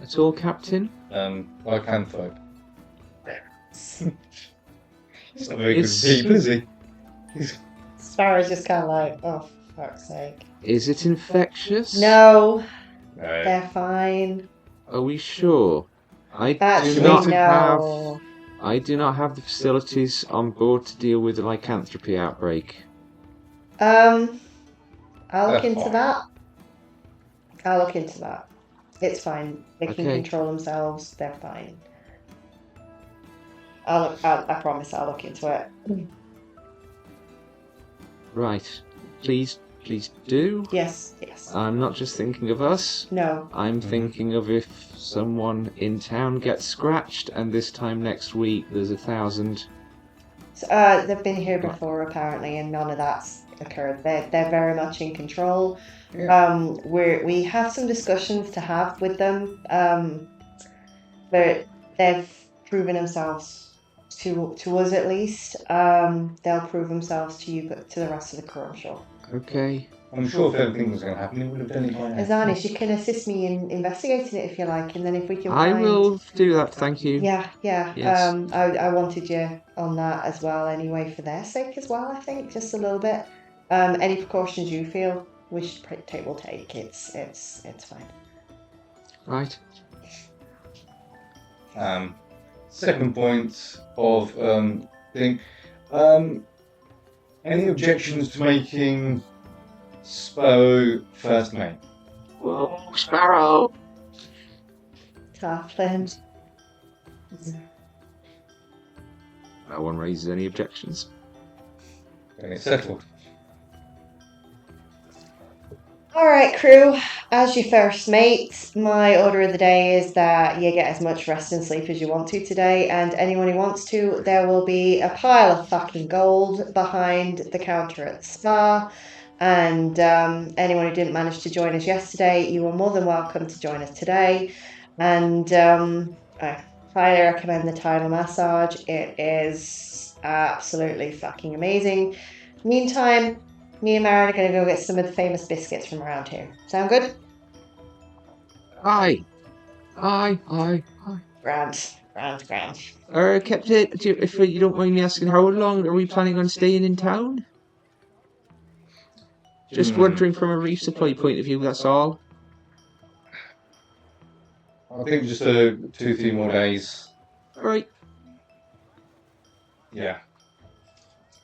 at all, Captain? Lycanthrope. He's not very good with people, is he? Sparrow's just kind of like, oh, for fuck's sake. Is it infectious? No, No. they're fine. Are we sure? Actually, no. I do not have the facilities on board to deal with a lycanthropy outbreak. I'll look They're into fine. that. I'll look into that. It's fine. They can Okay. control themselves. They're fine. I promise I'll look into it. Right. Please do. Yes. I'm not just thinking of us. No. I'm thinking of if someone in town gets scratched, and this time next week there's 1,000. So, they've been here before apparently, and none of that's occurred. They're very much in control. Yeah. We have some discussions to have with them. But they've proven themselves to us at least. They'll prove themselves to you, but to the rest of the crew, I'm sure. Okay. I'm sure if everything was going to happen, he would have done it by now. Azanis, you can assist me in investigating it if you like, and then if we can I find... will do that, thank you. Yeah. Yes. I wanted you on that as well anyway, for their sake as well, I think, just a little bit. Any precautions you feel we should take, we'll take. It's fine. Right. Second point of thing. Any objections to making Sparrow first name? Whoa, Sparrow! Tiefling. No one raises any objections. And it's settled. Alright, crew, as your first mate, my order of the day is that you get as much rest and sleep as you want to today, and anyone who wants to, there will be a pile of fucking gold behind the counter at the spa, and anyone who didn't manage to join us yesterday, you are more than welcome to join us today, and I highly recommend the tidal massage. It is absolutely fucking amazing. Meantime, me and Maren are going to go get some of the famous biscuits from around here. Sound good? Aye. Grand. Captain, if you don't mind me asking, how long are we planning on staying in town? Just wondering from a reef supply point of view, that's all. I think just 2-3 more days. Right. Yeah.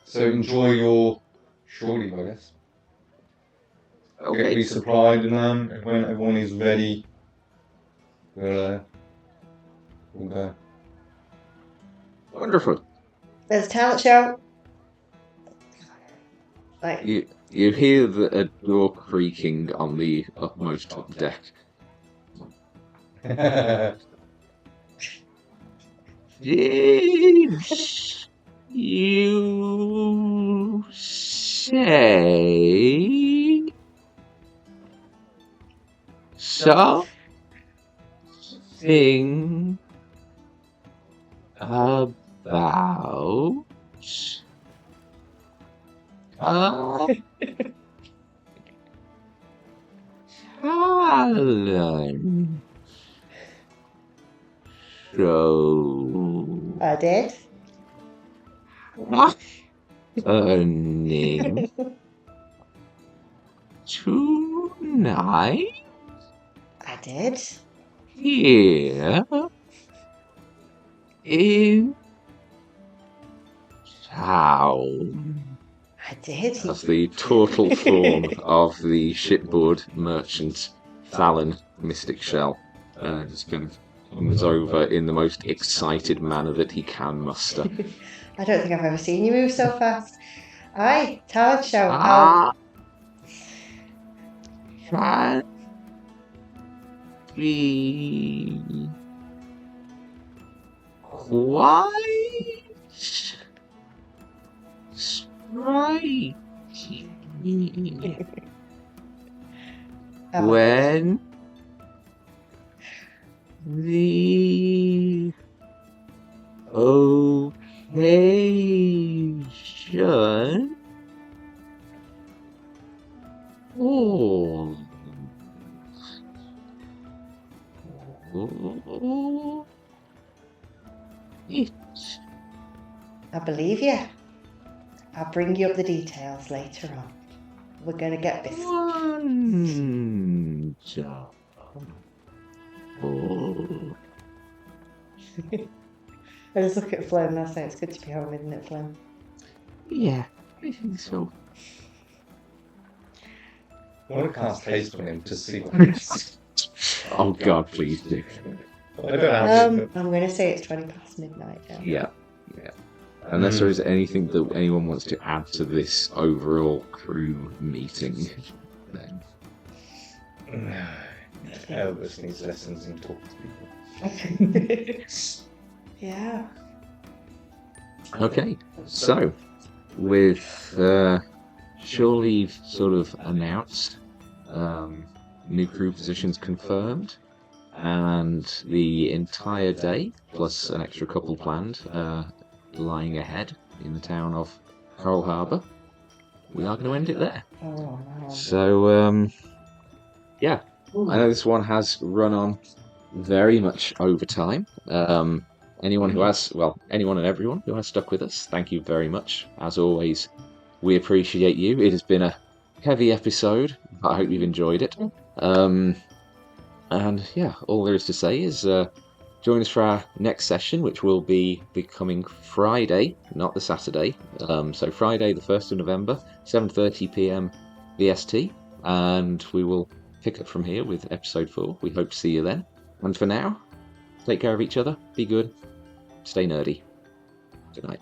So enjoy your shore leave, I guess. Get Okay. resupplied, and when everyone is ready, we'll go. Wonderful. There's a talent show. Like, You hear a door creaking on the upmost deck. Did you say something about talent show I did. happening tonight I did. here in town. I did. That's the total form of the shipboard merchant Talon Mystic Shell. Just kind of comes over in the most excited manner that he can muster. I don't think I've ever seen you move so fast. Aye, talent show. Ah! Be quite striking when the occasion calls. It I believe you. I'll bring you up the details later on. We're going to get this. wonderful. I just look at Flynn and I say it's good to be home, isn't it, Flynn? Yeah, I think so. I want to cast haste on him to see what Oh God, please do. I don't know. I'm going to say it's 20 past midnight now. Yeah. Unless there is anything that anyone wants to add to this overall crew meeting, then Erebus needs lessons in talking to people. Yeah. okay. So, with surely sort of announced, new crew positions confirmed, and the entire day plus an extra couple planned lying ahead in the town of Coral Harbour, we are going to end it there. Oh, no. So, yeah, I know this one has run on very much over time. Anyone and everyone who has stuck with us, thank you very much. As always, we appreciate you. It has been a heavy episode, but I hope you've enjoyed it. And yeah, all there is to say is join us for our next session, which will be coming Friday, not the Saturday. So Friday, the 1st of November, 7:30 p.m. BST, and we will pick up from here with episode 4. We hope to see you then. And for now, take care of each other, be good, stay nerdy. Good night.